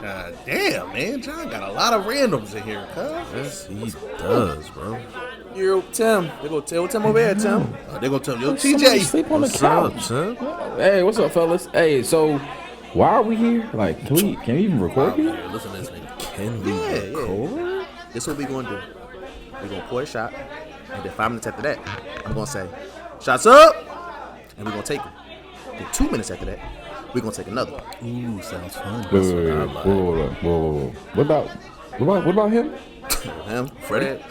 God damn, man. John got a lot of randoms in here, cuz. Yes, he does, bro. Yo, Tim. They go tell Tim over here, Tim. They gonna tell me, yo, Somebody TJ. sleep on the What's up, couch. Tim? Hey, what's up, fellas? Hey, so why are we here? Like, can we even record here? Yeah, listen to this nigga. Can we record? This is what we gonna do. We gonna pour a shot, and then 5 minutes after that, I'm gonna say, "Shots up," and we gonna take them. Then 2 minutes after that, we gonna take another. Ooh, sounds fun. Wait, That's wait, what wait, I wait, like. whoa. What about him? Him, Fred.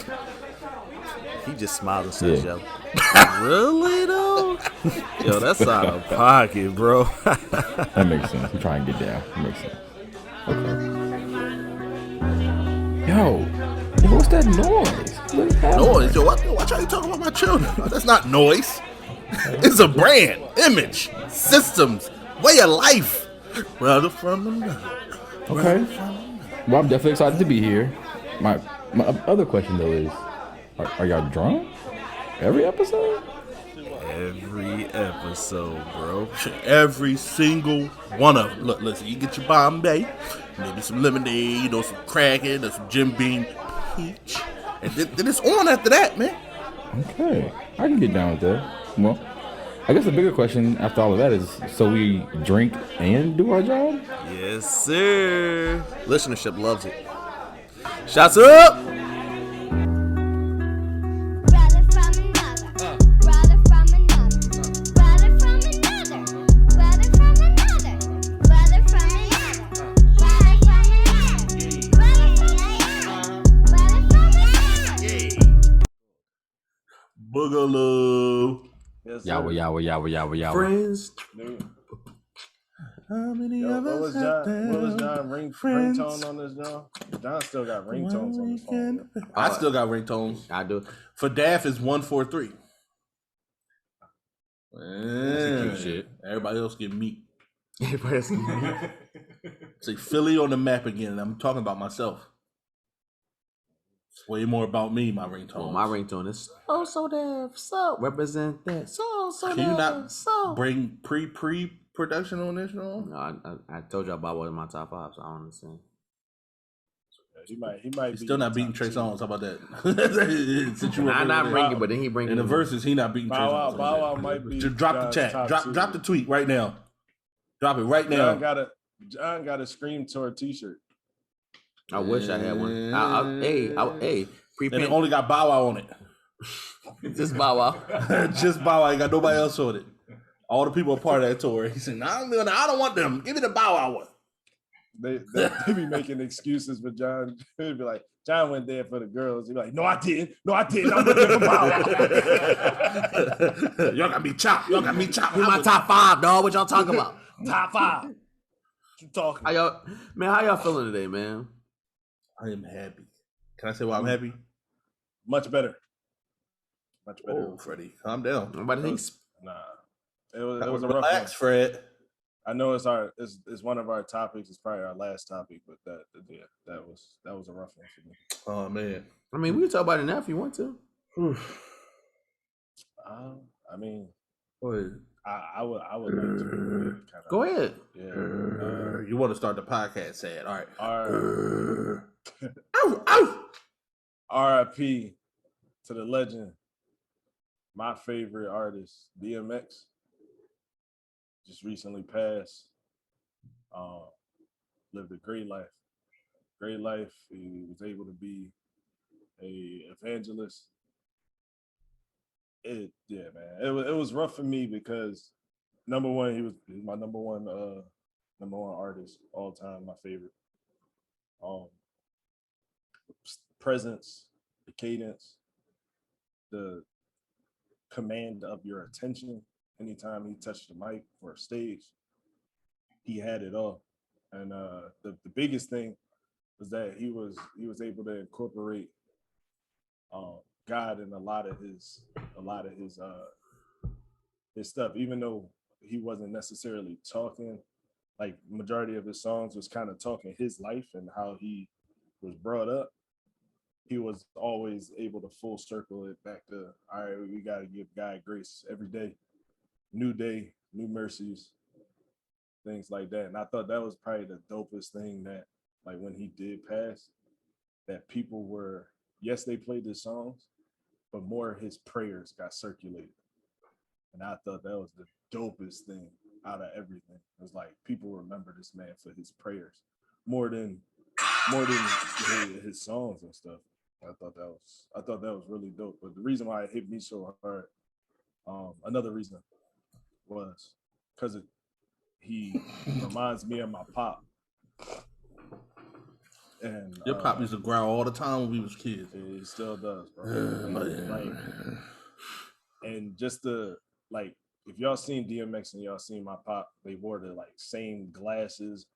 He just smiled and says, Yeah. "Yo." Really though? Yo, that's out of pocket, bro. That makes sense. I'm trying to get down. That makes sense. Okay. Yo, what's that noise? What is happening? Noise, yo, watch how you talking about my children. That's not noise. It's a brand, image, systems, way of life. Brother from another. Okay. Well, I'm definitely excited to be here. My other question though is, are y'all drunk every episode? Every episode, bro. Every single one of them. Look, listen, you get your Bombay, maybe some lemonade, or some Kraken, or some Jim Beam peach, and then it's on after that, man. Okay, I can get down with that. Well, I guess the bigger question after all of that is, so we drink and do our job? Yes, sir. Listenership loves it. Shots up. Brother from another, brother from another, brother from another, brother from another, brother from another, brother from another, brother from another. Boogaloo. Yes, sir. Yawa. Friends. How many Yo, of what us was out John? What was there? John Friends. ringtone on this, John? John still got ringtones on his phone. I still got ringtones. I do. For Daff is 143. cute shit. Everybody else get meat. Everybody's Say Philly on the map again. And I'm talking about myself. It's way more about me, my ringtone. Well, my ringtone is so Dev, so represent that, so Can you Dev, not so. bring pre-production on this, no? No, I told you about one of my top 5, so I don't understand. He might He's be still not in beating top Trey 2. Songz. How about that? Since you were I not bringing it bring up. it, but then he bring In it the verses, he not beating Trey Bow Songz. Wow might be. Just drop the John's chat. top 2. Drop the tweet right now. Drop it right now. John got a Scream Tour T-shirt. I wish I had one. Hey, And it only got Bow Wow on it. just Bow Wow. Just Bow Wow. Ain't got nobody else on it. All the people are part of that tour. He said, I don't want them. Give me the Bow Wow one. They be making excuses for John. They'd be like, John went there for the girls. He'd be like, no, I didn't. I went there for Bow Wow. Y'all got me chopped. You my top 5, dog. What y'all talking about? Top 5. What you talking How y'all feeling today, man? I am happy. Can I say why I'm happy? Much better. Much better. Oh, Freddie, calm down. Nobody thinks. Nah. It was a rough Relax, one. Fred. I know it's one of our topics. It's probably our last topic, but that was a rough one for me. Oh man. I mean, we can talk about it now if you want to. I mean, Go ahead. I would like to Go ahead. Yeah. You want to start the podcast sad. All right. R.I.P to the legend, my favorite artist, D.M.X. Just recently passed. Lived a great life. Great life. He was able to be a evangelist. It was rough for me because number one, he was my number one artist all time, my favorite. Presence, the cadence, the command of your attention. Anytime he touched the mic or a stage, he had it all. And the biggest thing was that he was able to incorporate God in a lot of his stuff, even though he wasn't necessarily talking. Like majority of his songs was kind of talking his life and how he was brought up. He was always able to full circle it back to, all right, we got to give God grace every day, new mercies, things like that. And I thought that was probably the dopest thing that like when he did pass, that people were, yes, they played his songs, but more of his prayers got circulated. And I thought that was the dopest thing out of everything. It was like people remember this man for his prayers more than his songs and stuff. I thought that was really dope. But the reason why it hit me so hard, another reason was because he reminds me of my pop. And your pop used to growl all the time when we was kids. He still does, bro. And just the like, if y'all seen D.M.X and y'all seen my pop, they wore the like same glasses.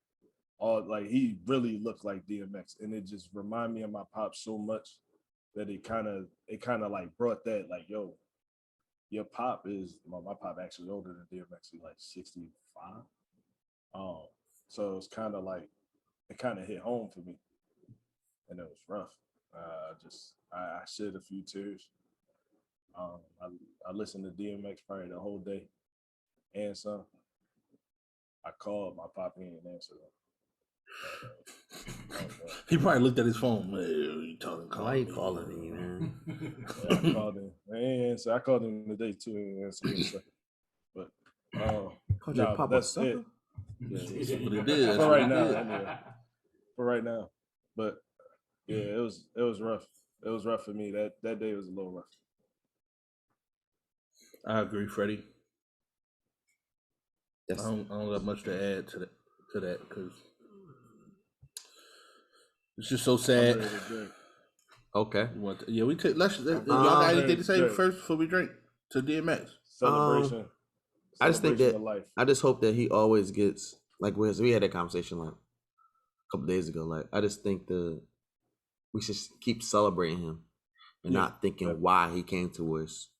All like he really looked like D.M.X, and it just reminded me of my pop so much that it kind of like brought that like, yo, your pop is my pop actually older than D.M.X. He's like 65. So it's kind of like it kind of hit home for me, and it was rough. I shed a few tears. I listened to D.M.X probably the whole day and some. I called my pop, he didn't answer them. He probably looked at his phone. Man, you talking? Why you calling me, man? Yeah, I called him. I called him today too. He didn't answer me, so. But no, that's it. Yeah, That's what he did. for right now. Anyway. For right now, but yeah, it was rough. It was rough for me. That day was a little rough. I agree, Freddie. I don't got much to add to that because it's just so sad. Okay. We could. Y'all got anything to say first before we drink to D.M.X? Celebration. I just think that of life. I just hope that he always gets like we had that conversation like a couple days ago. Like I just think we should keep celebrating him and not thinking why he came to us.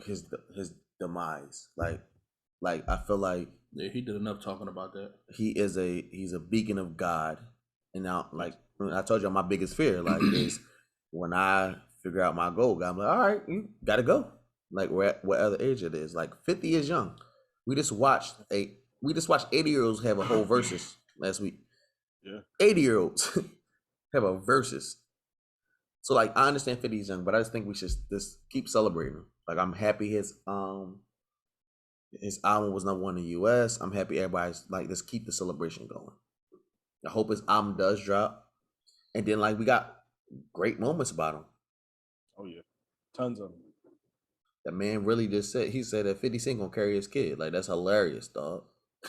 His demise. Like I feel like he did enough talking about that. He's a beacon of God. And now like I told you my biggest fear like is when I figure out my goal, I'm like, all right, you gotta go. Like what other age it is. Like 50 is young. We just watched 80-year-olds have a whole versus last week. Yeah. 80-year-olds have a versus. So like I understand 50 is young, but I just think we should just keep celebrating him. Like I'm happy his album was #1 in the US. I'm happy everybody's like just keep the celebration going. I hope his album does drop. And then like we got great moments about him. Oh yeah. Tons of them. That man really just said that 50 Cent gonna carry his kid. Like that's hilarious, dog.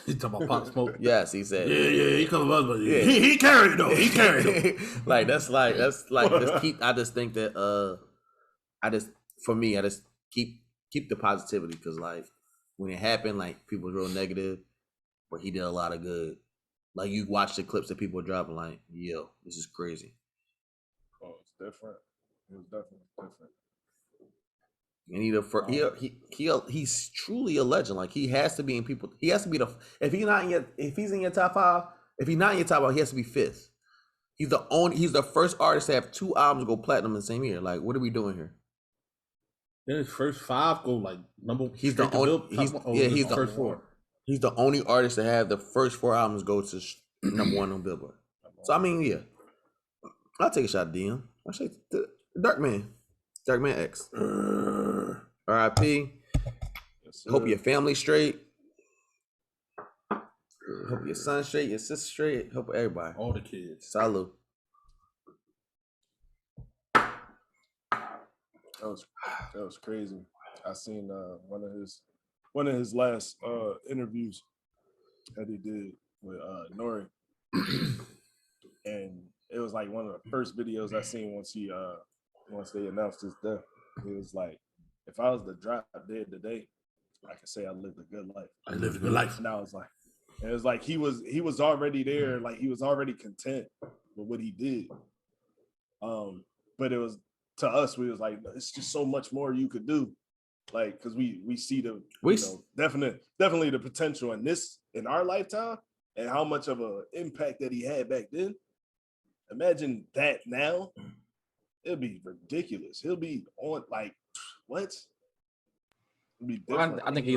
He talking about Pop Smoke. Yes, he said. Yeah, he coming up, but he carried it though. He carried it. I just think that I just keep the positivity because like when it happened, like people were real negative, but he did a lot of good. Like you watch the clips that people are dropping, like, yo, this is crazy. Oh, it's different. It was definitely different. And he's truly a legend. Like he has to be in people. He has to be if he's in your top 5, if he's not in your top 5, he has to be 5th. He's the first artist to have 2 albums go platinum in the same year. Like, what are we doing here? Then his first 5 go like number. He's the first 4. He's the only artist to have the first 4 albums go to #1 on Billboard. So I mean, yeah, I'll take a shot at DM. I say Darkman X. R.I.P. Yes, Hope your family's straight. Hope your son's straight, your sister's straight. Hope everybody. All the kids. Salud. That was crazy. I seen one of his last interviews that he did with Nori, and it was like one of the first videos I seen once they announced his death. He was like, if I was to drop dead today, I could say I lived a good life. I lived a good life. And I was like, it was like he was already there, like he was already content with what he did. But it was to us, we was like, it's just so much more you could do. Like, because we see definitely the potential in our lifetime and how much of an impact that he had back then. Imagine that now. It'll be ridiculous. He'll be on like what? It'll be I think he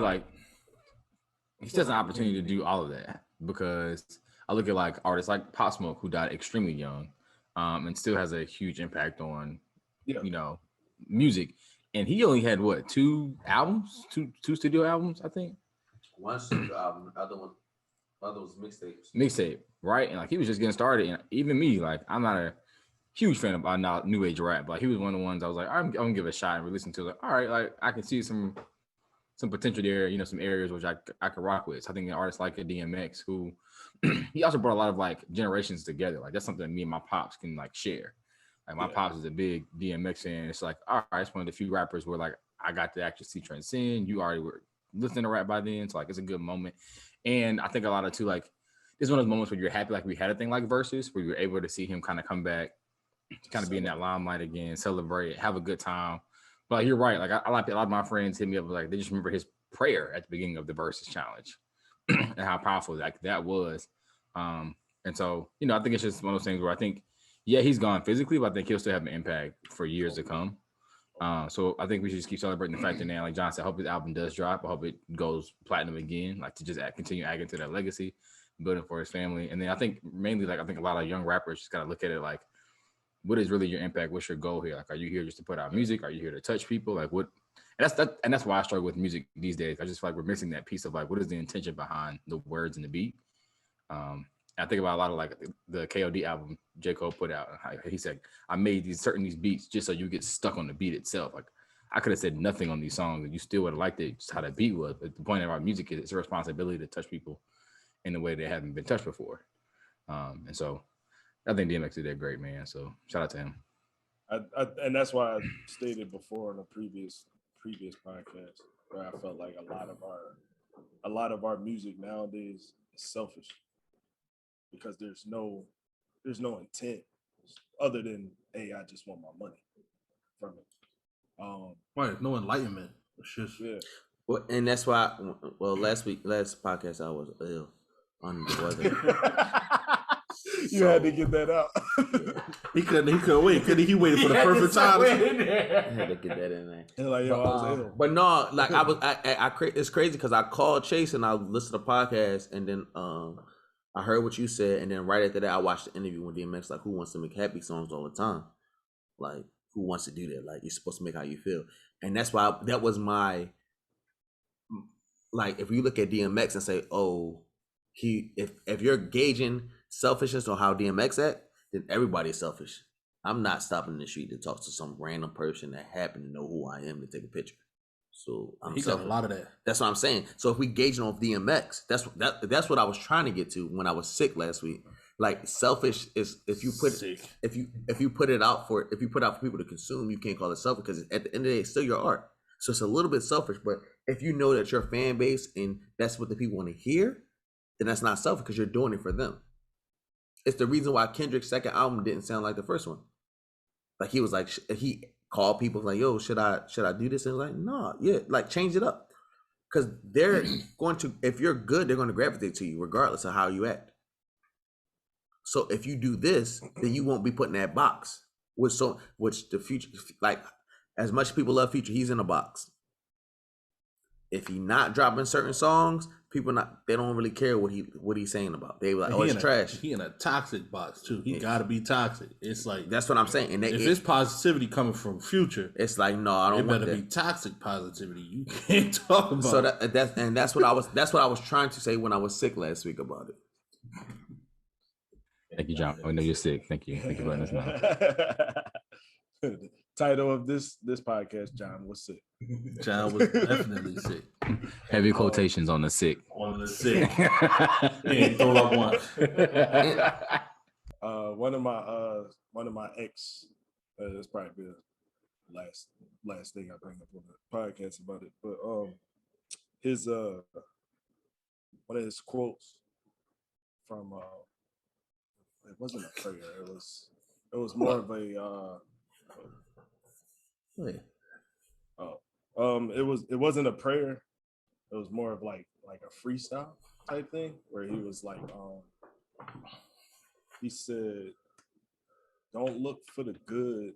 still has an opportunity to do all of that because I look at like artists like Pop Smoke, who died extremely young, and still has a huge impact on Yeah. music. And he only had what, two studio albums, I think. One studio album, other was mixtapes. Mixtape, right? And like he was just getting started. And even me, like I'm not a huge fan of now new age rap, but he was one of the ones I was like, I'm gonna give it a shot and listen to. Like, all right, like I can see some potential there, some areas which I could rock with. So I think an artist like a D.M.X, who he also brought a lot of like generations together. Like that's something that me and my pops can like share. Like my pops is a big D.M.X fan. It's like, all right, it's one of the few rappers where like I got to actually see transcend. You already were listening to rap by then, so like it's a good moment. And I think a lot of too, like this is one of those moments where you're happy, like we had a thing like Versus, where you were able to see him kind of come back, kind of be in that limelight again, celebrate, have a good time. But like, you're right. Like a lot of my friends hit me up like they just remember his prayer at the beginning of the Versus challenge and how powerful that was. And so I think it's just one of those things where I think, yeah, he's gone physically, but I think he'll still have an impact for years to come. So I think we should just keep celebrating the fact that now, like John said, I hope his album does drop. I hope it goes platinum again, like to just continue adding to that legacy, building for his family. And then I think mainly, like I think a lot of young rappers just gotta look at it like, what is really your impact? What's your goal here? Like, are you here just to put out music? Are you here to touch people? Like what? And that's why I struggle with music these days. I just feel like we're missing that piece of like, what is the intention behind the words and the beat? I think about a lot of like the KOD album J. Cole put out. He said, I made these beats just so you get stuck on the beat itself. Like I could have said nothing on these songs and you still would have liked it, just how that beat was. But the point of our music is it's a responsibility to touch people in a way they haven't been touched before. And so I think D.M.X did that great, man. So shout out to him. And that's why I stated before in a previous podcast where I felt like a lot of our music nowadays is selfish because there's no intent other than, hey, I just want my money from it. Right, no enlightenment. It's just Well, and that's why. Well, last podcast I was ill on the weather. You had to get that out. He couldn't wait. He waited for the perfect time. I had to get that in there. And like, yo, I was ill. But no, like it's crazy because I called Chase and I listened to the podcast and then I heard what you said and then right after that I watched the interview with D.M.X. Like, who wants to make happy songs all the time? Like, who wants to do that? Like, you're supposed to make how you feel, and that's why that was my like. If you look at D.M.X. and say, oh, if you're gauging selfishness on how D.M.X. act, then everybody's selfish. I'm not stopping in the street to talk to some random person that happened to know who I am to take a picture. So I'm he got a lot of that. That's what I'm saying. So if we gauging off DMX, that's what I was trying to get to when I was sick last week. Like selfish is if you put it out for people to consume, you can't call it selfish because at the end of the day, it's still your art. So it's a little bit selfish. But if you know that your fan base and that's what the people want to hear, then that's not selfish because you're doing it for them. It's the reason why Kendrick's second album didn't sound like the first one. Like he was like he called people like, yo, should I do this? And like, no, yeah, like change it up. Because they're going to, if you're good, they're going to gravitate to you regardless of how you act. So if you do this, then you won't be put in that box. Which the Future, like as much as people love Future, he's in a box. If he not dropping certain songs, they don't really care what he's saying about. They like, oh, it's trash. He in a toxic box too. He gotta be toxic. It's like that's what I'm saying. And if it's positivity coming from Future, it's like no, I don't want that. It better be toxic positivity. You can't talk about. So that's what I was trying to say when I was sick last week about it. Thank you, John. I know you're sick. Thank you for letting us know. Title of this podcast, John was sick. John was definitely sick. Heavy quotations on the sick. On the sick. And throw up once. One of my ex. That's probably the last thing I bring up on the podcast about it. But his one of his quotes from it wasn't a prayer. It was more of a. It wasn't a prayer. It was more of like a freestyle type thing where he was like, he said, "Don't look for the good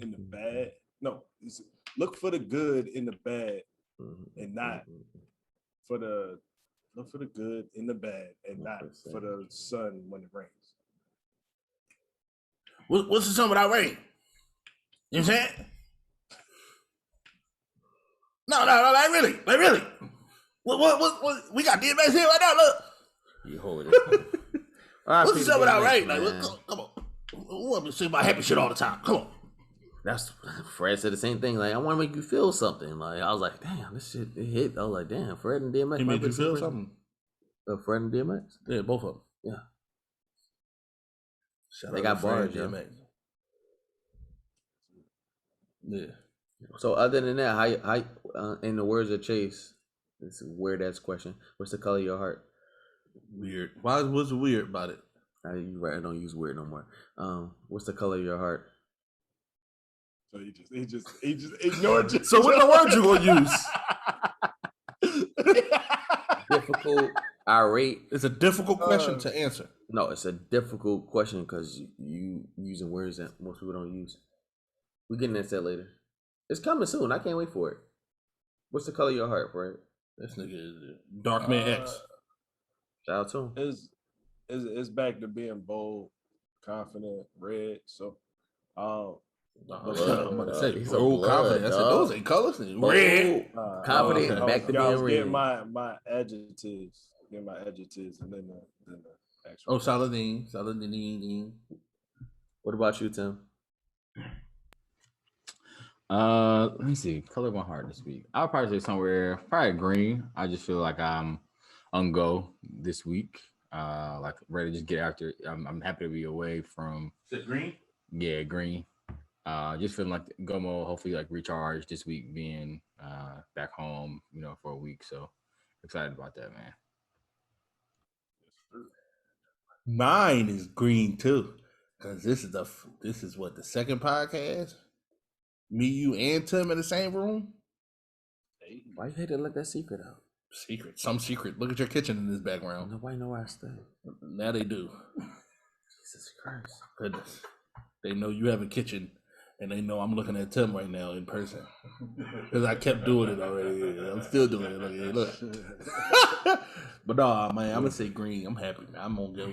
in the bad. No, he said, look for the good in the bad, and not for the Look for the good in the bad, and not for the sun when it rains. What's the sun without rain? You know what I'm saying? No, like really. What? We got D.M.X here right now. Look. You hold it. What's the sun without rain? Like, come on. We want to sing about happy shit all the time. Come on. That's Fred said the same thing. Like, I want to make you feel something. Like, I was like, damn, this shit it hit. I was like, damn, Fred and D.M.X. He made you feel something. Fred and D.M.X. Yeah, both of them. Yeah. They got bars, D.M.X. Yeah. So other than that, how in the words of Chase, it's a weird ass question. What's the color of your heart? Weird. What's weird about it? You right? I don't use weird no more. What's the color of your heart? So he just ignored you. So what the word you gonna use? Difficult, irate. It's a difficult question to answer. No, it's a difficult question because you using words that most people don't use. We're getting into that later. It's coming soon. I can't wait for it. What's the color of your heart, Fred? This nigga is Dark Man X. Shout out to him. It's back to being bold, confident, red. So, I'm about to say he's bold, a blood, confident. I said those ain't colors. Bold, Red. confident, okay. back to I being was getting red. my adjectives, and then the actual. Oh, Saladin. What about you, Tim? Let me see. Color of my heart this week. I'll probably say somewhere probably green. I just feel like I'm on go this week. Like ready to just get after it. I'm happy to be away from. Is it green? Yeah, green. Just feeling like Gomo hopefully like recharge this week being back home, for a week. So excited about that, man. Mine is green too, because this is what the second podcast. Me, you, and Tim in the same room. Why you had to let that secret out? Some secret. Look at your kitchen in this background. Nobody know I stay. Now they do. Jesus Christ. Goodness. They know you have a kitchen, and they know I'm looking at Tim right now in person. Because I kept doing it already. I'm still doing it. Look. But no, man, I'm gonna say green. I'm happy, man.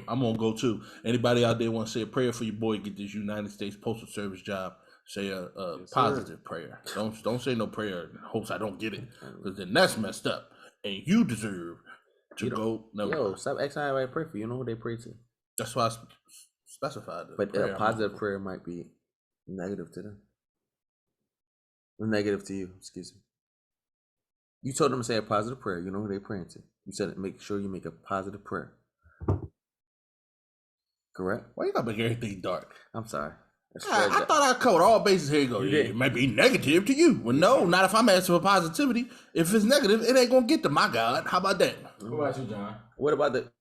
I'm gonna go too. Anybody out there want to say a prayer for your boy get this United States Postal Service job? Say a positive prayer. Don't say no prayer in hopes I don't get it, because then that's messed up. And you deserve to go. No, yo, stop asking everybody to pray for you. You know who they pray to. That's why I specified. But a positive prayer might be negative to them. Or negative to you. Excuse me. You told them to say a positive prayer. You know who they praying to. You said make sure you make a positive prayer. Correct? Why you gotta make everything dark? I'm sorry. I thought I covered all bases. Here you go. It might be negative to you. Well, no, not if I'm asking for positivity. If it's negative, it ain't gonna get to my God. How about that? What about you, John? What about the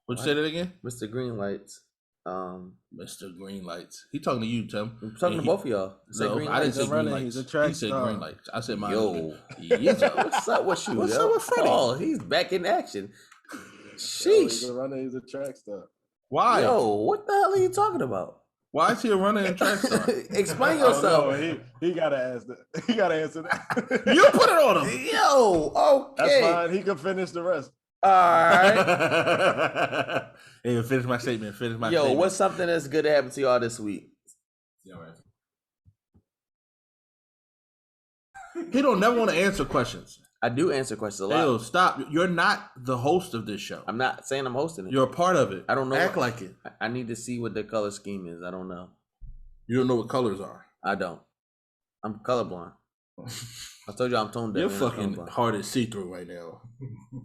Would you say that again? Mr. Green Lights? Mr. Green Lights. He talking to you, Tim. I'm talking to both of y'all. No, green I didn't say green lights. He's a track he said star. green lights. I said mine. Yo. Yes, What's up with you? What's yo? up with Freddie? Oh, he's back in action. He's Sheesh. a runner. He's a track star. Why? Yo, what the hell are you talking about? Why is he a runner and track star? Explain Oh, yourself. no, he gotta ask that. He gotta answer that. You put it on him. Yo, okay. That's fine. He can finish the rest. All right. Hey, finish my statement. Yo, what's something that's good to happen to y'all this week? He don't never want to answer questions. I do answer questions a lot. Yo, stop. You're not the host of this show. I'm not saying I'm hosting it. You're a part of it. I don't know. Act like it. I need to see what the color scheme is. I don't know. You don't know what colors are. I don't. I'm colorblind. I told you I'm tone deaf. Your fucking heart is see-through right now.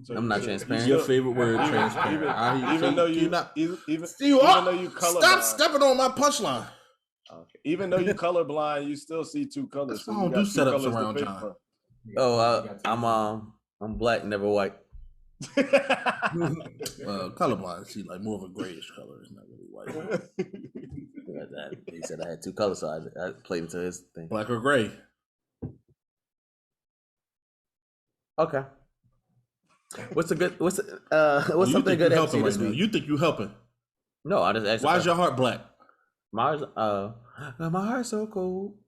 So I'm not transparent. Your favorite word, transparent. Even though you though you colorblind. Stop stepping on my punchline. Okay. Even though you colorblind, you still see two colors. I don't do setups around John. I'm black, never white. Colorblind, see, like more of a grayish color. It's not really white. He said I had two colors, so I played into his thing. Black or gray. Okay. What's something good happened to you this week? You think you helping? No, I just asked. Why is your heart black? My heart's so cold.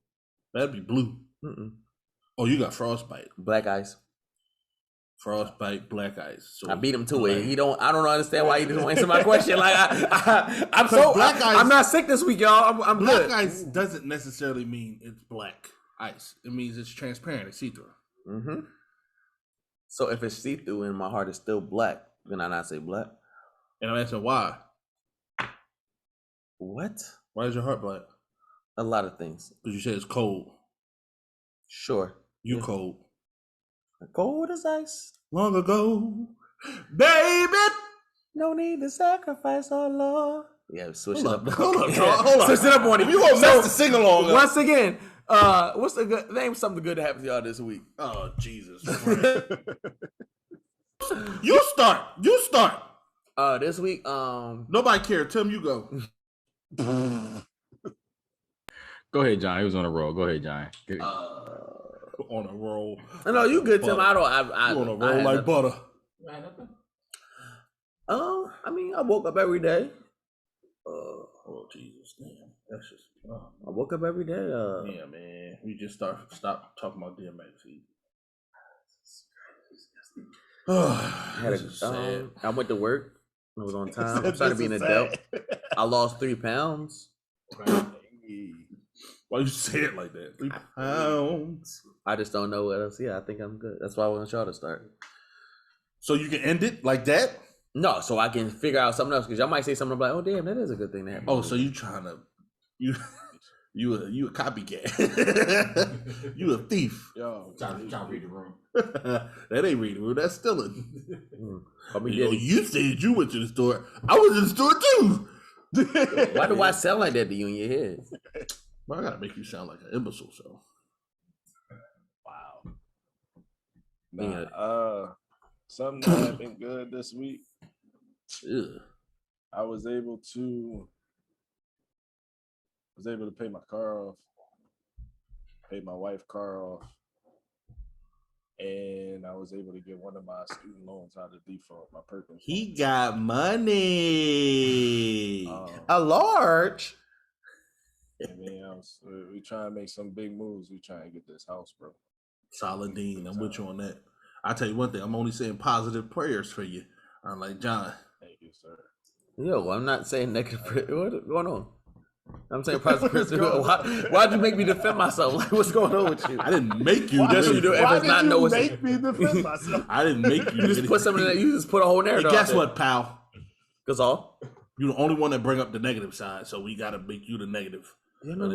That'd be blue. Mm-mm. Oh, you got frostbite. Black ice. Frostbite, black ice. So I beat him to it. I don't understand why he didn't answer my question. Like I'm not sick this week, y'all. I'm black good. ice doesn't necessarily mean it's black ice. It means it's transparent. It's see-through. Mm-hmm. So if it's see-through and my heart is still black, then I not say black? And I'm asking why. What? Why is your heart black? A lot of things. Because you said it's cold. Sure. You cold. Cold as ice. Long ago, baby. No need to sacrifice our love. Yeah, switch it up. Hold on. Switch it up on him. You gonna mess the sing along? Once again, what's the good name? Something good to happen to y'all this week. Oh Jesus! You start. This week, nobody cared. Tim, you go. Go ahead, John. He was on a roll. Go ahead, John. On a roll. No, you good, Tim. I you on a roll like butter. I mean, I woke up every day. Oh Jesus, damn. That's just. I woke up every day. Yeah, man. We just stop talking about D.M.X. Sad. I went to work. I was on time. I'm trying to be an adult. I lost 3 pounds. Why you say it like that? 3 pounds. I just don't know what else. Yeah, I think I'm good. That's why I want y'all to start. So you can end it like that? No, so I can figure out something else because y'all might say something like, "Oh, damn, that is a good thing to happen." Oh, so you trying to you a copycat? You a thief? Yo, Trying to read the room. That ain't reading room. That's stealing. You said you went to the store. I was in the store too. Why do I sound like that to you in your head? Well, I gotta make you sound like an imbecile. So. wow. Nah, something that had been good this week. Ugh. I was able to pay my car off, pay my wife's car off, and I was able to get one of my student loans out of default, my Perkins. He got money. A large. I mean, we trying to make some big moves. We trying to get this house, bro. Solid Dean. I'm with you on that. I'll tell you one thing. I'm only saying positive prayers for you. I'm like, John. Thank you, sir. Yo, I'm not saying negative. What's going on? I'm saying positive. Why'd you make me defend myself? Like, what's going on with you? I didn't make you. Yes, you do. Why did you make me defend myself? I didn't make you. You just put something in that. You just put a whole narrative. Hey, guess what, pal? That's all. You're the only one that bring up the negative side, so we gotta make you the negative. You know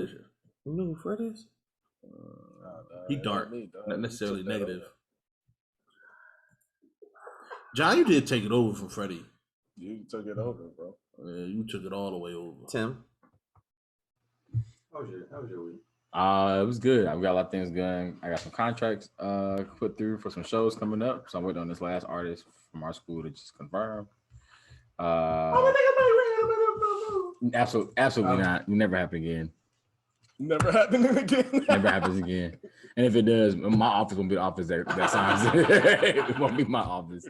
who Fred is? He dark, not necessarily negative. John, you did take it over from Freddie. You took it over, bro. Yeah, you took it all the way over. Tim. How was your week? It was good. I've got a lot of things going. I got some contracts put through for some shows coming up. So I'm waiting on this last artist from our school to just confirm. Absolutely not. It never happen again. Never happening again. Never happens again. And if it does, my office won't be the office that signs it. It won't be my office.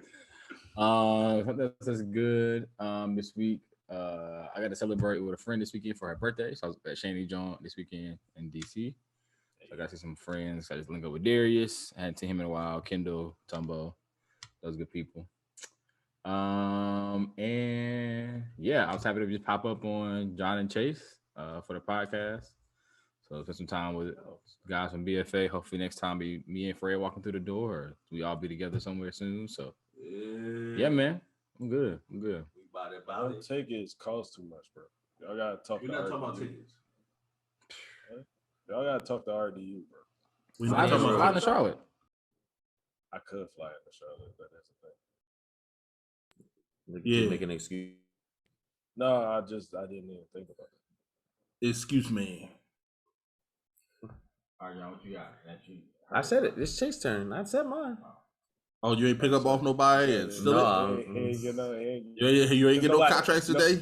That's good. This week, I got to celebrate with a friend this weekend for her birthday. So I was at Shaney John this weekend in DC. So I got to see some friends. I just link up with Darius. I hadn't seen him in a while. Kendall, Tumbo, those good people. And yeah, I was happy to just pop up on John and Chase for the podcast. So spend some time with guys from BFA. Hopefully next time be me and Fred walking through the door, or we all be together somewhere soon. So yeah, man, I'm good. Tickets cost too much, bro. Y'all gotta talk. We're not talking about tickets. Y'all gotta talk to RDU, bro. Fly to Charlotte. I could fly into Charlotte, but that's the thing. Yeah. Make an excuse. No, I didn't even think about it. Excuse me. All right, John, what you got? I said it. It's Chase's turn. I said mine. Oh, you ain't pick up off nobody and still you ain't get no contracts today?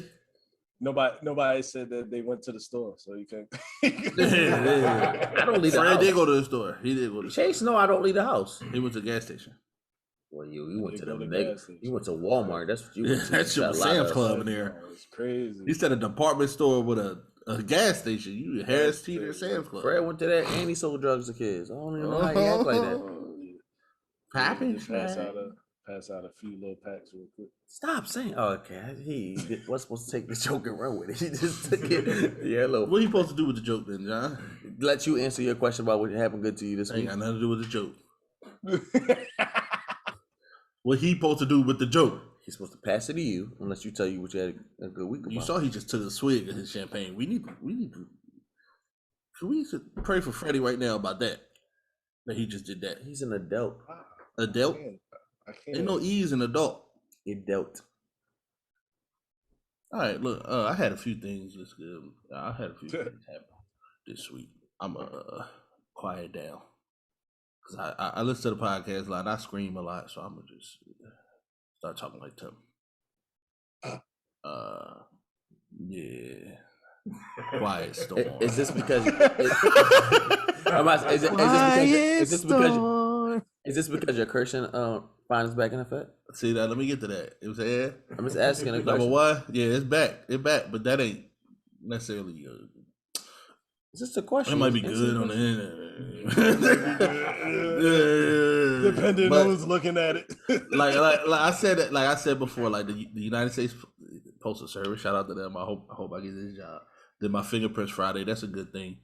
Nobody said that they went to the store, so you can't. I don't leave the Fred house. did go to the store. He did go to the store. Chase, no, I don't leave the house. He went to the gas station. Well, you went to the gas negative. station. You went to Walmart. That's what you went to. That's your Sam's Club in there. It's crazy. He said a department store with a gas station. You Harris Teeter Sam's Club. Fred went to that and he sold drugs to kids. I don't even know how he act like that. Popping Just pass out a few little packs real quick. Stop saying. Oh, okay. He was supposed to take the joke and run with it. He just took it. Yeah, look. What are you supposed to do with the joke then, John? Let you answer your question about what happened good to you this Ain't week. got nothing to do with the joke. What he supposed to do with the joke? He's supposed to pass it to you unless you tell you what you had a good week about. You saw he just took a swig of his champagne. We need to. We should pray for Freddie right now about that. That he just did that. He's an adult. Adult? I can't. Ain't no E's in adult. Adult. All right, look, I had a few things this good. I had a few things happen this week. I'm quiet down because I listen to the podcast a lot. I scream a lot, so I'm gonna just start talking like Tim. Yeah. Quiet storm. Is this because? Is this because your cursing fine is back in effect? See that? Let me get to that. It was yeah. I'm just asking a Number question. one, yeah, it's back. It's back, but that ain't necessarily. It's just a question. It might be good on the internet. Depending on who's looking at it. like I said that, like I said before, like the United States Postal Service. Shout out to them. I hope I get this job. Did my fingerprints Friday. That's a good thing.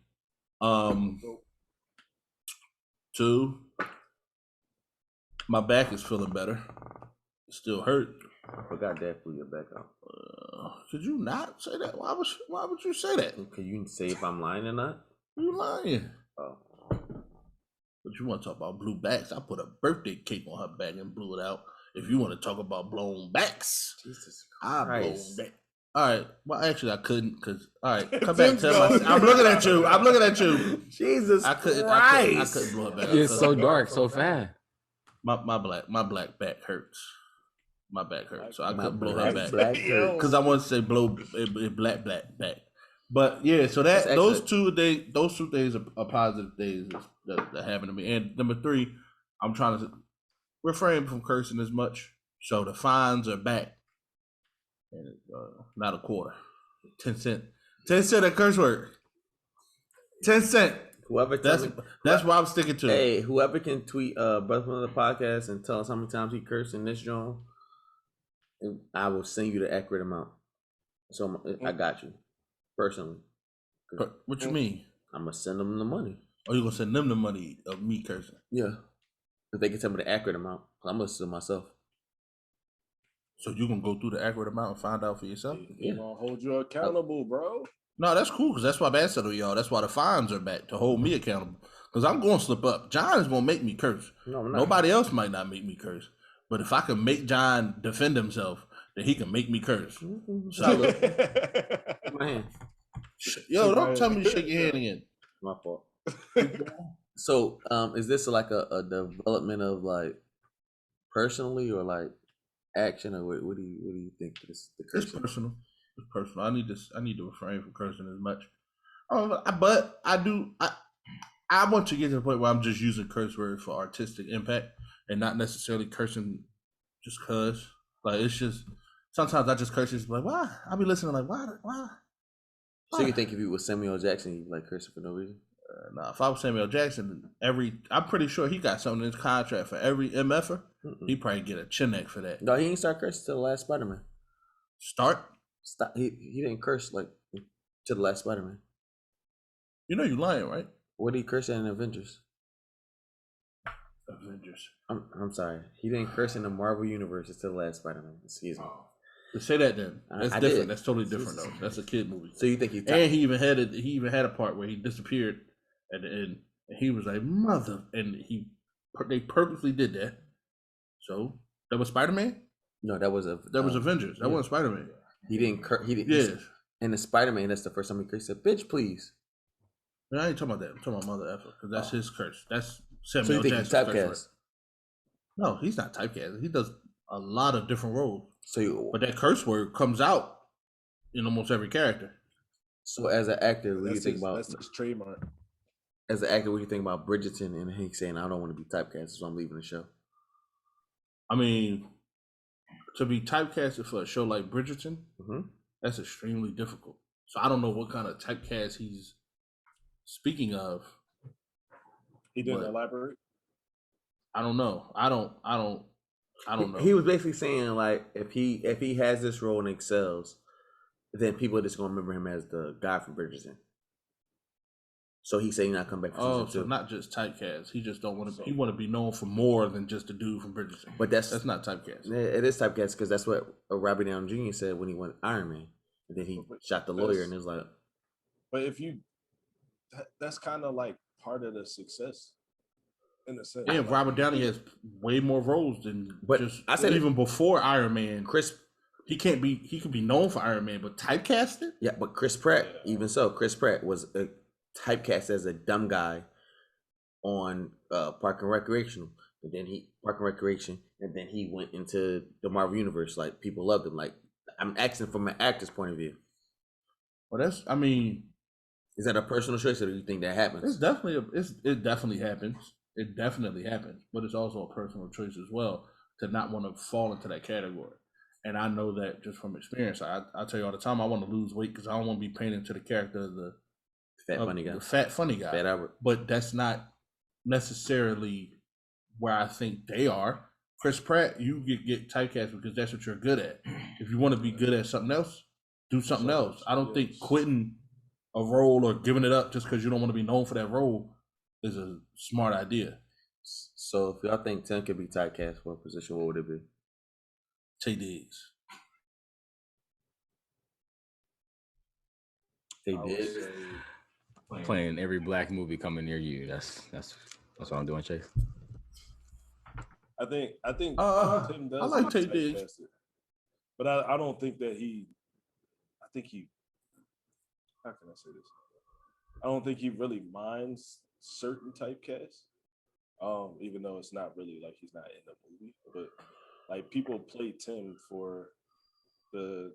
Two, my back is feeling better. It still hurt. I forgot that blew your back out. Could you not say that? Why would you say that? Can you say if I'm lying or not? You lying? Oh. But you want to talk about blue backs? I put a birthday cake on her back and blew it out. If you want to talk about blown backs, Jesus I blown Christ. back. All right. Well, actually, I couldn't because. All right, come back. I'm looking at you. I'm looking at you. Jesus I couldn't blow it back. It's so dark, so fast. My black back hurts. My back hurts, so I couldn't blow her back Black because I want to say blow it black back. But yeah, so that those two days are positive days that happened to me. And number three, I'm trying to refrain from cursing as much. So the fines are back, and not a quarter, 10 cent at curse word, 10 cent. Whoever that's what I'm sticking to. Hey, whoever can tweet Brother from the podcast and tell us how many times he cursed in this joint, I will send you the accurate amount. So I got you personally. What you mean? I'm gonna send them the money. Oh, you gonna send them the money of me cursing? Yeah, if they can tell me the accurate amount, I'm gonna sue myself. So you gonna go through the accurate amount and find out for yourself? They're gonna hold you accountable, bro. No, that's cool because that's why I answered to y'all. That's why the fines are back to hold me accountable. Because I'm going to slip up. John is going to make me curse. No, I'm not. Nobody else might not make me curse. But if I can make John defend himself, then he can make me curse. So, My hand. yo, don't tell me to shake your hand again. My fault. So, is this like a development of like personally or like action, or what do you think this the It's cursing? personal. It's personal. I need to refrain from cursing as much. But I want to get to the point where I'm just using curse words for artistic impact and not necessarily cursing just cause. Like it's just sometimes I just curse just like why? I'll be listening like why? So you think if you was Samuel Jackson, you'd like cursing for no reason? Nah, if I was Samuel Jackson, I'm pretty sure he got something in his contract for every MFer. He probably get a chin neck for that. No, he didn't start cursing till the last Spider-Man. Start? Stop. He didn't curse like to the last Spider-Man. You know you lying, right? What did he curse in Avengers? Avengers. I'm sorry. He didn't curse in the Marvel universe until the last Spider-Man. Excuse me. Say that then. That's I different. did. That's totally different though. That's a kid movie. So you think he? And he even had a part where he disappeared at the end, and he was like mother, and they purposely did that. So that was Spider-Man. No, that was Avengers. That wasn't Spider-Man. He didn't. He didn't. Yes. And the Spider-Man, that's the first time he cursed. He said, "Bitch, please." No, I ain't talking about that. I'm talking about Mother Effer because that's his curse. That's So Samuel you think he's Jackson's curse typecast? word. No, he's not typecast. He does a lot of different roles. But that curse word comes out in almost every character. So as an actor, what do you think about? That's his trademark. As an actor, what do you think about Bridgerton and Hank saying, "I don't want to be typecast, so I'm leaving the show"? I mean, to be typecasted for a show like Bridgerton, that's extremely difficult. So I don't know what kind of typecast he's speaking of. He didn't elaborate. I don't know. I don't know. He was basically saying like if he has this role and excels, then people are just gonna remember him as the guy from Bridgerton. So he said he's not come back for season so 2. not just typecast. He just don't want to. He want to be known for more than just a dude from Bridgerton. But that's not typecast. It is typecast because that's what Robert Downey Jr. said when he went Iron Man, and then he shot the lawyer, and it was like. But if you, that's kind of like part of the success, in a sense. Yeah, Robert Downey has way more roles than. But just I said even before Iron Man, Chris. He could be known for Iron Man, but typecasted. Yeah, but Chris Pratt, even so, Chris Pratt was typecast as a dumb guy on Park and Recreational, and then he went into the Marvel Universe. Like people loved him. Like I'm asking from an actor's point of view. Well, is that a personal choice, or do you think that happens? It definitely happens. It definitely happens, but it's also a personal choice as well to not want to fall into that category. And I know that just from experience. I tell you all the time, I want to lose weight because I don't want to be painted into the character of the fat funny guy. Fat Albert. But that's not necessarily where I think they are. Chris Pratt, you get typecast because that's what you're good at. If you want to be good at something else, do something else. I don't think quitting a role or giving it up just because you don't want to be known for that role is a smart idea. So if y'all think Tim could be typecast for a position, what would it be? Tay Diggs. They did. Playing every black movie coming near you. That's what I'm doing, Chase. I think Tim does. I like Tay Diggs, but I don't think that he. I think he. How can I say this? I don't think he really minds certain typecasts. Even though it's not really like he's not in the movie, but like people play Tim for the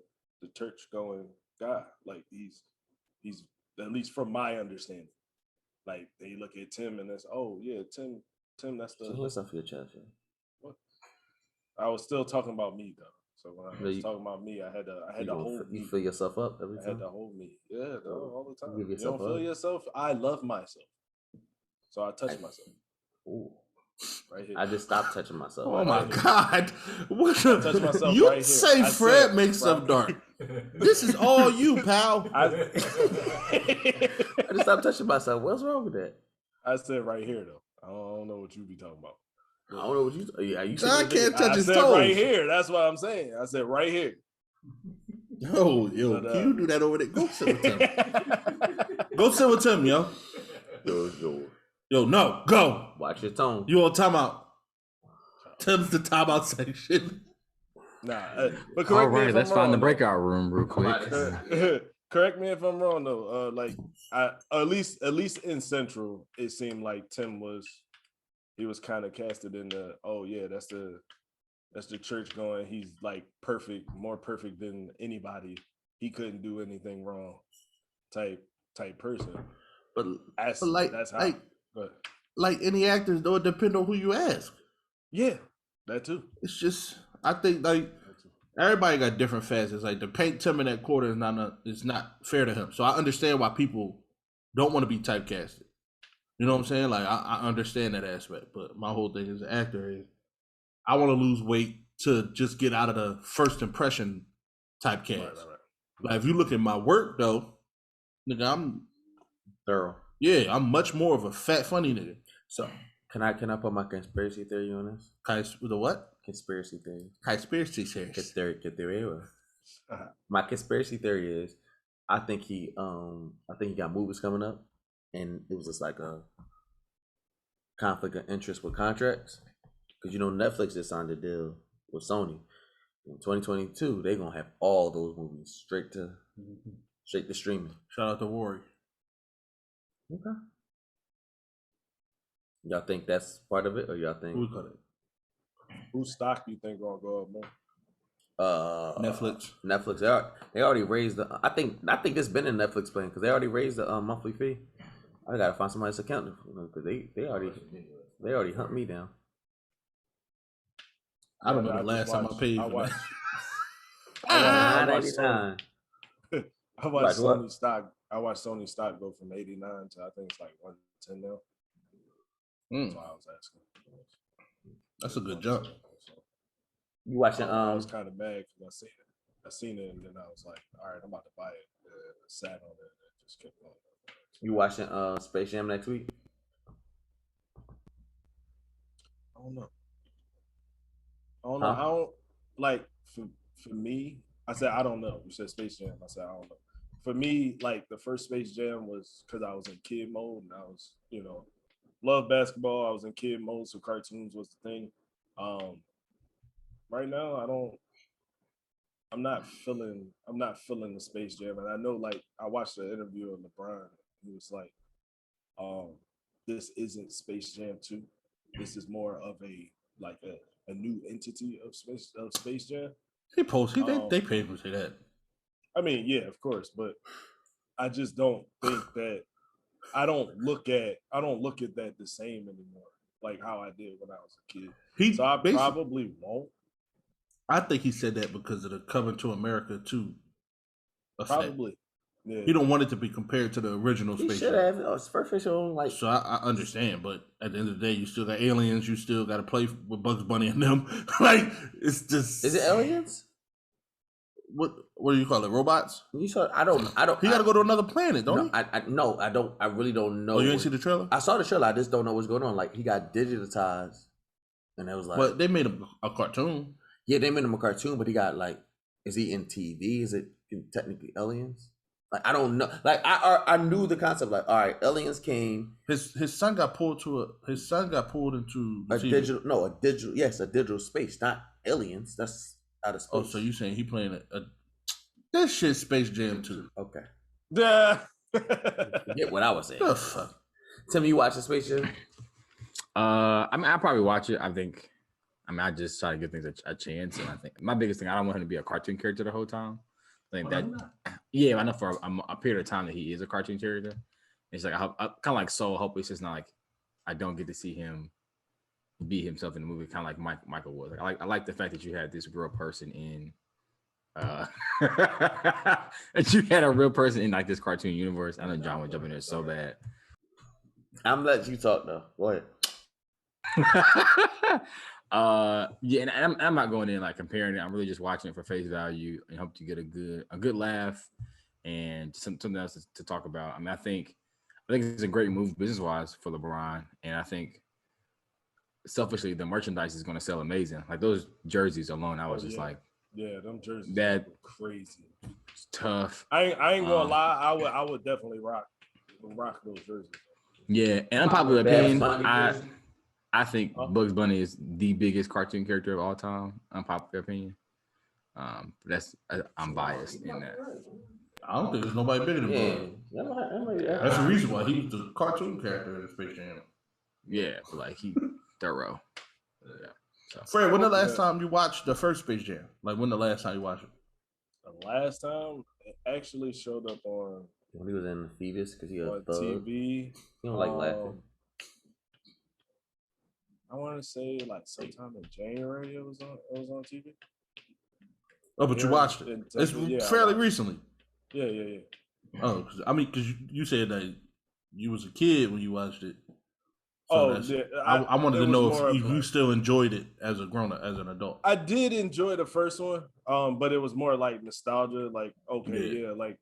church going guy. Like he's at least from my understanding. Like they look at Tim and it's Tim that's the. So let's off your chest. Yeah. What? I was still talking about me though. So when I was talking about me, I had to hold me. You fill yourself up every time. I had to hold me. Yeah, all the time. You don't feel yourself. I love myself, so I touch myself. Ooh. Right here. I just stopped touching myself. Oh my God! What touch myself you right say? Here. Fred makes up dark. This is all you, pal. I just stopped touching myself. What's wrong with that? I said right here though. I don't know what you be talking about. I don't know what you. Are you I can't touch his toes. Right here. That's what I'm saying. I said right here. Yo, can you do that over there? Go sit with Tim. Go sit with Tim, yo. Yo, no, go. Watch your tone. You on timeout? Tim's the timeout section. Nah, but correct all me right, if let's I'm find wrong, the breakout room real quick. Correct me if I'm wrong though. At least in Central, it seemed like Tim was kind of casted in the that's the church going. He's like perfect, more perfect than anybody. He couldn't do anything wrong, type person. But that's how. Like any actors, though, it depends on who you ask. Yeah, that too. It's just I think like everybody got different facets. Like to paint Tim in that quarter is not fair to him. So I understand why people don't want to be typecasted. You know what I'm saying? Like I understand that aspect, but my whole thing as an actor is I want to lose weight to just get out of the first impression typecast. Right. Like if you look at my work though, nigga, I'm thorough. Yeah, I'm much more of a fat funny nigga. So can I put my conspiracy theory on this? The what? Conspiracy theory. Conspiracy theory. My conspiracy theory is I think he got movies coming up, and it was just like a conflict of interest with contracts. Because Netflix just signed a deal with Sony. In 2022, they're gonna have all those movies straight to streaming. Shout out to Warrior. Okay. Y'all think that's part of it, or y'all think whose stock you think gonna go up more? Netflix. They already raised the. I think it's been in Netflix plan because they already raised the monthly fee. I gotta find somebody to account because they already hunt me down. I don't know the last time I paid for that. $9.99. I watched Sony stock. I watched Sony stock go from 89 to I think it's like 110 now. That's why I was asking. That's a good jump. You watching I was kind of mad because I seen it, and then I was like, all right, I'm about to buy it. And I sat on it and just kept going. you watching Space Jam next week? I don't know. I don't like for me. I said I don't know. You said Space Jam. I said I don't know. For me, like the first Space Jam was because I was in kid mode and I was, love basketball. I was in kid mode, so cartoons was the thing. Right now, I'm not feeling the Space Jam, and I know like I watched the interview of LeBron. He was like, "This isn't Space Jam 2. This is more of a new entity of Space Jam." They paid him to say that. I mean, yeah, of course, but I just don't think that I don't look at that the same anymore, like how I did when I was a kid. So I probably won't. I think he said that because of the Coming to America 2 effect. Probably. Yeah. He don't want it to be compared to the original He Space should Jam. have. First on like. So I understand, but at the end of the day, you still got aliens. You still got to play with Bugs Bunny and them. Like it's just. Is it aliens? What do you call it? Robots? You saw? I don't. He got to go to another planet, don't he? I don't. I really don't know. Oh, you ain't see the trailer? I saw the trailer. I just don't know what's going on. Like he got digitized, and it was like. But they made him a cartoon. Yeah, they made him a cartoon, but he got like. Is he in TV? Is it technically aliens? Like I don't know. Like I knew the concept. Like all right, aliens came. His son got pulled into a digital. Yes, a digital space, not aliens. That's out of space. Oh, so you saying he playing that shit Space Jam 2? Okay. Yeah. Get what I was saying. The fuck? Tim, you watch the Space Jam? I mean, I'll probably watch it. I just try to give things a chance, and I think my biggest thing, I don't want him to be a cartoon character the whole time. I think yeah, I know for a period of time that he is a cartoon character. It's like I kind of like Soul. Hope it's just not like I don't get to see him be himself in the movie, kind of like Michael was. Like I like the fact that you had this real person in, that you had a real person in like this cartoon universe. I know John would jump in there so bad. I'm letting you talk though. Go ahead. Yeah, and I'm not going in like comparing it. I'm really just watching it for face value and hope to get a good laugh and something else to talk about. I mean, I think it's a great move business wise for LeBron, and I think selfishly the merchandise is going to sell amazing. Like those jerseys alone, I was just like, yeah, them jerseys that crazy. It's tough. I ain't gonna lie. I would definitely rock those jerseys. Yeah, and unpopular opinion, I think Bugs Bunny is the biggest cartoon character of all time. Unpopular opinion. I'm biased in that. I don't think there's nobody bigger than Bugs. That's the reason why he was the cartoon character in Space Jam. Yeah, like he thorough. Yeah. So. Fred, when the last time you watched the first Space Jam? Like when the last time you watched it? The last time it actually showed up on when he was in Phoebus because he was on TV. He don't like laughing. I want to say like sometime in January it was on TV. Oh, but you watched it. It's fairly recently. Yeah. Oh, because you said that you was a kid when you watched it. So yeah. I wanted to know if you still enjoyed it as an adult. I did enjoy the first one, but it was more like nostalgia. Like, okay, yeah, like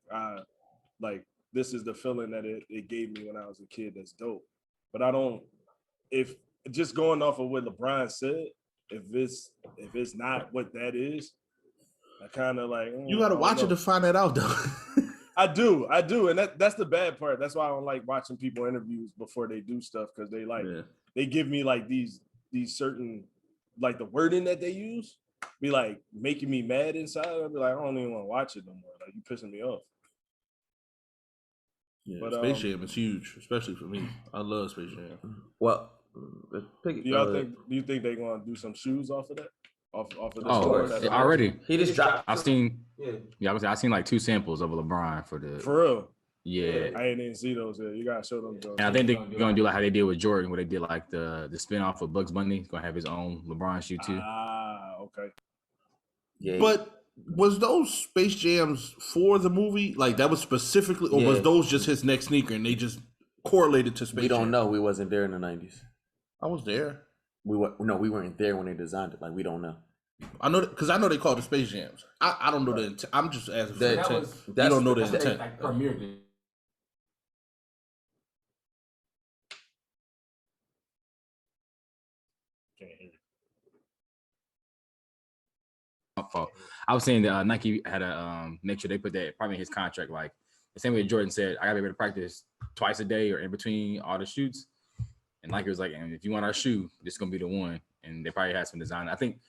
this is the feeling that it gave me when I was a kid. That's dope. But I don't. If just going off of what LeBron said, if it's not what that is, I kind of like you got to watch it to find that out, though. I do, and that's the bad part. That's why I don't like watching people interviews before they do stuff because they give me like these certain like the wording that they use be like making me mad inside. I'll be like, I don't even want to watch it no more. Like you pissing me off. Yeah, but Space Jam is huge, especially for me. I love Space Jam. Well, do you think they're gonna do some shoes off of that? Off of this already. He just dropped. I've seen like 2 samples of LeBron for real. Yeah, I ain't even see those yet. You gotta show them. And I think they're gonna do like how they did with Jordan, where they did like the spinoff of Bugs Bunny. He's gonna have his own LeBron shoe too. Okay. Yeah, but was those Space Jams for the movie? Like that was specifically, or was those just his next sneaker and they just correlated to Space Jam? We don't know. We wasn't there in the 90s. I was there. we weren't there when they designed it. Like we don't know. I know because I know they call it Space Jams. I don't know the intent. I'm just asking for the That intent. was- You that's don't know the the- intent. Like premiered it. Can't hear you. My fault. I was saying that Nike had to make sure they put that probably in his contract. Like the same way Jordan said, I gotta be able to practice twice a day or in between all the shoots. And Nike was like, and if you want our shoe, this is gonna be the one. And they probably had some design. I think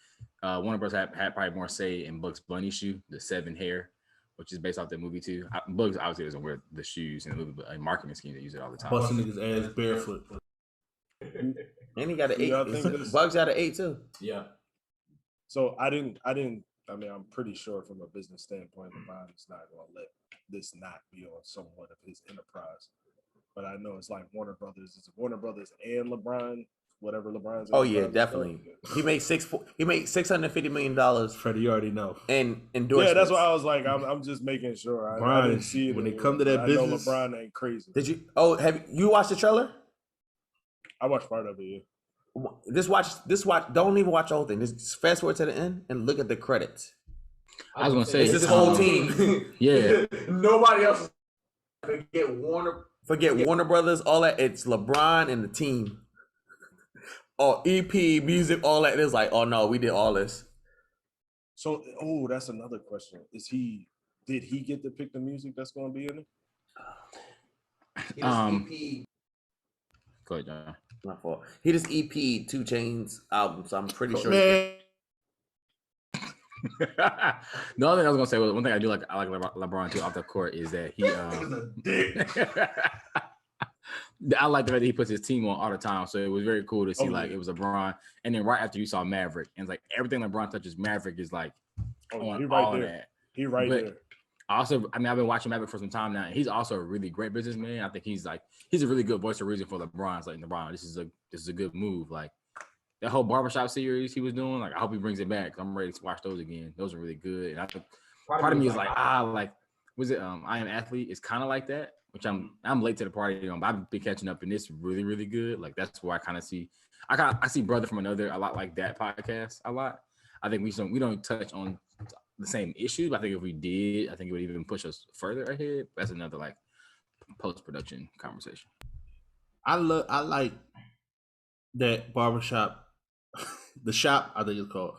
one of us had probably more say in Bugs Bunny shoe, the 7 hair, which is based off that movie too. Bugs obviously doesn't wear the shoes in the movie, but a marketing scheme they use it all the time. Busting niggas ass barefoot. And he got an Yeah, I think 8. this- Bugs got an 8 too. Yeah. So I mean, I'm pretty sure from a business standpoint, LeBron is not going to let this not be on somewhat of his enterprise. But I know it's like Warner Brothers. It's Warner Brothers and LeBron, whatever LeBron's. Oh yeah, enterprise is definitely. called. He made $650 million Freddie, you already know. in endorsements. Yeah, that's why I was like, I'm just making sure. I Brian, didn't see it when it anywhere, come to but that I business- know LeBron ain't crazy. Did you? Oh, have you watched the trailer? I watched part of it. Yeah. This watch. Don't even watch the whole thing. Just fast forward to the end and look at the credits. I was gonna say It's this whole team. Yeah. Nobody else. Forget Warner Brothers. All that. It's LeBron and the team. Oh, EP, music, all that. It's like, oh no, we did all this. So, that's another question. Did he get to pick the music that's going to be in it? Go ahead, John. My fault. He just EP 2 Chainz album, so I'm pretty sure. Man, The other thing I was gonna say was one thing I like LeBron too off the court is that he I like the way that he puts his team on all the time. So it was very cool to see it was LeBron. And then right after you saw Maverick, and it's like everything LeBron touches, Maverick is like on he all right of there. that. He right But there. I've been watching Maverick for some time now, and he's also a really great businessman. I think he's a really good voice of reason for LeBron. It's like LeBron, this is a good move. Like that whole barbershop series he was doing, like I hope he brings it back. I'm ready to watch those again. Those are really good. And I think part of me is like, was it I Am Athlete? It's kind of like that, which I'm late to the party on, but I've been catching up, and it's really, really good. Like that's where I see Brother from Another a lot like that podcast a lot. I think we don't touch on the same issues, but I think if we did, I think it would even push us further ahead. That's another like post-production conversation. I like that barbershop, the shop, I think it's called.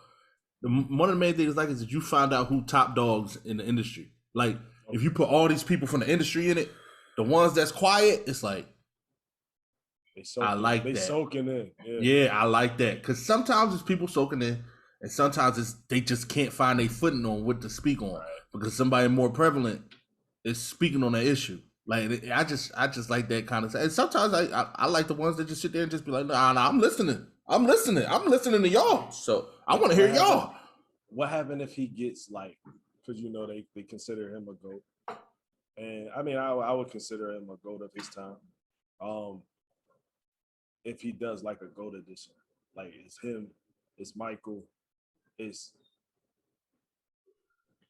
One of the main things is that you find out who top dogs in the industry. Like if you put all these people from the industry in it, the ones that's quiet, it's like I like they that. soaking in. Yeah, I like that because sometimes it's people soaking in, and sometimes they just can't find their footing on what to speak on because somebody more prevalent is speaking on that issue. Like I just like that kind of stuff. And sometimes I like the ones that just sit there and just be like, nah, I'm listening to y'all. So I want to hear y'all. What happened if he gets like, because they consider him a GOAT, and I mean I would consider him a GOAT of his time. If he does like a GOAT edition, like it's him, it's Michael, it's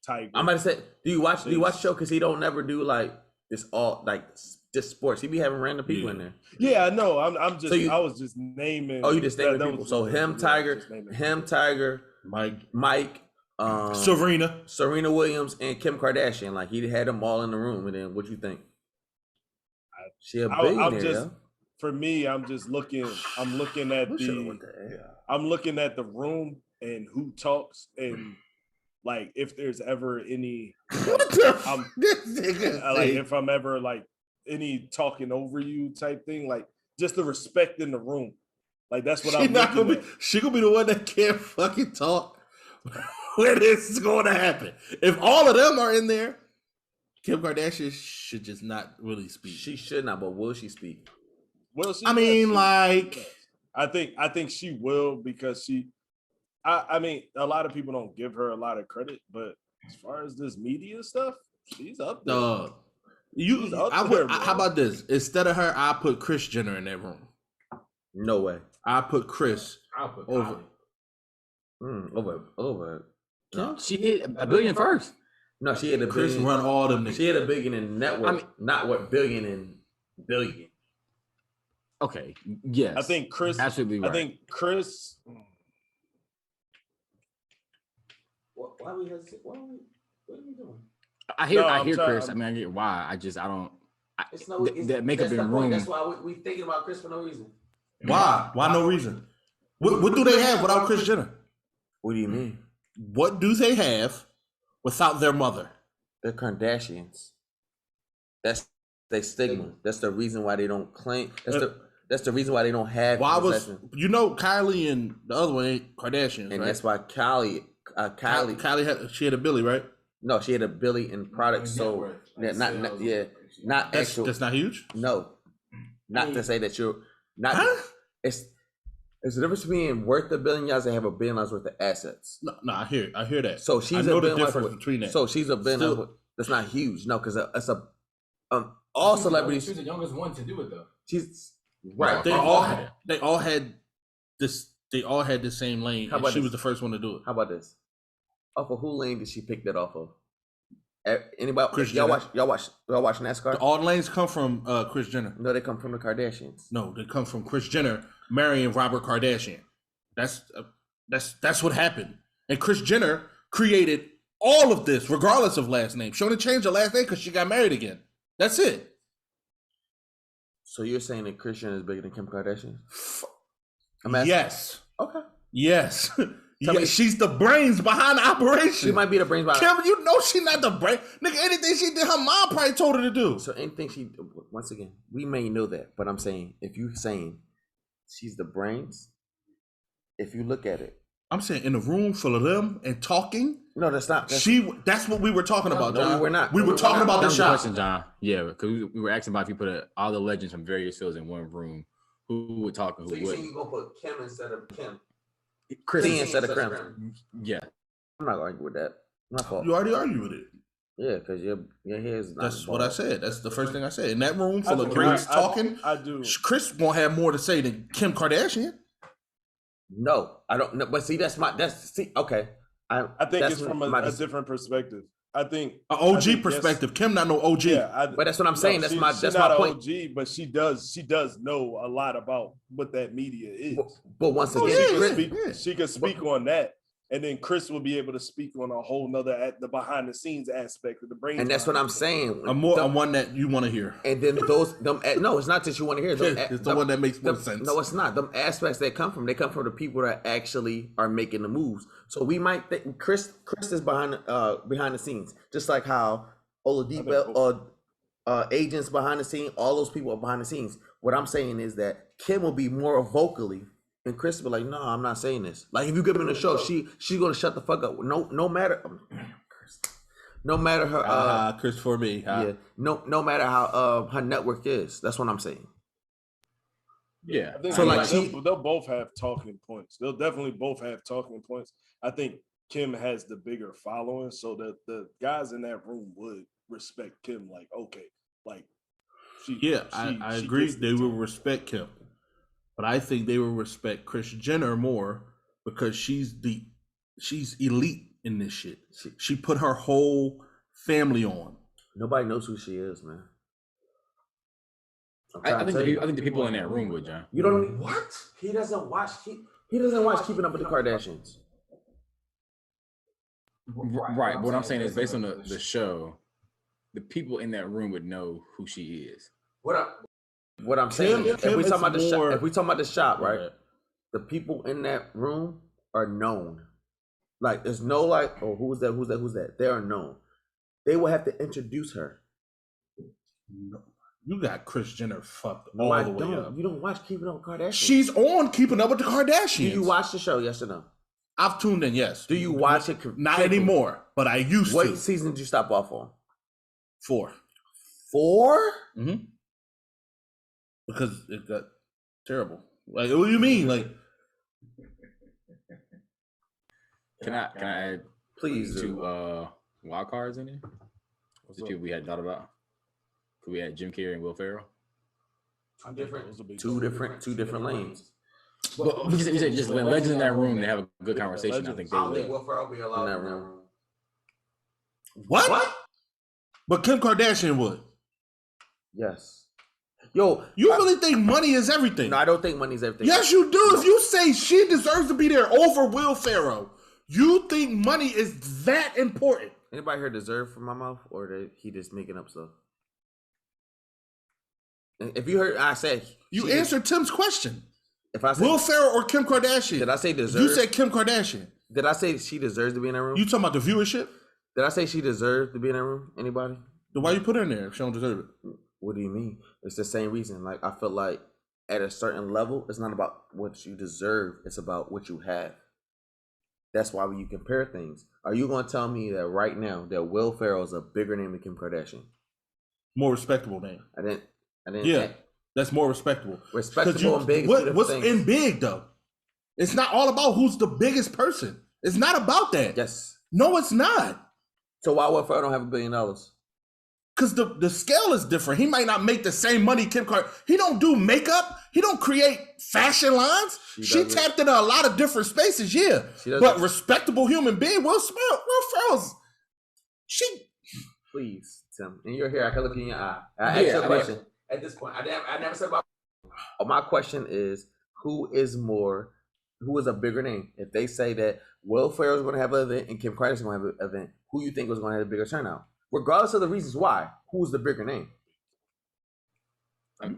Tiger. I'm about to say, do you watch the show? Because he don't never do like it's all like just sports. He be having random people in there. Yeah, I know. I'm just. So I was just naming. Oh, you just naming that people. was So just- him, yeah, Tiger, just naming Tiger, Mike, Serena Williams, and Kim Kardashian. Like he had them all in the room. And then what you think? She a billionaire. I'm just, for me, I'm just looking. I'm looking at I'm looking at the room and who talks and like if there's ever any. If I'm ever like any talking over you type thing, like just the respect in the room. Like that's what I'm looking at. She gonna be the one that can't fucking talk when this is going to happen. If all of them are in there, Kim Kardashian should just not really speak. She should not, but will she speak? Well, she I mean, like, I think she will because I mean, a lot of people don't give her a lot of credit, but as far as this media stuff, she's up there. How about this? Instead of her, I put Kris Jenner in that room. No way. I put Kris over. Over. No. She hit $1 billion first. No, she had a Kris billion. run all them niggas. She had $1 billion in network, not what billion in billion. Okay, yes. I think Chris. Absolutely right. I think Chris. Why are we hesitate? What are we doing? I hear I'm trying- Chris. I mean, I get why. I don't. It's no. That makeup that's the in point. room. That's why we thinking about Chris for no reason. Why? Why no reason? What do they have without Kris Jenner? What do you mean? What do they have without their mother? They're Kardashians. That's their stigma. That's the reason why they don't claim. That's the reason why they don't have. Why was possession. Kylie and the other one ain't Kardashians, And right? that's why Kylie had a Billy, right? No, she had a Billy in products sold. Yeah, not actual. That's not huge. No, not to say that you're not. Huh? It's the difference between worth $1 billion and have $1 billion worth of assets. No, I hear that. So she's I know $1 the billion difference worth, between that. So she's $1 billion. Still- That's not huge. No, because it's a all celebrities. She's the youngest one to do it though. She's right. They all had this. They all had the same lane, How and about she this? was the first one to do it. How about this? Off of who lane did she pick that off of? Anybody? Kris y'all Jenner. watch NASCAR? All the lanes come from Kris Jenner. No, they come from the Kardashians. No, they come from Kris Jenner marrying Robert Kardashian. That's what happened. And Kris Jenner created all of this, regardless of last name. She only changed her last name because she got married again. That's it. So you're saying that Kris Jenner is bigger than Kim Kardashian? I'm asking. Yes. Okay. Yes. Tell me- she's the brains behind the operation. She might be the brains behind. Kim, you know she not the brain. Nigga, anything she did, her mom probably told her to do. So anything she, once again, we may know that, but I'm saying, if you're saying she's the brains, if you look at it, I'm saying in a room full of them and talking. no, that's not. That's what we were talking about, no, John. we were not. We were talking about the That was the shot. question, John. Yeah, because we were asking about if you put all the legends from various fields in one room, who would talk and So who you saying wouldn't. you gonna put Kim instead of Kim? Chris C instead of Kim. Yeah. I'm not arguing with that. My fault. You already argued with it. Yeah, because your hair is not. That's what I said. That's the first thing I said. In that room I full of do. greats talking, I do. Chris won't have more to say than Kim Kardashian. No, I don't know. But see, okay. I think that's it's from my a different perspective. I think An I OG think perspective. Kim not no OG. But that's what I'm saying. That's my she's that's not my an point. OG, but she does know a lot about what that media is. But once So again, she could speak on that, and then Chris will be able to speak on a whole nother the behind the scenes aspect of the brain. and that's what I'm saying. I'm one that you want to hear. And then no, it's not that you want to hear. It's the one that makes more sense. No, it's not. Them aspects they come from the people that actually are making the moves. So we might think Chris is behind the scenes, just like how Oladipo or agents behind the scene. All those people are behind the scenes. What I'm saying is that Kim will be more vocally, and Chris will be like, "No, I'm not saying this." Like if you give him the show, she's gonna shut the fuck up. No matter her Chris for me. yeah, no matter how her network is. That's what I'm saying. Yeah. I think So, like, they'll both have talking points. They'll definitely both have talking points. I think Kim has the bigger following, so that the guys in that room would respect Kim. Like, okay, like I agree. gets the They will talk. respect Kim, but I think they will respect Kris Jenner more because she's elite in this shit. She put her whole family on. Nobody knows who she is, man. I think the people in that room would, John. You don't what? He doesn't watch. He doesn't watch Keeping Up with the Kardashians. Right. What I'm saying is based on the show, the people in that room would know who she is. What I'm saying, Kim if we is talking about the shop, more- if we talking about the shop, right? Okay. The people in that room are known. Like there's no like, oh, who's that? They are known. They will have to introduce her. You got Kris Jenner fucked No, all I the way don't. up. You don't watch Keeping Up with Kardashians. She's on Keeping Up with the Do Kardashians. you watch the show? Yes or no? I've tuned in, yes. Do you watch it? Not anymore, but I used What to. season did you stop off on? 4. 4? Mm-hmm. Because it got terrible. Like, what do you mean? Like, Can I add Please do. 2 wild cards in there? The people we hadn't thought about. Could we add Jim Carrey and Will Ferrell? Two different lanes. But we said just legends in that room. They have a good conversation. I think they would. Will Ferrell be allowed in that room. what? But Kim Kardashian would. Yes. Yo, You really think money is everything? no, I don't think money's everything. Yes, you do. If you say she deserves to be there over Will Ferrell, you think money is that important? Anybody here deserve from my mouth, or did he just making up stuff? If you heard, I said You answered Tim's question. If I said Will Ferrell or Kim Kardashian? Did I say deserve? You said Kim Kardashian. Did I say she deserves to be in that room? You talking about the viewership? Did I say she deserved to be in that room? Anybody? Then why you put her in there if she don't deserve it? What do you mean? It's the same reason. Like, I feel like at a certain level, it's not about what you deserve. It's about what you have. That's why when you compare things, are you going to tell me that right now that Will Ferrell is a bigger name than Kim Kardashian? More respectable name. I didn't. Yeah, that's more respectable. Respectable and big. What's in big though? It's not all about who's the biggest person. It's not about that. Yes. No, it's not. So why Will Ferrell don't have $1 billion? Because the scale is different. He might not make the same money Kim Kardashian. He don't do makeup. He don't create fashion lines. She tapped into a lot of different spaces, yeah. But respectable human being, Will Ferrell's. Please, Tim. And you're here. I can look in your eye. I asked you a question. At this point, I never said about. My question is, who is a bigger name? If they say that Will Ferrell is going to have an event and Kim Kardashian is going to have an event, who you think was going to have a bigger turnout? Regardless of the reasons why, who's the bigger name?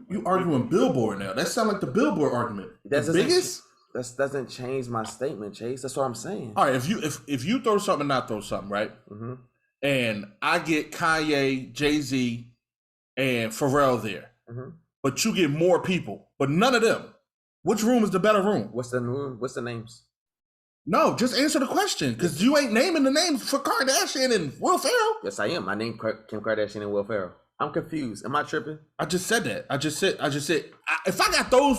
You arguing Billboard now? That sounds like the Billboard argument. That's the biggest. That doesn't change my statement, Chase. That's what I'm saying. All right, if you throw something, and I throw something, right? Mm-hmm. And I get Kanye, Jay-Z, and Pharrell there, mm-hmm. But you get more people, but none of them. Which room is the better room? What's the room? What's the names? No, just answer the question, because you ain't naming the names for Kardashian and Will Ferrell. Yes, I am. I named Kim Kardashian and Will Ferrell. I'm confused. Am I tripping? I just said that. I just said. If I got those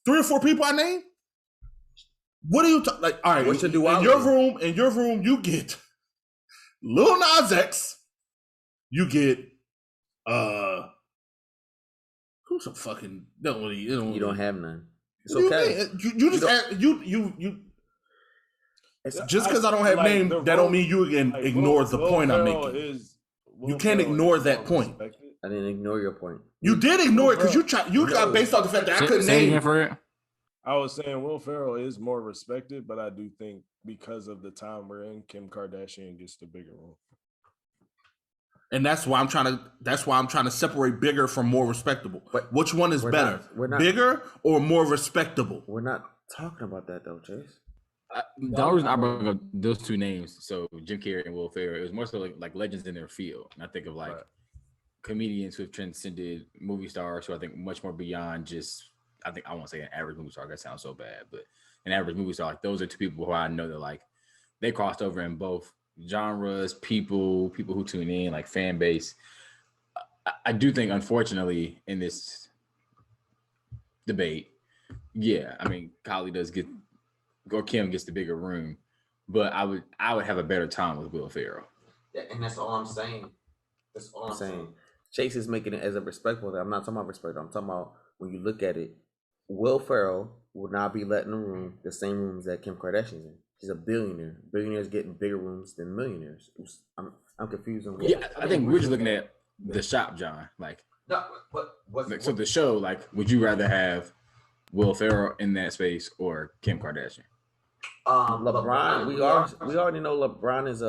3 or 4 people I named, what do you like? All right, what should do in your room, you get Lil Nas X. You get who's a fucking you don't have none. It's okay. You just because I don't have name, that don't mean you can ignore the point I'm making. You can't ignore that point. I didn't ignore your point. You did ignore it because you got based off the fact that I couldn't name it for it. I was saying Will Ferrell is more respected, but I do think because of the time we're in, Kim Kardashian gets the bigger role. And that's why I'm trying to separate bigger from more respectable. But which one is better? Bigger or more respectable? We're not talking about that though, Chase. The only reason I brought up those 2 names, so Jim Carrey and Will Ferrell, it was more so like legends in their field. And I think of comedians who have transcended movie stars who I think much more beyond just, I won't say an average movie star, that sounds so bad, but an average movie star, like those are 2 people who I know that they crossed over in both genres, people who tune in, like fan base. I do think, unfortunately, in this debate, yeah, I mean, Kylie does get, or Kim gets the bigger room, but I would have a better time with Will Ferrell. Yeah, and that's all I'm saying. That's all I'm saying. Chase is making it as a respectful. I'm not talking about respect. I'm talking about when you look at it, Will Ferrell will not be letting the same rooms that Kim Kardashian's in. She's a billionaire. Billionaires getting bigger rooms than millionaires. I'm confused on what. Yeah, I think we're just looking at the shop, John. So the show, would you rather have Will Ferrell in that space or Kim Kardashian? LeBron, we already know LeBron is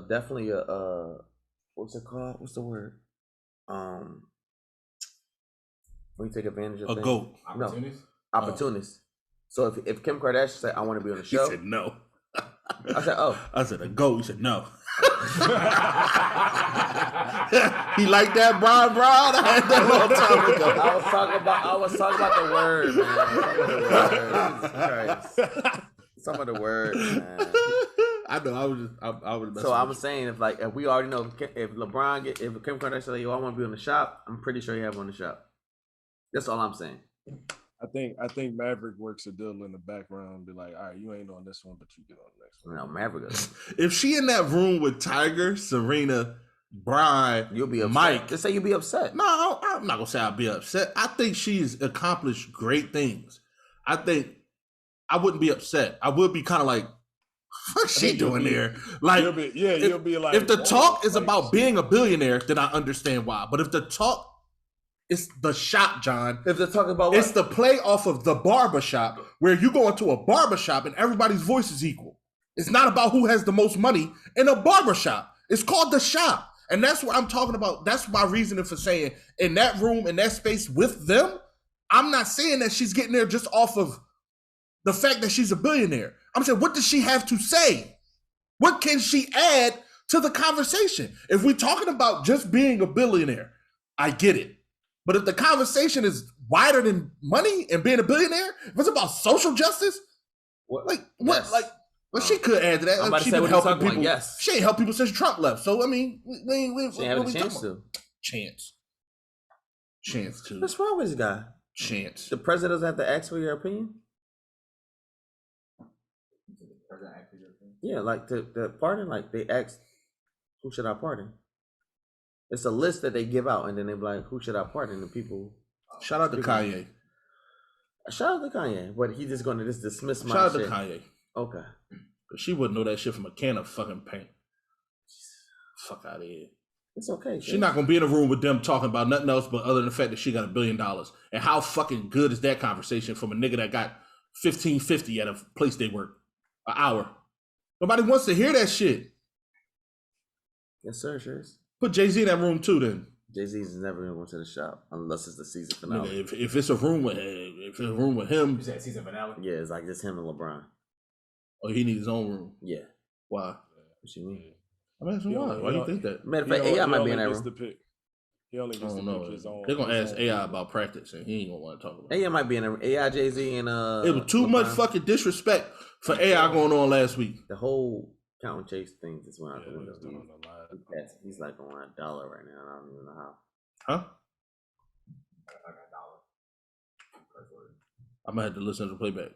definitely a what's it called? What's the word? When you take advantage of a things. GOAT. Opportunist. So if Kim Kardashian said, I want to be on the show. He said no. I said, oh. I said a GOAT. You said no. He liked that Brown. I had that a long time ago. I was talking about the word, man. Some of the words, man. I know. I was. So I was saying, if we already know, if Kim Kardashian say, "Yo, I want to be on the shop," I'm pretty sure you have on the shop. That's all I'm saying. I think Maverick works a deal in the background and be like, all right, you ain't on this one, but you get on the next one. No, Maverick does. If she in that room with Tiger, Serena, Brian, you'll be upset. Mike. Just say you'll be upset. No, I'm not gonna say I'll be upset. I think she's accomplished great things. I think I wouldn't be upset. I would be kind of like, what's she doing there? Like, you'll be like, if the talk is about being a billionaire, then I understand why. But if the talk It's the shop, John. If they're talking about It's the play off of the barbershop where you go into a barbershop and everybody's voice is equal. It's not about who has the most money in a barbershop. It's called the shop. And that's what I'm talking about. That's my reasoning for saying in that room, in that space with them, I'm not saying that she's getting there just off of the fact that she's a billionaire. I'm saying, what does she have to say? What can she add to the conversation? If we're talking about just being a billionaire, I get it. But if the conversation is wider than money and being a billionaire, if it's about social justice, she could add to that. I'm about to She say been what helping you're talking people. about, yes. She ain't helped people since Trump left. So I mean, we She ain't having a chance to. Chance to. What's wrong with this guy? Chance. The president doesn't have to ask for your opinion? Yeah, like the pardon, like they ask, who should I pardon? It's a list that they give out, and then they be like, who should I pardon? And people. Shout out to Kanye. Shout out to Kanye, but he just gonna just dismiss my Shout out shit. to Kanye. Okay. She wouldn't know that shit from a can of fucking paint. Fuck out of here. It's okay. She's not gonna be in a room with them talking about nothing else but other than the fact that she got $1 billion. And how fucking good is that conversation from a nigga that got $15.50 at a place they work an hour? Nobody wants to hear that shit. Yes, sir, sure is. Put Jay-Z in that room too, then. Jay-Z's never gonna go to the shop unless it's the season finale. Nigga, if it's a room with him, You said season finale? Yeah, it's like just him and LeBron. oh, he needs his own room. Yeah. Why? What you mean? I'm asking why. Why do you think that? Matter of fact, AI might be in that room. He only I gets don't to know. pick his own. They're gonna his ask own AI room. about practice, and he ain't gonna want to talk about it. AI might be in there. AI, Jay-Z, and It was too much LeBron. fucking disrespect for AI going on last week. The whole count and chase thing just went out Yeah, the window. he's doing a lot. He's like on $1 right now. I don't even know how. Huh? I'm gonna have to listen to the playback.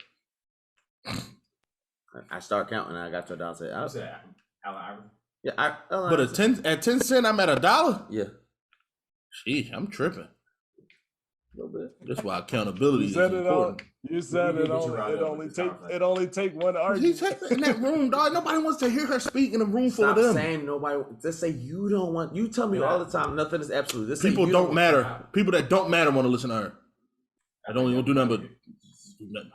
I start counting. And I got to $1. Say, What's that? Allen Iverson? yeah, But at 10 cents, I'm at $1. yeah, Sheesh, I'm tripping. a little bit. That's why accountability You is said it all. important. You said it only. It only take one He argument. take in that room, dog. Nobody wants to hear her speak in a room full Stop of them. saying nobody. Just say you don't want. You tell me all the time. Nothing is absolute. Just say People you don't matter. People that don't matter want to listen to her. I don't even do nothing but,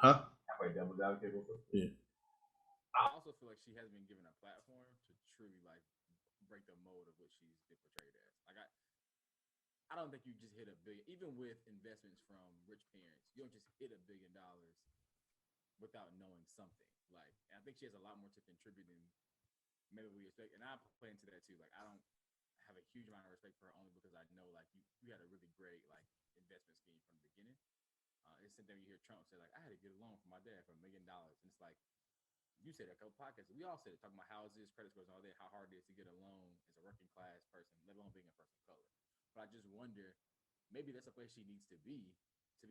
huh? Halfway devil's advocate real quick. Yeah. I also feel like she hasn't been given a platform to truly like break the mold of what she's been portrayed as. Like I don't think you just hit $1 billion, even with investments from rich parents. You don't just hit $1 billion without knowing something. Like, and I think she has a lot more to contribute than maybe we expect. And I play into that too. Like, I don't have a huge amount of respect for her only because I know like you had a really great like investment scheme from the beginning. It's the same thing you hear Trump say, like, I had to get a loan from my dad for $1 million. And it's like, you said a couple podcasts, we all said it, talking about houses, credit scores, and all that, how hard it is to get a loan as a working class person, let alone being a person of color. But I just wonder, maybe that's a place she needs to be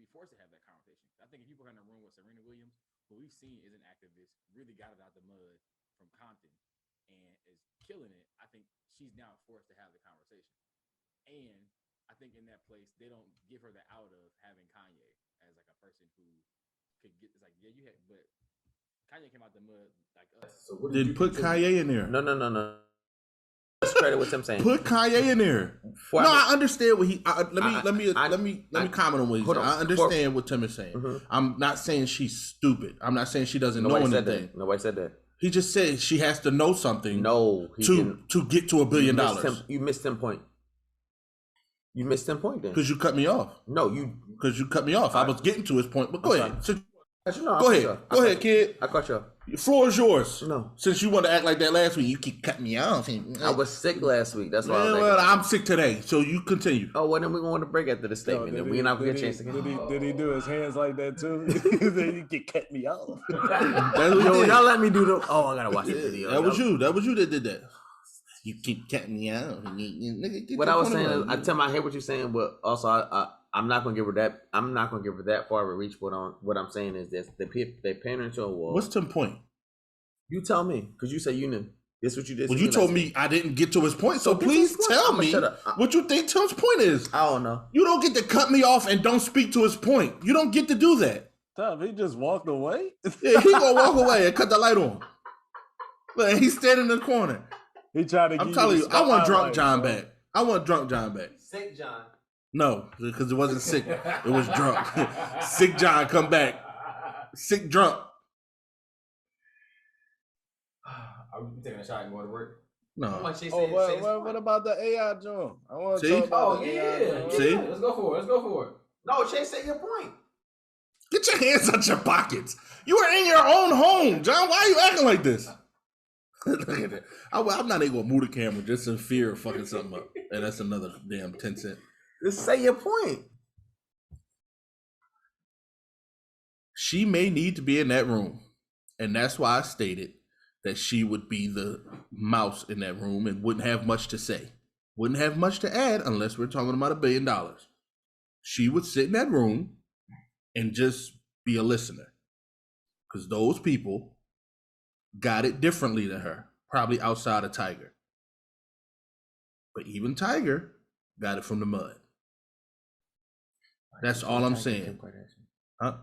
forced to have that conversation. I think if you put her in a room with Serena Williams, who we've seen is an activist, really got it out the mud from Compton and is killing it, I think she's now forced to have the conversation. And I think in that place, they don't give her the out of having Kanye as like a person who could get, it's like, yeah, you had, but Kanye came out the mud like us. So Then put Kanye in there. No. Let's credit what Tim saying. Put Kanye in there. For- No, I understand what he. Let me I- comment on what he's hold saying. on. I understand what Tim is saying. Mhm. I'm not saying she's stupid. I'm not saying she doesn't Nobody know said anything. that. Nobody said that. He just said she has to know something. No, he to didn't. get to $1 billion. You missed 10 point. You missed 10 point then. Because you cut me off. No, you. Because you cut me off. I was getting to his point, but go That's ahead. fine. Go ahead. Go ahead, kid. I cut you off. The floor is yours. No. Since you want to act like that last week, you keep cutting me off. I was sick last week. That's why I was Yeah, acting well, like I'm sick today, so you continue. Oh, well, then we're going to break after the statement. Then we're not going to get a chance again. Did he do his hands like that too? Then you can cut me off. That's what he Yo, did. y'all let me do the. Oh, I gotta watch the video. That was you. That was you that did that. You keep cutting me out. Nigga, get What your I was point saying is, about. I tell me I hear what you're saying, but also I'm not gonna give her that. I'm not gonna give her that far of a reach. What I'm saying is this: they paint her into a wall. What's Tim's point? You tell me, because you say you knew. This what you did. Well, to you told last me week. I didn't get to his point, so So get to please his point. tell I'ma me shut up. what you think Tim's point is. I don't know. You don't get to cut me off and don't speak to his point. You don't get to do that. Tom, he just walked away. Yeah, he gonna walk away and cut the light on. Look, he's standing in the corner. He tried to. I'm give telling you, I want drunk spotlight, John bro. back. I want drunk John back. St. John. No, because it wasn't sick. It was drunk. Sick John come back. Sick drunk. Are we taking a shot and going to work? No. What about the AI joint? I want to See? talk about Oh, the yeah. AI joint. See? Let's go for it. Let's go for it. No, Chase, say your point. Get your hands out your pockets. You are in your own home, John. Why are you acting like this? Look at that. I'm not even gonna move the camera just in fear of fucking something up. And that's another damn 10 cent. Just say your point. She may need to be in that room. And that's why I stated that she would be the mouse in that room and wouldn't have much to say. Wouldn't have much to add unless we're talking about $1 billion. She would sit in that room and just be a listener. Because those people got it differently than her, probably outside of Tiger. But even Tiger got it from the mud. That's all I'm saying. Huh?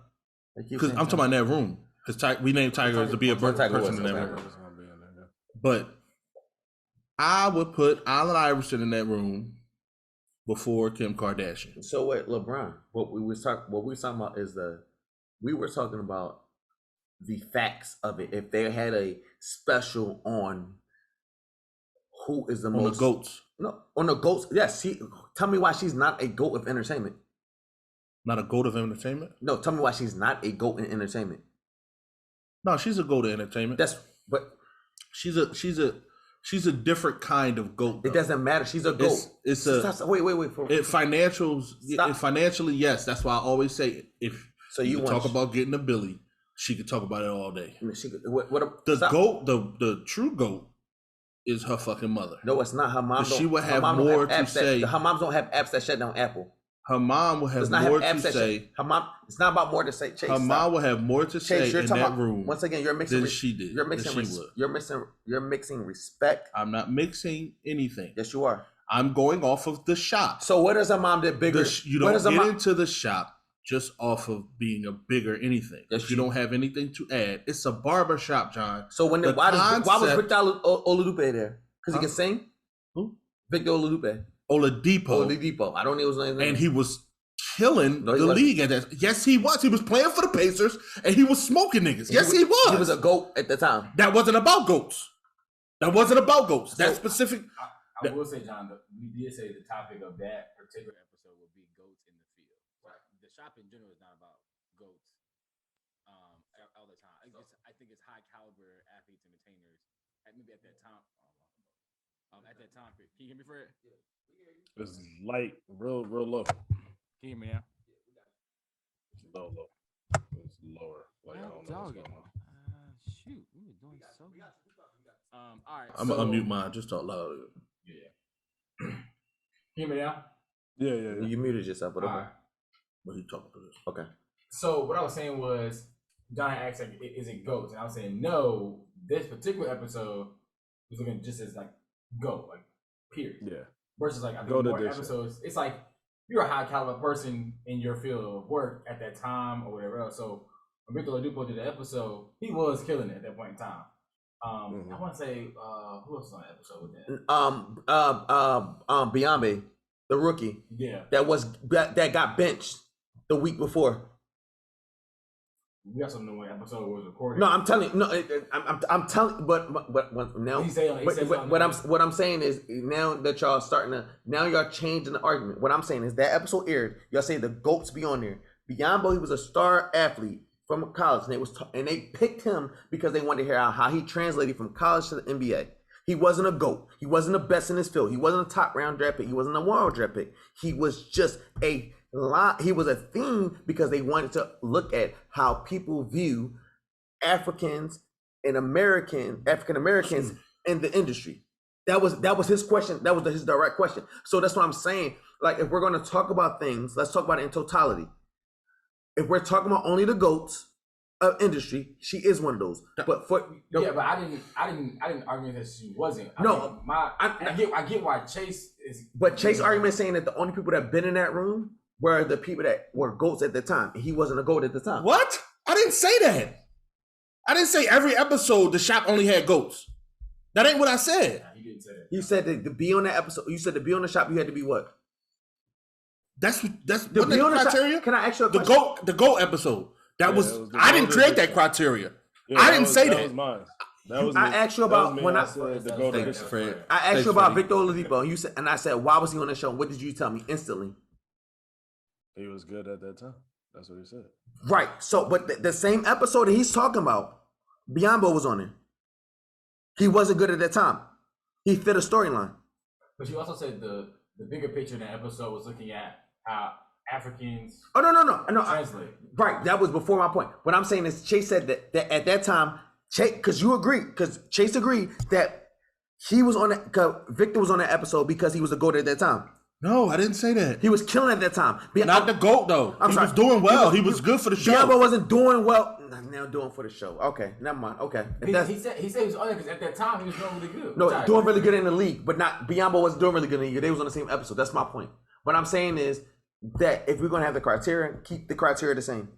Because I'm talking about in that room. Because we named Tiger as to be a person in that room. But I would put Allen Iverson in that room before Kim Kardashian. So what, LeBron? What we were talking about is we were talking about the facts of it. If they had a special on who is the most the GOATs. No, on the GOATs. Yes, tell me why she's not a GOAT of entertainment. Not a GOAT of entertainment? No, tell me why she's not a GOAT in entertainment. No, she's a GOAT of entertainment. But she's a different kind of GOAT. Though. It doesn't matter. She's a GOAT. Financially, yes. That's why I always say if you talk about getting a Billy, she could talk about it all day. I mean, the true GOAT is her fucking mother. No, it's not. Her mom. She would have more to say. Her moms don't have apps that shut down Apple. Her mom will have more to say. Her mom. It's not about more to say. Chase, her mom will have more to say in that room. Once again, you're mixing. Than she did. You're mixing respect. I'm not mixing anything. Yes, you are. I'm going off of the shop. So what does her mom do bigger? You don't get into the shop just off of being a bigger anything. Yes, you don't have anything to add. It's a barber shop, John. So why was Victor Oladipo there? Because he can sing. Who? Victor Oladipo. Oladipo. I don't know his name. And he was killing the league at that. Yes, he was. He was playing for the Pacers, and he was smoking niggas. Yes, he was. He was a GOAT at the time. That wasn't about GOATs. That specific. I will say, John, we did say the topic of that particular episode would be GOATs in the field. Right? The shop in general is not about GOATs all the time. I think it's high caliber athletes, entertainers. Maybe at that time. At that time, can you hear me, Fred? It's light, real low. Can you hear me now? It's low. It's lower. Like, I don't know what's going on. Shoot, we were doing so good. All right. I'm gonna unmute mine. Just talk loud. Yeah. Can you hear me now? Yeah. You muted yourself, but okay. What are you talking about? This? Okay. So what I was saying was, John asked, like, is it GOAT? And I was saying, no, this particular episode was looking just as like GOAT, like period. Yeah. Versus like I think more episodes, it's like you're a high caliber person in your field of work at that time or whatever else. So when Victor Oladipo did the episode, he was killing it at that point in time. I want to say who else was on the episode with that? Biambe, the rookie. Yeah. That got benched the week before. We also know when episode was recorded. No, I'm telling you. No, I'm telling. But now, what I'm saying is now that y'all y'all changing the argument. What I'm saying is that episode aired. Y'all say the GOATs be on there. Biambo, he was a star athlete from college, and they picked him because they wanted to hear how he translated from college to the NBA. He wasn't a GOAT. He wasn't the best in his field. He wasn't a top round draft pick. He wasn't a 1 round draft pick. He was just a he was a theme because they wanted to look at how people view African Americans in the industry. That was his question. That was his direct question. So that's what I'm saying. Like, if we're going to talk about things, let's talk about it in totality. If we're talking about only the GOATs of industry, she is one of those. But I didn't argue that she wasn't. I get why Chase is. But Chase's argument is saying that the only people that have been in that room were the people that were GOATs at the time. He wasn't a GOAT at the time. What? I didn't say that. I didn't say every episode the shop only had GOATs. That ain't what I said. He didn't say that. You said that to be on that episode. You said to be on the shop, you had to be what? That's To wasn't be that on the criteria. Can I ask you a The question? GOAT episode. That Yeah, was it was the I didn't GOAT create that edition. criteria. Yeah, I didn't say that that. was mine. That was I me. asked you That was about me. when I said the GOAT Thanks, edition. Fred. I asked Thanks, you about Freddie. Victor Oladipo, and you said, and I said, why was he on the show? What did you tell me instantly? He was good at that time. That's what he said. Right. So, but the same episode that he's talking about, Biombo was on it. He wasn't good at that time. He fit a storyline. But you also said the bigger picture in that episode was looking at how Africans Oh no. translate. Right. That was before my point. What I'm saying is, Chase said that at that time, Chase, because you agree, because Chase agreed that he was on that. Victor was on that episode because he was a GOAT at that time. No, I didn't say that. He was killing at that time. Not the GOAT though. I'm He sorry. was doing well. He was good for the show. Biombo wasn't doing well. Now doing for the show. Okay, never mind. Okay. If that's- He said he was on it because at that time he was doing really good. No, Which I doing agree. really good in the league, but not Biombo wasn't doing really good in the league. They was on the same episode. That's my point. What I'm saying is that if we're gonna have the criteria, keep the criteria the same.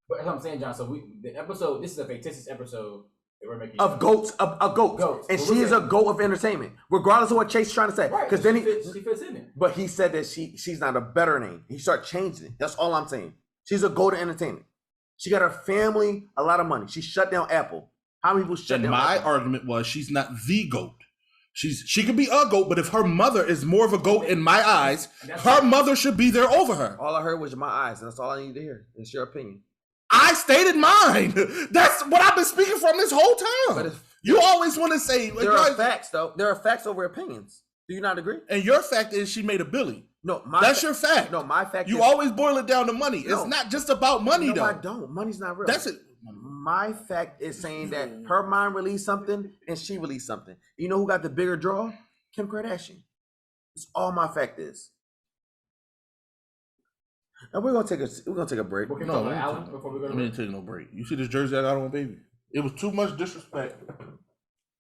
But that's what I'm saying, John. So the episode, this is a fictitious episode that we're making Of goats, of goats. Goats. And But she we're is a saying- goat of entertainment, regardless of what Chase is trying to say. Right, Because then he, she fits in it. but he said that she's not a better name. He started changing it. That's all I'm saying. She's a goat of entertainment. She got her family a lot of money. She shut down Apple. How many people shut And down? my Apple? argument was she's not the GOAT. She could be a GOAT, but if her mother is more of a GOAT in my eyes, her mother should be there over her. All I heard was my eyes, and that's all I need to hear. It's your opinion. I stated mine. That's what I've been speaking from this whole But time. it's- You always want to say There are facts, though. There are facts over opinions. Do you not agree? and your fact is she made a Billy. No, That's your fact. No, my fact. You is, always boil it down to money. No. It's not just about money, No, though. I don't. Money's not real. That's it. My fact is saying that her mind released something and she released something. You know who got the bigger draw? Kim Kardashian. That's all my fact is. And we're gonna take a break. What can we No, talk about, we ain't Alan, taking- before we go I to mean, break? taking no break. You see this jersey I got on, baby? It was too much disrespect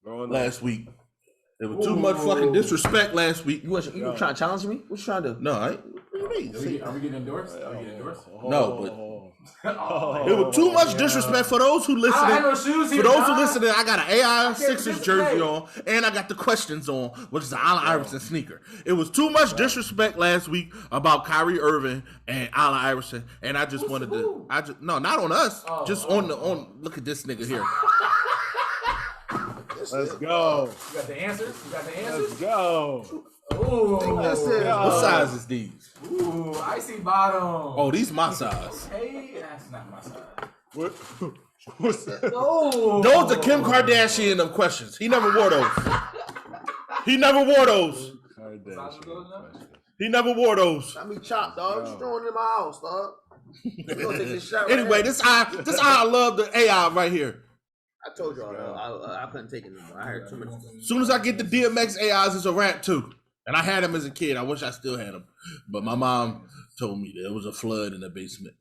last week. It was too much fucking disrespect last week. You trying to challenge me? What you trying to do? No, I ain't. What do you mean? Are we getting endorsed? Are we getting endorsed? No, Oh, It was too much disrespect for those who I don't have no listening. shoes here. For those who John. listening, I got an AI Sixers jersey participate. on, and I got the questions on, which is the Allen Iverson sneaker. It was too much disrespect last week about Kyrie Irving and Allen Iverson, and I just wanted to. No, not on us. Just on. Look at this nigga here. Let's go. You got the answers? You got the Let's answers? go. Ooh. That's it. What size is these? Ooh, icy bottom. Oh, these my size. Hey, that's not my size. What? What's that? Oh. Those are Kim Kardashian of questions. He never wore those. He never wore those. He never wore those. Got me chopped, dog. Just throwing it in my house, dog. We gonna take this shot right Anyway, here. this I love the AI right here. I told y'all I couldn't take it anymore. I heard too much. As soon as I get the D.M.X AIs, it's a wrap too. And I had them as a kid. I wish I still had them. But my mom told me there was a flood in the basement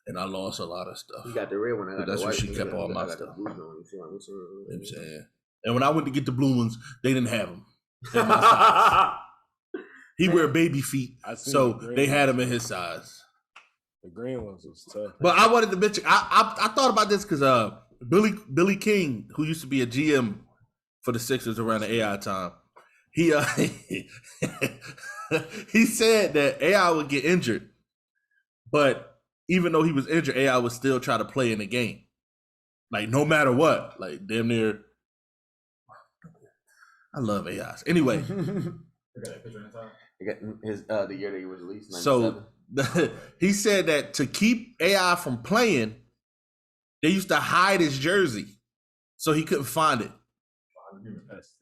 and I lost a lot of stuff. You got the red one. I got That's the where white she one. kept I all got my the stuff. blue one. You see what I'm saying? You know what I'm saying? And when I went to get the blue ones, they didn't have them. In my size. He wear baby feet, I seen so the green they had ones. him in his size. The green ones was tough. But I wanted to mention, I thought about this because Billy King, who used to be a GM for the Sixers around the AI time, he he said that AI would get injured, but even though he was injured, AI would still try to play in the game, like no matter what, like damn near. I love AIs. Anyway, He got his the year that he was released. 97. so he said that to keep AI from playing, they used to hide his jersey so he couldn't find it.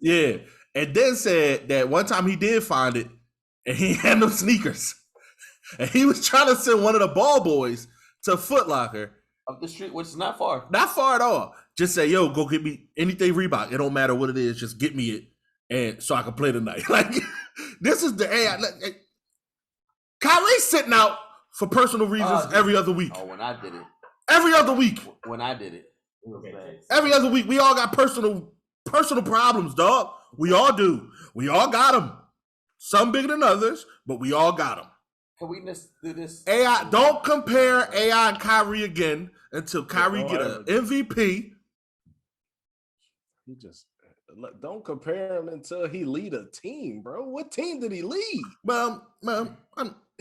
Yeah. And then said that one time he did find it and he had no sneakers. And he was trying to send one of the ball boys to Foot Locker. Up the street, which is not far. Not far at all. Just say, yo, go get me anything Reebok. It don't matter what it is. Just get me it. And so I can play tonight. Like, this is the AI. Like, Kyrie's sitting out for personal reasons every other week. Oh, when I did it. Every other week. When I did it. It was bad. Every other week. We all got personal problems, dog. We all do. We all got them. Some bigger than others, but we all got them. Can we just do this? AI, don't compare AI and Kyrie again until Kyrie get an MVP. He just don't compare him until he lead a team, bro. What team did he lead? Well,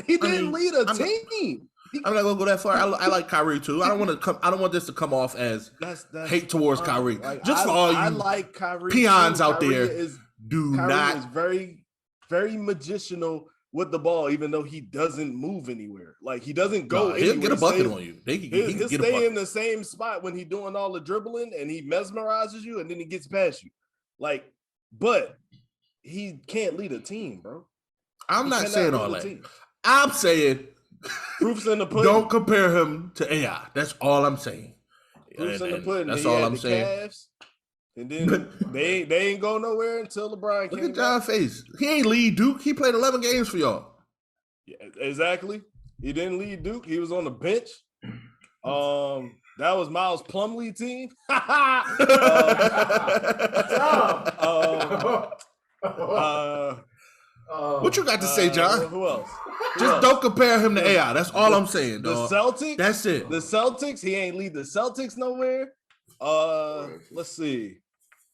He didn't lead a team. I'm not gonna go that far. I like Kyrie too. I don't want to come. I don't want this to come off as That's hate towards Kyrie. Like, Just for all I you like Kyrie peons too. out Kyrie there, is, do Kyrie not. is very, very magicianal with the ball, even though he doesn't move anywhere. Like he doesn't go. He'll get a bucket on you. He He'll can get a stay bucket. in the same spot when he's doing all the dribbling, and he mesmerizes you, and then he gets past you. Like, but he can't lead a team, bro. I'm He not cannot saying lead all a that. team. I'm saying Proof's in the pudding. don't compare him to AI. That's all I'm saying. Proof's in the And pudding. that's He all had I'm the saying. Cavs, and then they ain't go nowhere until LeBron Look came at John's face. He ain't lead Duke. He played 11 games for y'all. Yeah, exactly. He didn't lead Duke. He was on the bench. That was Miles Plumlee team. What you got to say, John? Who else? Just don't compare him to AI. That's all I'm saying, The dog. Celtics. That's it. The Celtics. He ain't lead the Celtics nowhere. Let's see.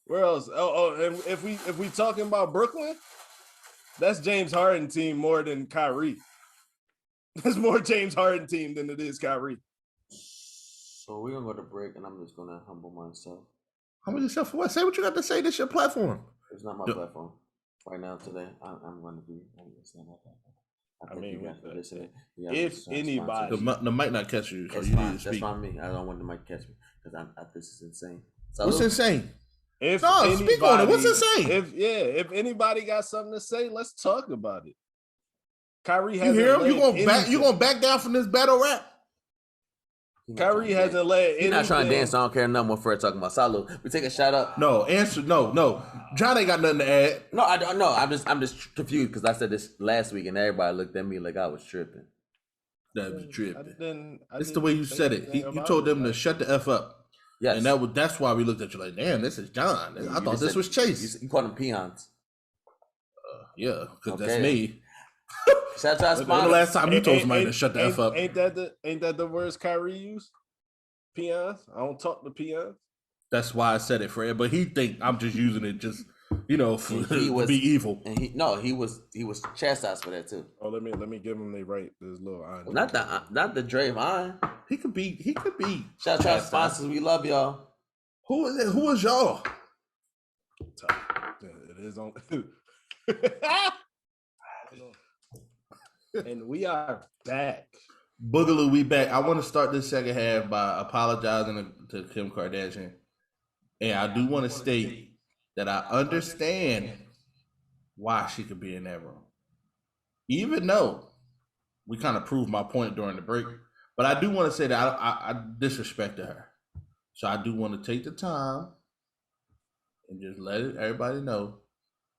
Where else? And if we talking about Brooklyn, that's James Harden team more than Kyrie. There's more James Harden team than it is Kyrie. So we're gonna go to break, and I'm just gonna humble myself. Humble yourself for what? Say what you got to say. This your platform. It's not my platform right now. Today, I'm going to be. I think you guys are listening. If anybody, The mic not catch you, so That's you fine. need to speak. That's fine. Me. I don't want the mic to catch me because this is insane. What's insane? if No, anybody, speak on it. What's insane? If anybody got something to say, let's talk about it. Kyrie You hasn't hear him? led You gonna back down from this battle rap? Kyrie hasn't led. He's not trying to anything. dance. So I don't care nothing what Fred talking about. Salud. We take a shot up. No, answer. No. John ain't got nothing to add. No, I don't know. I'm just confused because I said this last week and everybody looked at me like I was tripping. That was tripping. I It's the didn't way you say said it. anything You about told it. them to shut the F up. Yes. And that's why we looked at you like, damn, this is John. I thought this was Chase. You called them peons. Yeah, because that's Okay. me. Shout out to When the our last time you told somebody to shut the F up? Ain't that the words Kyrie used? Peons. I don't talk to peons. That's why I said it, Fred. But he think I'm just using it just, for He to was- be evil. And he was chastised for that too. Oh, let me give him the right. This little iron. Not the Dre Vine. He could be. Shout out to our sponsors. We love y'all. Who is it? Who is y'all? It is on. And we are back. Boogaloo, we back. I want to start this second half by apologizing to Kim Kardashian. And I do want to state that I understand why she could be in that room. Even though we kind of proved my point during the break. But I do want to say that I disrespected her. So I do want to take the time and just let everybody know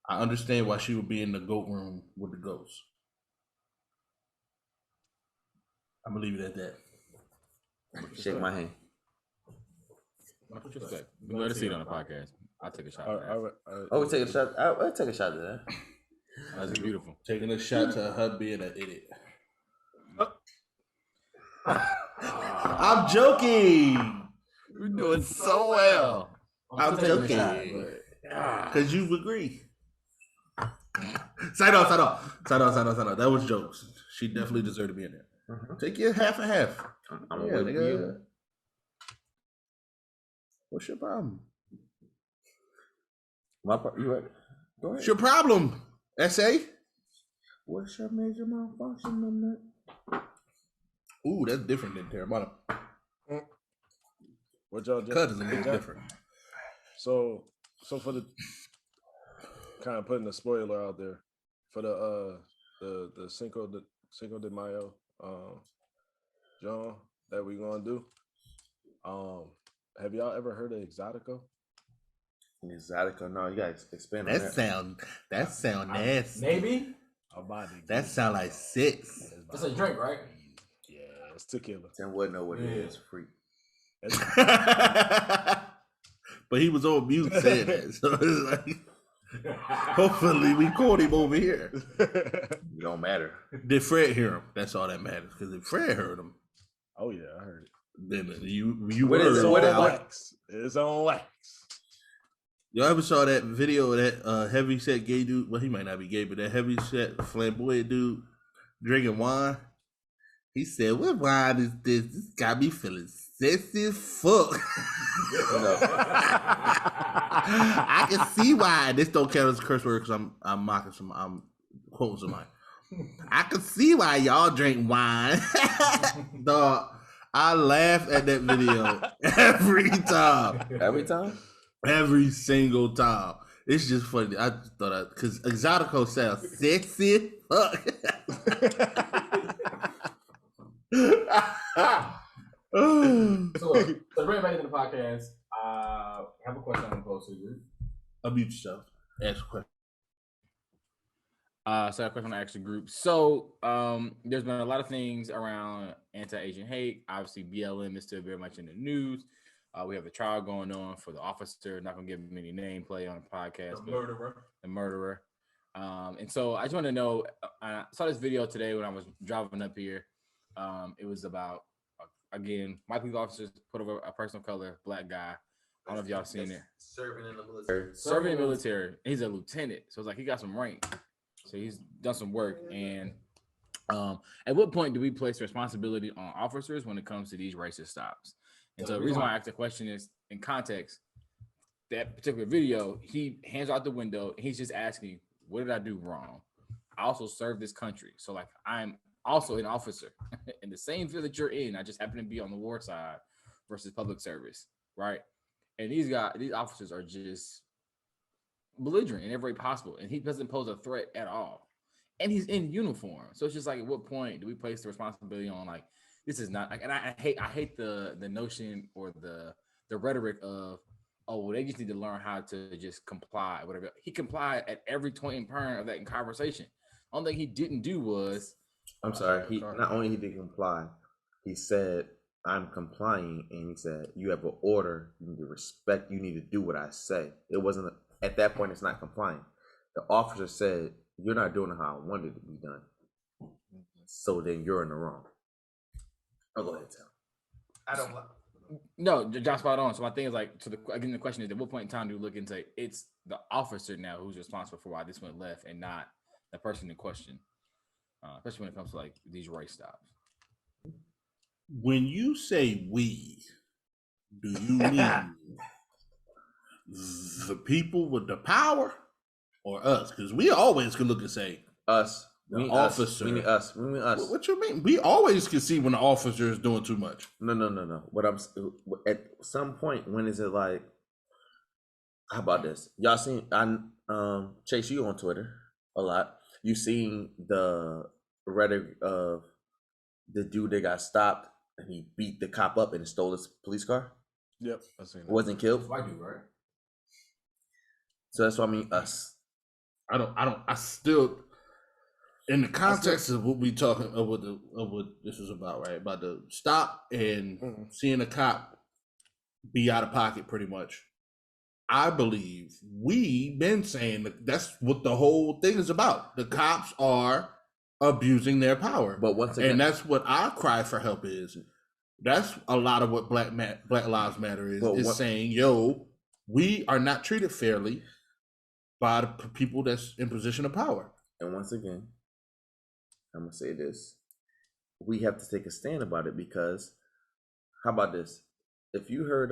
I understand why she would be in the GOAT room with the GOATs. I'm gonna leave it at that. Shake my hand. What you say? We let us see it on the podcast. I'll take a shot. All At that. right. Oh, we take a shot. I'll take a shot of that. That's beautiful. Taking a shot to her being an idiot. I'm joking. We're doing so well. I'm joking. Because you agree. Side on. That was jokes. She definitely deserved to be in there. Take your half and half. I'm Yeah, with nigga. you. What's your problem? You ready? Go ahead. What's your problem, SA? What's your major malfunction on that? Ooh, that's different than Terramana. What y'all just Cut is a little different. So for the kind of putting the spoiler out there for the Cinco de Mayo John that we gonna do. Have y'all ever heard of Exotico? Exotica. No, you gotta expand on That sound nasty. Maybe That sound like sex. it's a drink, right? Yeah, it's tequila. Tim wouldn't know what it is. Freak. But he was on mute saying that. So it's like, hopefully we caught him over here. It don't matter. Did Fred hear him? That's all that matters. Because if Fred heard him, Oh yeah, I heard it. then you What heard is it? him. What is Now, Wax. It's on wax. y'all ever saw that video of that heavy set gay dude? Well, he might not be gay, but that heavy set flamboyant dude drinking wine. He said, "What wine is this? This got me feeling sexy as fuck." I can see why this don't count as a curse word because I'm mocking some. I'm quoting somebody. I can see why y'all drink wine. Dog, I laugh at that video every time. Every time? Every single time. It's just funny. I just thought because Exotico sounds sexy as fuck. So bring it back into the podcast. I have a question I'm going to pose to you. Unmute yourself. Ask a question. So a question to ask the group. So there's been a lot of things around anti-Asian hate. Obviously, BLM is still very much in the news. We have a trial going on for the officer. Not gonna give him any name play on the podcast. The murderer. And so I just want to know. I saw this video today when I was driving up here. It was about again, my police officers put over a person of color, black guy. I don't know if y'all seen it. Serving in the military. Serving in the military. He's a lieutenant, so it's like he got some rank. So he's done some work. And at what point do we place responsibility on officers when it comes to these racist stops? And so the reason why I asked the question is in context, that particular video, he hands out the window. And he's just asking, what did I do wrong? I also serve this country. So like, I'm also an officer in the same field that you're in. I just happen to be on the war side versus public service, right? And these officers are just belligerent in every way possible, and he doesn't pose a threat at all, and he's in uniform. So it's just like, at what point do we place the responsibility on like, this is not like, and I hate the notion or the rhetoric of, oh well, they just need to learn how to just comply, whatever. He complied at every point and turn of that conversation. Only thing he didn't do was, I'm sorry, he not only he didn't comply, he said, I'm complying, and he said, you have an order, you need to respect, you need to do what I say. It wasn't at that point, it's not complying. The officer said, you're not doing it how I wanted it to be done. So then you're in the wrong. I'll go ahead, Tim. I don't. No, John, spot on. So my thing is like, so again, the question is, at what point in time do we look and say it's the officer now who's responsible for why this went left and not the person in question, especially when it comes to like these race stops? When you say we, do you mean the people with the power or us? Because we always can look and say us. The officer. We need us. We need us. What you mean? We always can see when the officer is doing too much. No. What I'm at some point, when is it like? How about this? Y'all seen? Chase, you on Twitter a lot. You seen the rhetoric of the dude that got stopped and he beat the cop up and stole his police car? Yep, I seen that. Wasn't killed. White dude, right? So that's what I mean. Us. I still, in the context of what we talking of what this is about, right? About the stop and seeing a cop be out of pocket, pretty much. I believe we've been saying that's what the whole thing is about. The cops are abusing their power, But once again, and that's what our cry for help is. That's a lot of what Black Lives Matter is saying, yo, we are not treated fairly by the people that's in position of power. and once again, I'm gonna say this: we have to take a stand about it, because how about this? If you heard,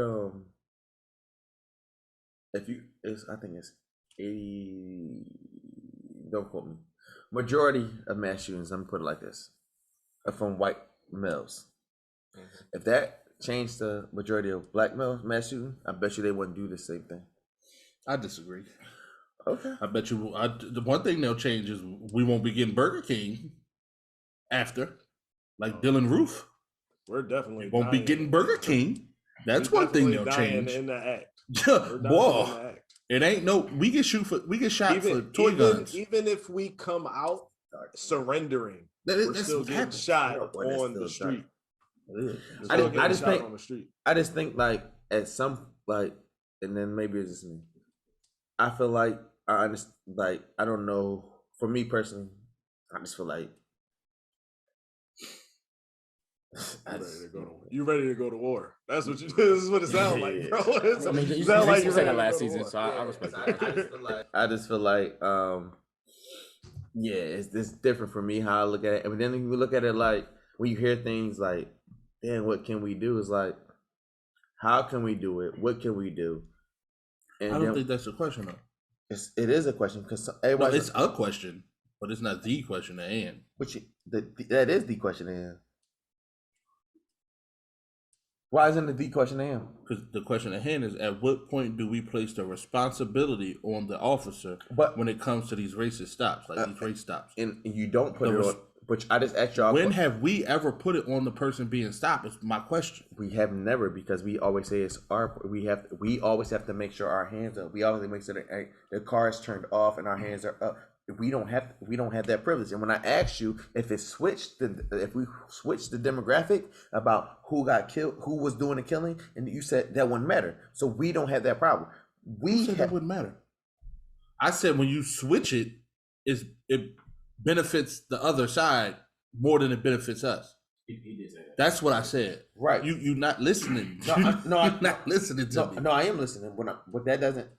I think it's 80. Don't quote me. Majority of mass shootings, I'm gonna put it like this, are from white males. If that changed the majority of black males mass shooting, I bet you they wouldn't do the same thing. I disagree. Okay. I bet you the one thing they'll change is we won't be getting Burger King after, like Dylan Roof. We're definitely Won't be getting Burger King. That's one thing they'll change. In the act. Boy, it ain't no. We get shot for toy guns. Even if we come out surrendering, we're That's still what's getting happening. shot That's on still the street. I just think like at some like, and then maybe it's just me. I feel like I understand. Like I don't know. For me personally, I just feel like You ready to go to war? That's what you. This is what it sounds like, bro. I mean, you sound like said that you're last ready to go to season, war. so I respect that. I just feel like Yeah, it's different for me how I look at it. And then if you look at it like when you hear things like, "Damn, what can we do?" It's like, how can we do it? What can we do? And I don't then think that's the question though. it is a question because No, everybody. it's a question, but it's not the question at hand. That is the question to him. Why isn't it the question to him? Because the question at hand is, at what point do we place the responsibility on the officer But when it comes to these racist stops, like these race stops? and you don't put The it on. But I just asked y'all. When have we ever put it on the person being stopped? Is my question. We have never, because we always say it's our. We always have to make sure our hands are. We always make sure that the car is turned off and our hands are up. We don't have that privilege. And when I asked you if we switched the demographic about who got killed, who was doing the killing, and you said that wouldn't matter. So we don't have that problem. Who said that wouldn't matter? I said when you switch it, it benefits the other side more than it benefits us. He did say that. That's what I said. Right. You not listening. I'm not listening to me. No, I am listening. But that doesn't.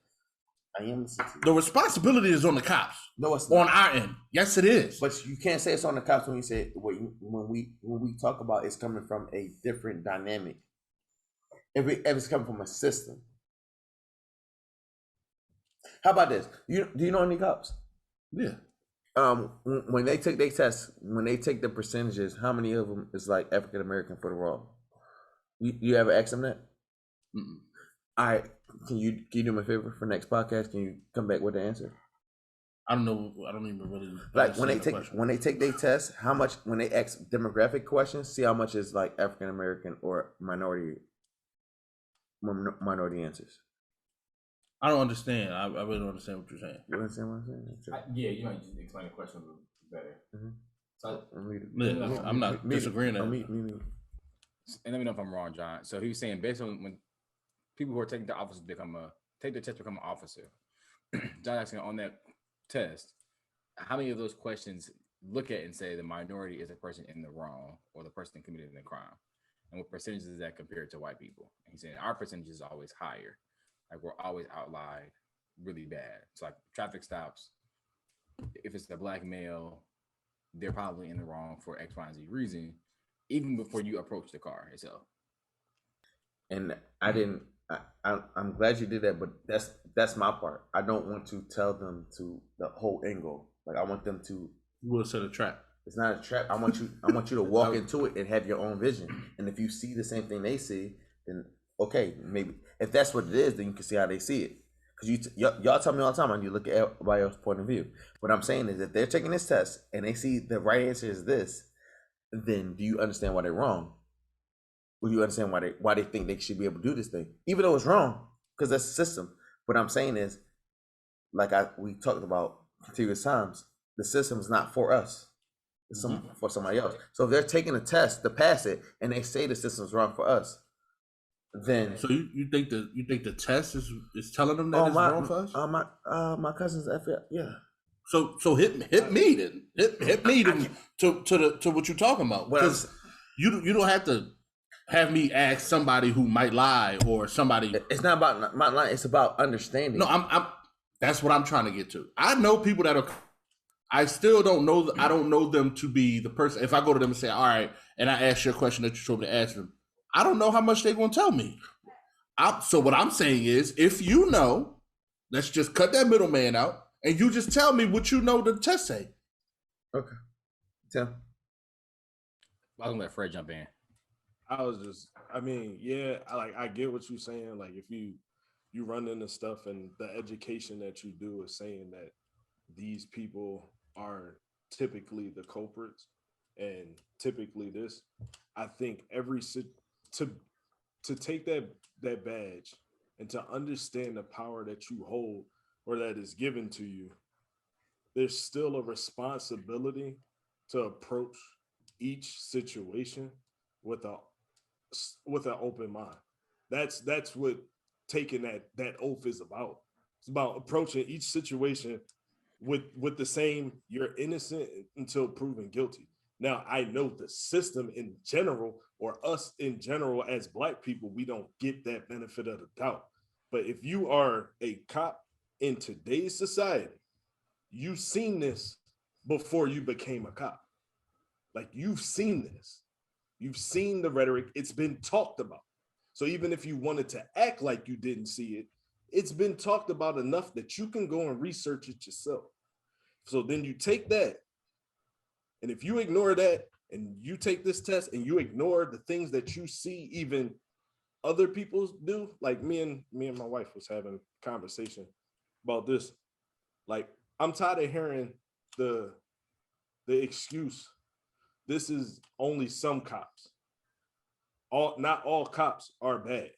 I am listening to you. The responsibility is on the cops. No, it's on not. our end. Yes, it is. But you can't say it's on the cops when you say when we talk about it's coming from a different dynamic. If it's coming from a system. How about this? Do you know any cops? Yeah. When they take their tests, when they take the percentages, how many of them is like African American for the role? You ever ask them that? Mm-mm. All right. Can you do me a favor for next podcast? Can you come back with the answer? I don't know. I don't even really like when they take their test. How much when they ask demographic questions? See how much is like African American or minority answers. I don't understand. I really don't understand what you're saying. You understand what I'm saying? Yeah, you might just explain the question a little better. Mm-hmm. So I'm not disagreeing. And let me know if I'm wrong, John. So he was saying based on when people who are taking the office take the test to become an officer. John asking on that test, how many of those questions look at and say the minority is a person in the wrong or the person committed the crime, and what percentage is that compared to white people? And he's saying our percentage is always higher. Like we're always outlied really bad. It's like traffic stops. If it's a black male, they're probably in the wrong for X, Y, and Z reason, even before you approach the car itself. And I didn't. I'm glad you did that, but that's my part. I don't want to tell them to the whole angle. Like I want them to. You would have said a trap. It's not a trap. I want you to walk into it and have your own vision. And if you see the same thing they see, then okay, maybe if that's what it is, then you can see how they see it. Because y'all tell me all the time, I need to look at everybody else's point of view. What I'm saying is, if they're taking this test and they see the right answer is this, then do you understand why they're wrong? Will you understand why they think they should be able to do this thing, even though it's wrong? Because that's the system. What I'm saying is, like we talked about continuous times, the system is not for us. It's for somebody else. So if they're taking a test to pass it and they say the system's wrong for us, then so you think the test is telling them that it's wrong for us? My cousin's FBI, yeah. So hit me then. Hit me to what you're talking about. Because you don't have to have me ask somebody who might lie or somebody. It's not about not lying. It's about understanding. No, I'm. That's what I'm trying to get to. I know people that are. I still don't know. I don't know them to be the person. If I go to them and say, "All right," and I ask you a question that you told me to ask them, I don't know how much they're gonna tell me. So what I'm saying is, if you know, let's just cut that middleman out, and you just tell me what you know the test say. Okay, Tim. I'm gonna let Fred jump in. I get what you're saying. Like if you run into stuff and the education that you do is saying that these people are typically the culprits and typically this, I think to take that badge and to understand the power that you hold or that is given to you, there's still a responsibility to approach each situation with an open mind. That's what taking that oath is about. It's about approaching each situation with the same, you're innocent until proven guilty. Now, I know the system in general, or us in general as Black people, we don't get that benefit of the doubt. But if you are a cop in today's society, you've seen this before you became a cop. Like, you've seen this. You've seen the rhetoric. It's been talked about. So even if you wanted to act like you didn't see it, it's been talked about enough that you can go and research it yourself. So then you take that, and if you ignore that, and you take this test and you ignore the things that you see even other people do, like me and my wife was having a conversation about this. Like, I'm tired of hearing the excuse, this is only some cops. Not all cops are bad.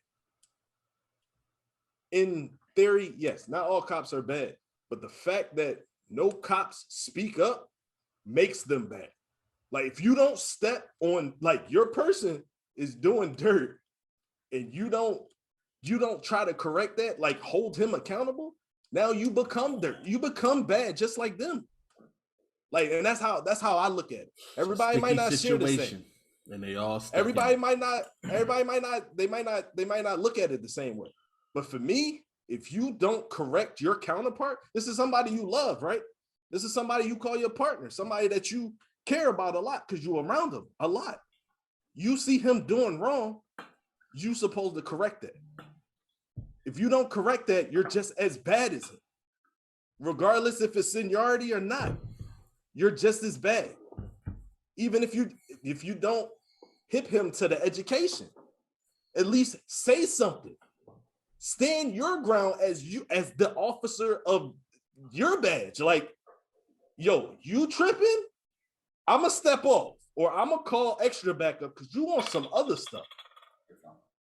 In theory, yes, not all cops are bad, but the fact that no cops speak up makes them bad. Like, if you don't step on, like, your person is doing dirt and you don't try to correct that, like hold him accountable, now you become dirt. You become bad just like them. Like, and that's how I look at it. Everybody might not share the same. And they all everybody might not look at it the same way. But for me, if you don't correct your counterpart, this is somebody you love, right? This is somebody you call your partner, somebody that you care about a lot because you're around them a lot. You see him doing wrong, you supposed to correct it. If you don't correct that, you're just as bad as him. Regardless if it's seniority or not, you're just as bad. Even if you don't hip him to the education, at least say something. Stand your ground as the officer of your badge. Like, yo, you tripping? I'ma step off, or I'ma call extra backup because you want some other stuff.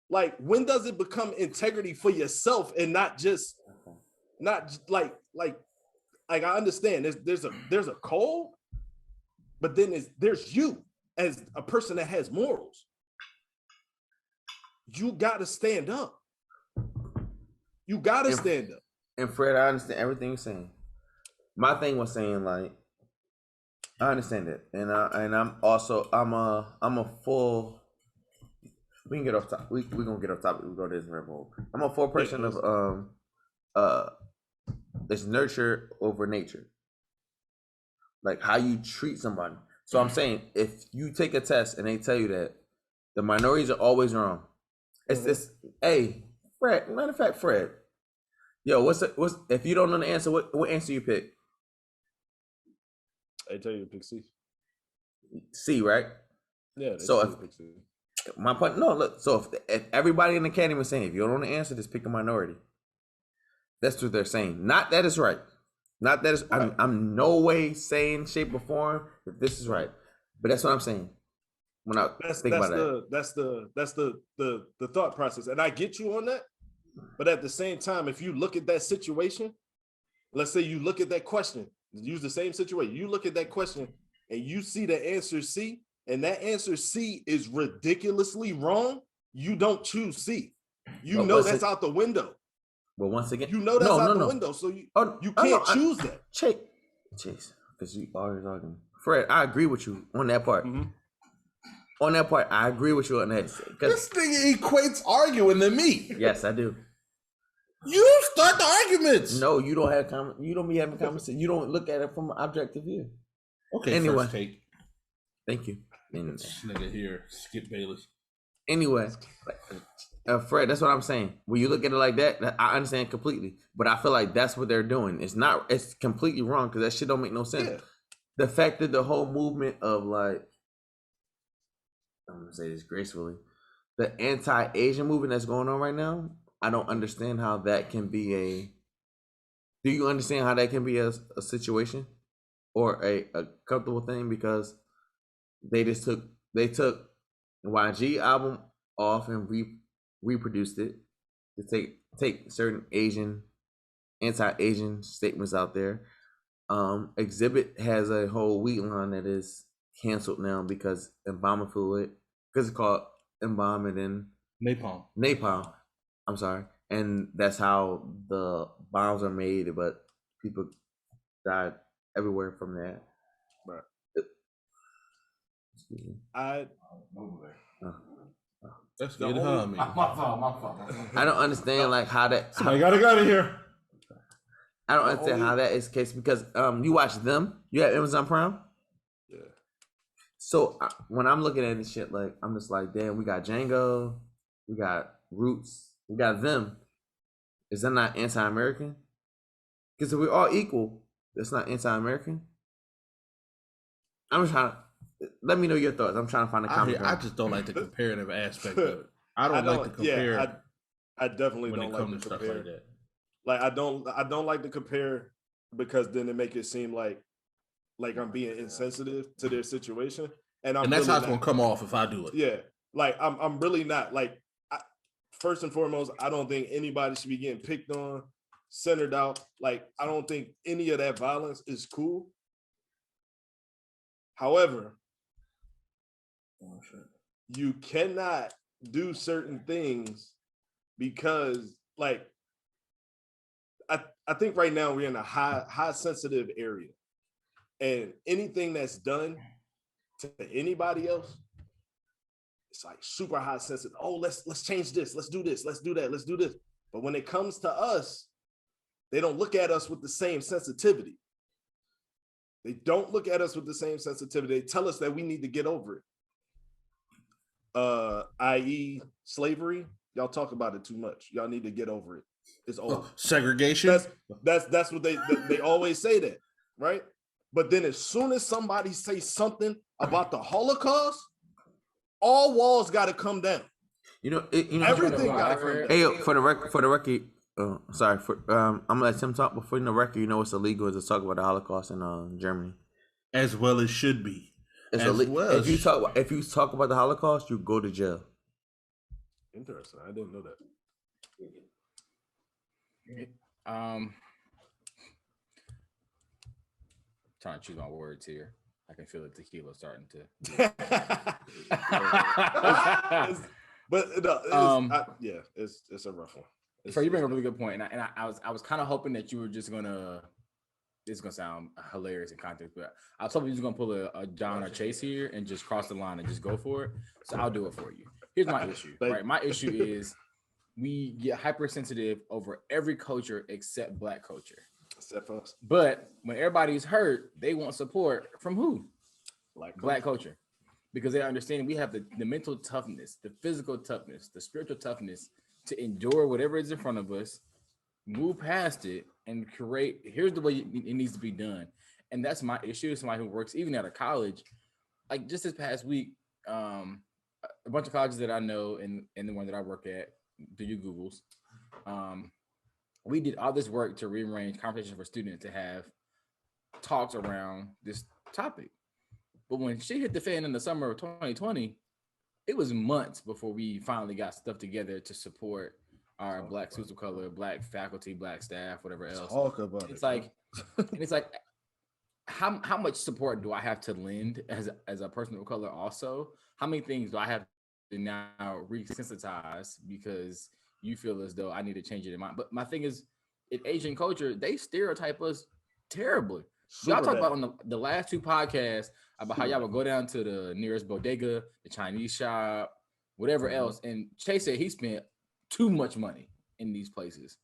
Like, when does it become integrity for yourself and not like I understand there's a code, but then there's you as a person that has morals. You gotta stand up. You gotta stand up. And Fred, I understand everything you're saying. My thing was saying, like, I understand it, and I'm a full. We can get off top. We're gonna get off topic. We go to this rabbit hole. I'm a full person of it's nurture over nature. Like, how you treat somebody. So I'm saying, if you take a test and they tell you that the minorities are always wrong, it's this. Hey, Fred. Matter of fact, Fred. Yo, what's if you don't know the answer? What answer you pick? I tell you to pick C. C, right? Yeah. So if pick C. My point, no, look. So if everybody in the academy is saying, if you don't know the answer, just pick a minority. That's what they're saying. Not that it's right. Not that it's. Right. I'm no way saying, shape, or form that this is right. But that's what I'm saying. When I think about that, that's the thought process, and I get you on that. But at the same time, if you look at that situation, let's say you look at that question, use the same situation. You look at that question, and you see the answer C. And that answer C is ridiculously wrong, you don't choose C. You know that's out the window. But once again, you know that's out the window, so you can't choose that. Chase, because you always arguing. Fred, I agree with you on that part. Mm-hmm. On that part, I agree with you on that. This nigga equates arguing to me. Yes, I do. You start the arguments. No, you don't have you don't be having conversation. You don't look at it from an objective view. Okay, anyway. First take. Thank you. This nigga here, Skip Bayless. Anyway, Fred, that's what I'm saying. When you look at it like that, I understand completely. But I feel like that's what they're doing. It's completely wrong because that shit don't make no sense. Yeah. The fact that the whole movement of, like, I'm gonna say this gracefully, the anti-Asian movement that's going on right now, I don't understand how that can be do you understand how that can be a situation or a comfortable thing? Because they took YG album off and reproduced it to take certain anti-Asian statements out there. Exhibit has a whole wheat line that is canceled now because embalming fluid, because it's called embalming and napalm. I'm sorry, and that's how the bombs are made. But people died everywhere from that. Right. That's good. My fault. I don't understand like how that. Somebody gotta get out of here. I don't understand how that is the case because you watch them. You have Amazon Prime. Yeah. So when I'm looking at this shit, like I'm just like, damn, we got Django, we got Roots, we got them. Is that not anti-American? Because if we're all equal, that's not anti-American. I'm just trying to let me know your thoughts. I'm trying to find a common I ground. just don't like the comparative aspect of it. I don't like to compare. Yeah, I definitely when don't it like comes to to stuff compare. like that. Like I don't like to compare because then it make it seem like I'm being insensitive to their situation, and And that's how it's gonna come off if I do it. Yeah, like I'm really not. Like first and foremost, I don't think anybody should be getting picked on, centered out. Like I don't think any of that violence is cool. However, you cannot do certain things because like I think right now we're in a high sensitive area, and anything that's done to anybody else, it's like super high sensitive. Oh, let's change this, let's do this, let's do that, let's do this. But when it comes to us, they don't look at us with the same sensitivity. They don't look at us with the same sensitivity. They tell us that we need to get over it. I.e. slavery. Y'all talk about it too much. Y'all need to get over it. It's old. Segregation. That's what they always say that, right? But then as soon as somebody says something about the Holocaust, all walls got to come down. Everything got to come down. Hey, for the record, sorry. I'm gonna let Tim talk. Before the record, it's illegal to talk about the Holocaust in Germany, as well as should be. If you talk about the Holocaust, you go to jail. Interesting. I didn't know that. Trying to choose my words here. I can feel the tequila starting to. It's a rough one. So you bring up a really good point, and I was kind of hoping that you were just gonna. This is gonna sound hilarious in context, but I was hoping you was gonna pull a John or Chase here and just cross the line and just go for it. So I'll do it for you. Here's my issue. Right, my issue is we get hypersensitive over every culture except Black culture. Except for us. But when everybody's hurt, they want support from who? Black culture. Because they understand we have the mental toughness, the physical toughness, the spiritual toughness to endure whatever is in front of us, move past it, and create, here's the way it needs to be done. And that's my issue. Somebody who works even out of college. Like just this past week, a bunch of colleges that I know and the one that I work at, do your Googles, we did all this work to rearrange conversations for students to have talks around this topic. But when shit hit the fan in the summer of 2020, it was months before we finally got stuff together to support our Black students of color, Black faculty, Black staff, whatever else. Talk about it's like how much support do I have to lend as a person of color also? How many things do I have to now resensitize because you feel as though I need to change it in mind? But my thing is, in Asian culture, they stereotype us terribly. Y'all talk about on the last two podcasts about how y'all would go down to the nearest bodega, the Chinese shop, whatever else. And Chase said he spent too much money in these places.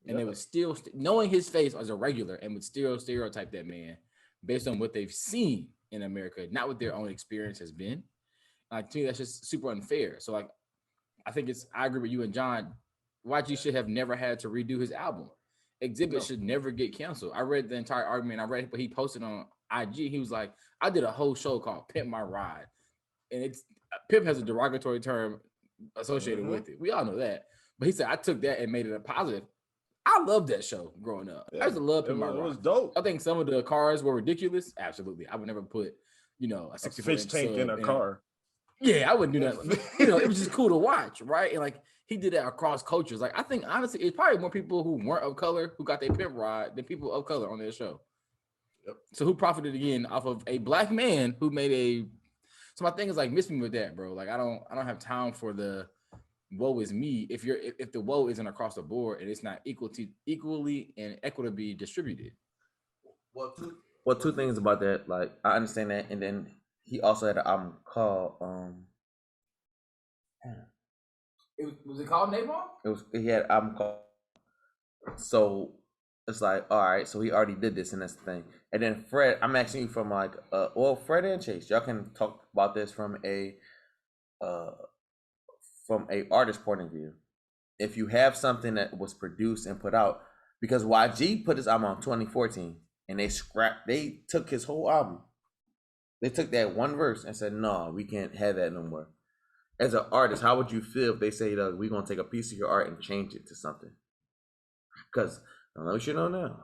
And they would still, knowing his face as a regular, and would still stereotype that man based on what they've seen in America, not what their own experience has been. Like, to me, that's just super unfair. So, like, I think I agree with you and John. YG should have never had to redo his album. Exhibit should never get canceled. I read the entire argument. I read what he posted on IG. He was like, I did a whole show called Pimp My Ride. And Pimp has a derogatory term associated with it. We all know that. But he said, I took that and made it a positive. I loved that show growing up. I used to love Pimp My Ride. It was dope. I think some of the cars were ridiculous. Absolutely. I would never put, a 60 fish tank in a car. Yeah, I wouldn't do that. It was just cool to watch, right? And like he did that across cultures. Like I think honestly, it's probably more people who weren't of color who got their pimp ride than people of color on their show. Yep. So who profited again off of a Black man who made a? So my thing is like, miss me with that, bro. Like I don't have time for the woe is me if the woe isn't across the board and it's not equally and equitably distributed. Well, two things about that. Like I understand that, and then he also had an album called Was it called Napalm? He had an album called. So it's like, all right, so he already did this, and that's the thing. And then Fred, I'm asking you from like, well, Fred and Chase, y'all can talk about this from a artist point of view. If you have something that was produced and put out, because YG put his album out in 2014, and they took his whole album. They took that one verse and said, no, we can't have that no more. As an artist, how would you feel if they say, we're going to take a piece of your art and change it to something? Because, I know you know now,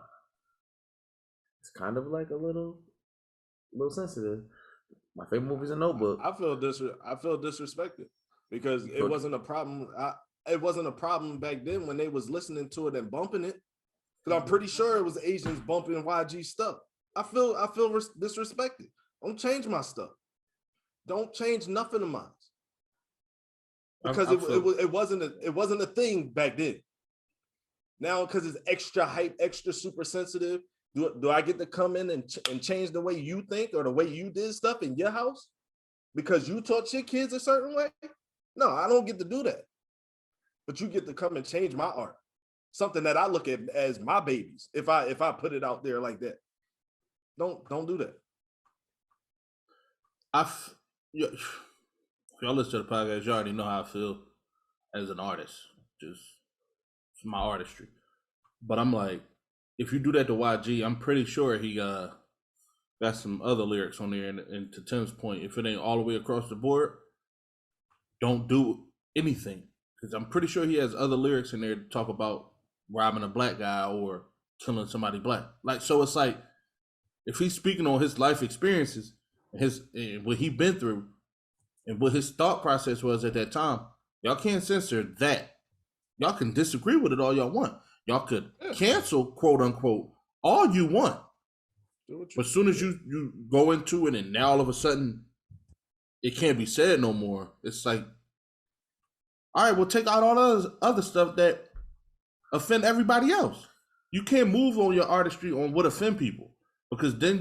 it's kind of like a little sensitive. My favorite movie is A Notebook. I feel disrespected because it wasn't a problem. It wasn't a problem back then when they was listening to it and bumping it. Because I'm pretty sure it was Asians bumping YG stuff. I feel disrespected. Don't change my stuff. Don't change nothing of mine. Because it wasn't a thing back then. Now, because it's extra hype, extra super sensitive, do I get to come in and change the way you think or the way you did stuff in your house because you taught your kids a certain way? No, I don't get to do that. But you get to come and change my art, something that I look at as my babies. If I put it out there like that, don't do that. If y'all listen to the podcast, you already know how I feel as an artist. Just it's my artistry. But I'm like, if you do that to YG, I'm pretty sure he got some other lyrics on there. And to Tim's point, if it ain't all the way across the board, don't do anything. Because I'm pretty sure he has other lyrics in there to talk about robbing a black guy or killing somebody black. Like, so it's like, if he's speaking on his life experiences, and what he been through, and what his thought process was at that time, y'all can't censor that. Y'all can disagree with it all y'all want. Y'all could cancel, quote unquote, all you want. But as soon as you go into it and now all of a sudden it can't be said no more, it's like, all right, well, take out all other stuff that offend everybody else. You can't move on your artistry on what offend people, because then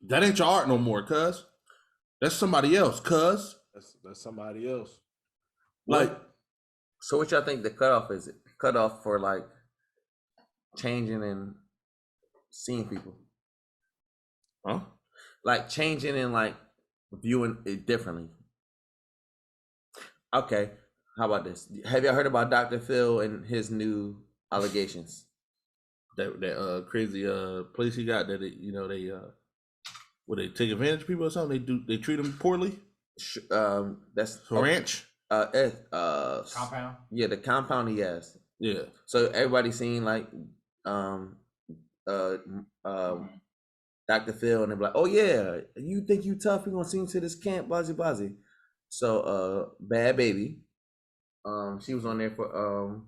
that ain't your art no more, cuz. That's somebody else, cuz. That's somebody else. Like, so what y'all think the cutoff is? Cutoff for like changing and seeing people? Huh? Like changing and like viewing it differently. Okay, how about this? Have y'all heard about Dr. Phil and his new allegations? That crazy place he got that they take advantage of people or something? They treat them poorly? That's ranch? Compound? Yeah, the compound he has. Yeah. So everybody's seeing like Dr. Phil, and they're like, oh yeah, you think you tough, you're gonna send you to this camp, blah. So Bad Baby, she was on there for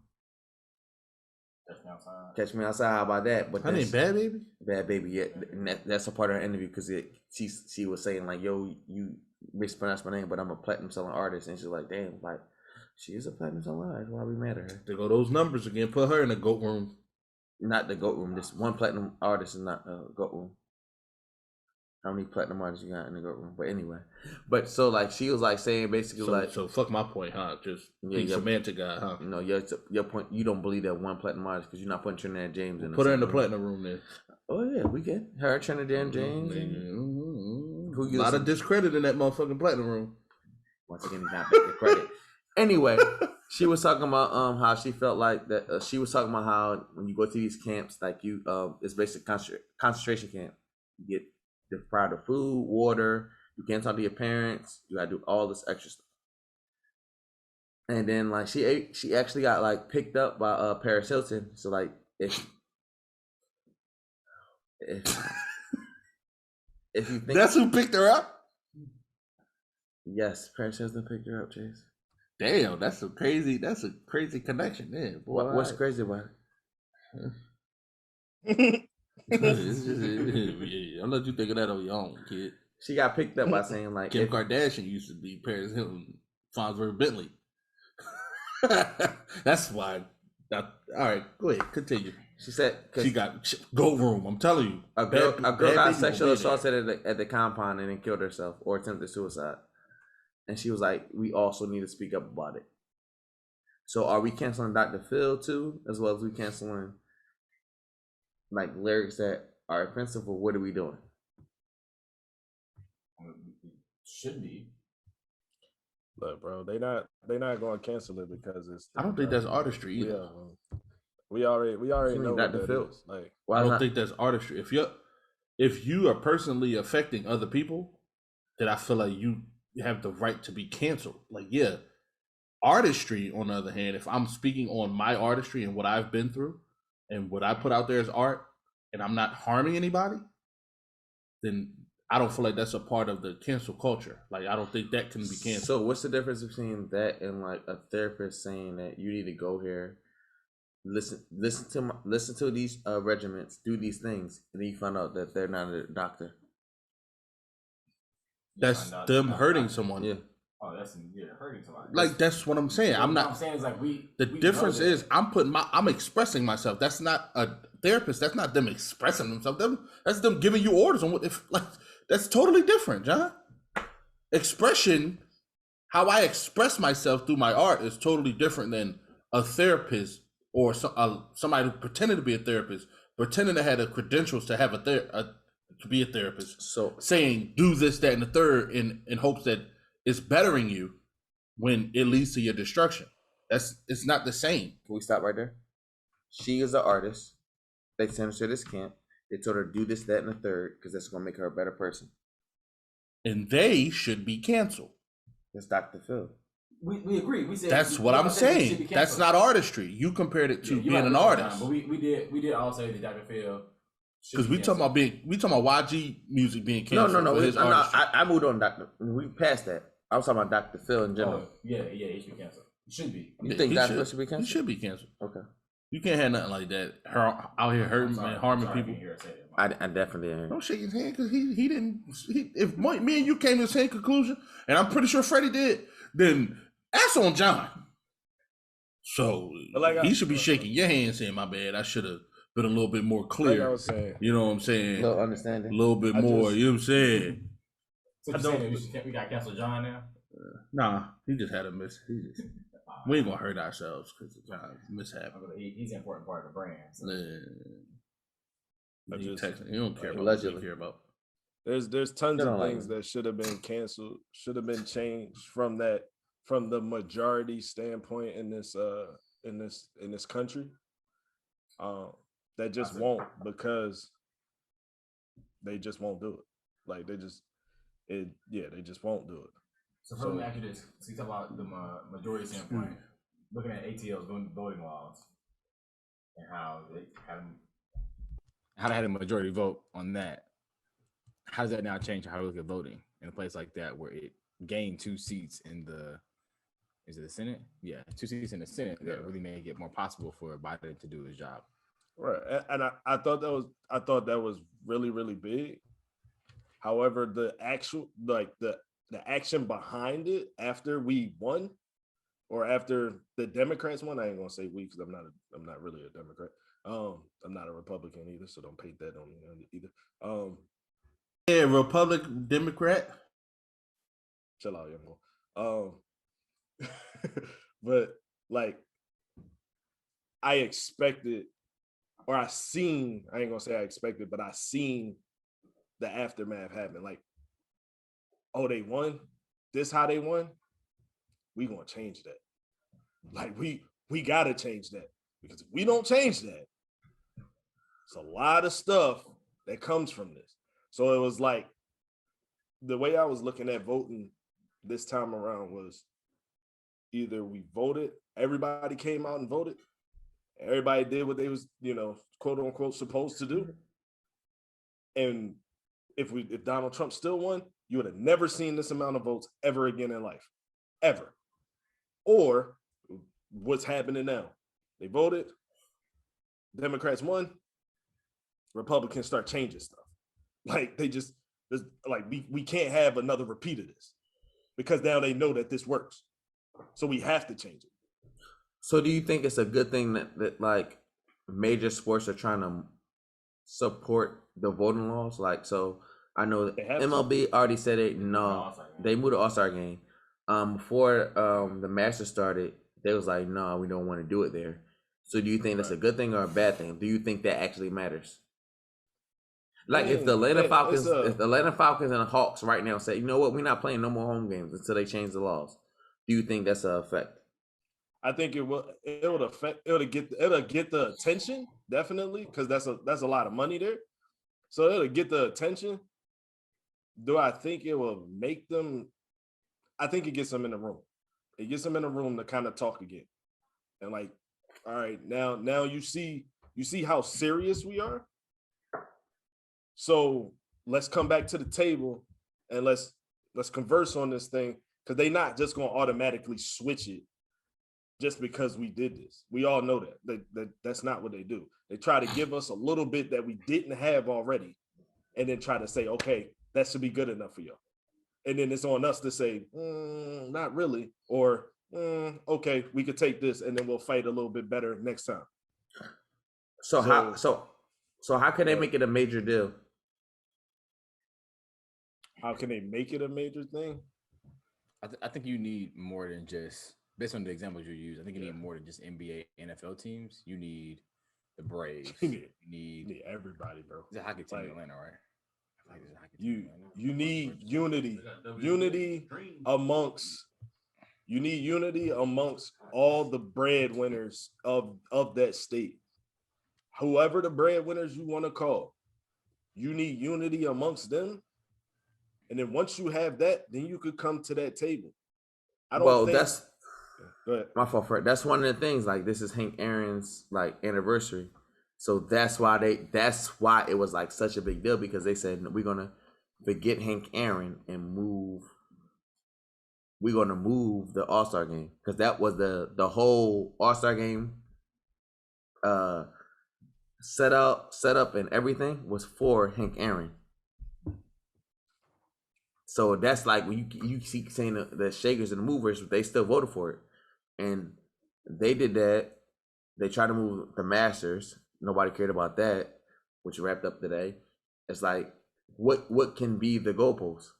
Catch Me Outside. How about that? But her name Bad Baby? Bad Baby, yeah. And that's a part of her interview, because she was saying like, yo, you mispronounced my name, but I'm a platinum selling artist. And she's like, damn, like, she is a platinum selling artist. Why are we mad at her? They go those numbers again. Put her in the GOAT room. Not the GOAT room. This one platinum artist is not GOAT room. How many platinum artists you got in the GOAT room? But anyway, but so like she was like saying basically so fuck my point, huh? Just being semantic guy, huh? You know, your point. You don't believe that one platinum artist because you're not putting Trinidad James in. Put her in the platinum room then. Oh yeah, we can. Her, Trinidad James. A lot of discredit in that motherfucking platinum room. Once again, he's not taking credit. Anyway, she was talking about how she felt like that. She was talking about how when you go to these camps, like you, it's basically concentration camp. You get deprived of food, water. You can't talk to your parents. You gotta do all this extra stuff. And then like she actually got like picked up by Paris Hilton. So like if you think that's who picked her up. Yes, Paris Hilton picked her up, Chase. Damn, that's a crazy connection there. Boy, what's crazy about it? I'll let you think of that on your own, kid. She got picked up by saying like Kim Kardashian used to be Paris Hilton, Farnsworth Bentley. That's why. All right, go ahead, continue. She said she got GOAT room. I'm telling you, a girl got sexually assaulted at the compound and then killed herself or attempted suicide. And she was like, we also need to speak up about it. So are we canceling Dr. Phil too, as well as we canceling like lyrics that are offensive, or what are we doing? Should be. Look, bro, they not going to cancel it because it's. I don't think that's artistry either. We already know what Dr. that Phil? is. Like, Why I don't not? think that's artistry. If you are personally affecting other people, then I feel like you have the right to be canceled. Like, yeah, artistry, on the other hand, if I'm speaking on my artistry and what I've been through and what I put out there as art, and I'm not harming anybody, then I don't feel like that's a part of the cancel culture. Like, I don't think that can be canceled. So what's the difference between that and like a therapist saying that you need to go here, listen to these regimens, do these things, and then you find out that they're not a doctor? That's them hurting someone. Yeah. Oh, that's hurting somebody. Like, that's what I'm saying. I'm What not. I'm saying is like The difference is I'm expressing myself. That's not a therapist. That's not them expressing themselves. That's them giving you orders on what. If like, that's totally different, John. Expression, how I express myself through my art, is totally different than a therapist or somebody who pretended to be a therapist, pretending to have the credentials to have to be a therapist. So saying do this, that, and the third in hopes that it's bettering you when it leads to your destruction. It's not the same. can we stop right there? She is an artist. They sent her to this camp. They told her do this, that, and the third because that's gonna make her a better person. And they should be canceled. That's Dr. Phil. We agree. We said That's what I'm saying. That's not artistry. You compared it to being an artist. But we did all say that Dr. Phil. Because we talking about YG music being canceled. No. For his artistry. I moved on, Dr. We passed that. I was talking about Dr. Phil in general. Oh, yeah, he should be canceled. He should be. You think He Dr. Phil should be canceled? He should be canceled. Okay. You can't have nothing like that. Out here hurting and harming people. I definitely didn't. Don't shake his hand because he didn't. If me and you came to the same conclusion, and I'm pretty sure Freddie did, then that's on John. So he should be shaking your hand, saying, "My bad. I should have been a little bit more clear." like I was saying, you know what I'm saying? No understanding. A little bit more. You know what I'm saying? So you saying that we got to cancel John now? Nah, he just had a miss. We ain't gonna hurt ourselves because of John's mishap. He's an important part of the brand. So. He don't care about Allegedly. what we care about. there's tons of things that should have been canceled, should have been changed from the majority standpoint in this country. That just won't, because they just won't do it. Like they just won't do it. So let me ask you this: so you talk about the majority standpoint, looking at ATL's voting laws and how they had a majority vote on that. How does that now change how we look at voting in a place like that where it gained 2 seats in the Senate? Yeah, 2 seats in the Senate that really made it more possible for Biden to do his job. Right, and I thought that was really, really big. However, the actual the action behind it after we won, or after the Democrats won, I ain't gonna say we because I'm not really a Democrat. I'm not a Republican either, so don't paint that on me either. Yeah, Republican, Democrat. Chill out, young boy. But like, I expected, or I ain't gonna say I expected, but I seen the aftermath happen. Like, oh, they won. This how they won. We gonna change that. Like we gotta change that, because if we don't change that, it's a lot of stuff that comes from this. So it was like, the way I was looking at voting this time around was either we voted, everybody came out and voted, everybody did what they was, quote unquote, supposed to do. And if Donald Trump still won, you would have never seen this amount of votes ever again in life, ever. Or what's happening now? They voted, Democrats won, Republicans start changing stuff. Like we can't have another repeat of this, because now they know that this works. So we have to change it. So do you think it's a good thing that like major sports are trying to support the voting laws? Like, so I know that MLB already said they moved the All-Star game. Before the Masters started, they was like, no, we don't want to do it there. So do you think that's a good thing or a bad thing? Do you think that actually matters? Like if the Atlanta Falcons, if the Atlanta Falcons and the Hawks right now say, you know what, we're not playing no more home games until they change the laws. Do you think that's an effect? I think it will. It'll affect. It'll get the attention definitely because that's a lot of money there. So it'll get the attention. Do I think it will make them? I think it gets them in the room. It gets them in the room to kind of talk again, and like, all right, now you see how serious we are. So let's come back to the table and let's converse on this thing because they're not just going to automatically switch it just because we did this. We all know that's not what they do. They try to give us a little bit that we didn't have already, and then try to say, okay, that should be good enough for you. And then it's on us to say, not really, or okay, we could take this, and then we'll fight a little bit better next time. So how can they make it a major deal? How can they make it a major thing? I think you need more than just, based on the examples you use, I think you need more than just NBA, NFL teams. You need the Braves. You need everybody, bro. It's a hockey team in Atlanta, right? You need unity amongst all the breadwinners of that state. Whoever the breadwinners you want to call, you need unity amongst them. And then once you have that, then you could come to that table. That's my fault, Fred. That's one of the things. Like, this is Hank Aaron's like anniversary, so that's why it was like such a big deal, because they said we're gonna forget Hank Aaron and we're gonna move the All-Star game, because that was the whole All-Star game set up and everything was for Hank Aaron. So that's like when you keep saying the Shakers and the Movers, they still voted for it, and they did that. They tried to move the Masters. Nobody cared about that, which wrapped up today. It's like, what can be the goalpost?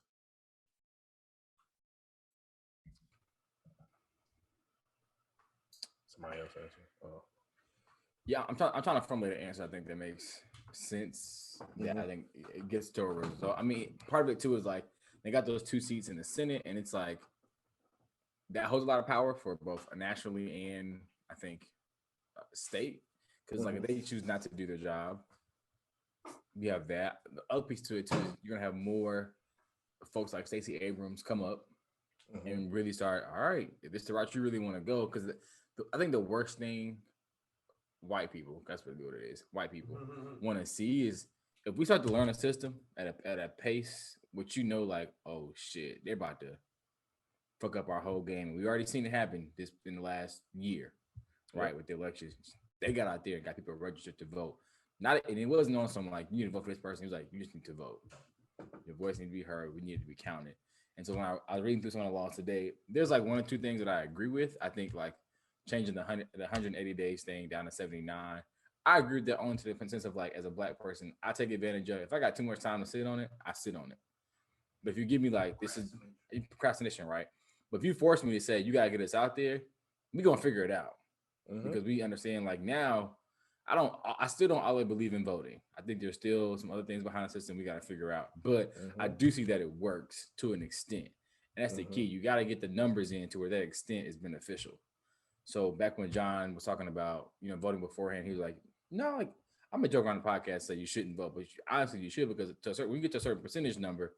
Somebody else answer. Oh. Yeah, I'm trying to formulate an answer I think that makes sense. That I think it gets to a result. I mean, part of it too is like, they got those 2 seats in the Senate, and it's like that holds a lot of power for both nationally and I think state. Because like if they choose not to do their job, you have that. The other piece to it too is you're gonna have more folks like Stacey Abrams come up and really start. All right, if this is the route you really want to go, because I think the worst thing white people, that's really what it is, white people want to see is if we start to learn a system at a pace, which like, oh shit, they're about to fuck up our whole game. We already seen it happen this in the last year, right? With the elections, they got out there and got people registered to vote. And it wasn't on some like, you need to vote for this person. It was like, you just need to vote. Your voice needs to be heard. We need to be counted. And so when I was reading through some of the laws today, there's like 1 or 2 things that I agree with. I think like changing the 180 days thing down to 79. I agree with that only to the sense of like, as a black person, I take advantage of it. If I got too much time to sit on it, I sit on it. But if you give me like, this is procrastination, right? But if you force me to say, you got to get us out there, we're going to figure it out. Because we understand like now, I still don't always believe in voting. I think there's still some other things behind the system we got to figure out. But I do see that it works to an extent. And that's the key. You got to get the numbers in to where that extent is beneficial. So back when John was talking about, voting beforehand, he was like, no, like I'm a joke on the podcast say you shouldn't vote, but honestly you should, because when you get to a certain percentage number,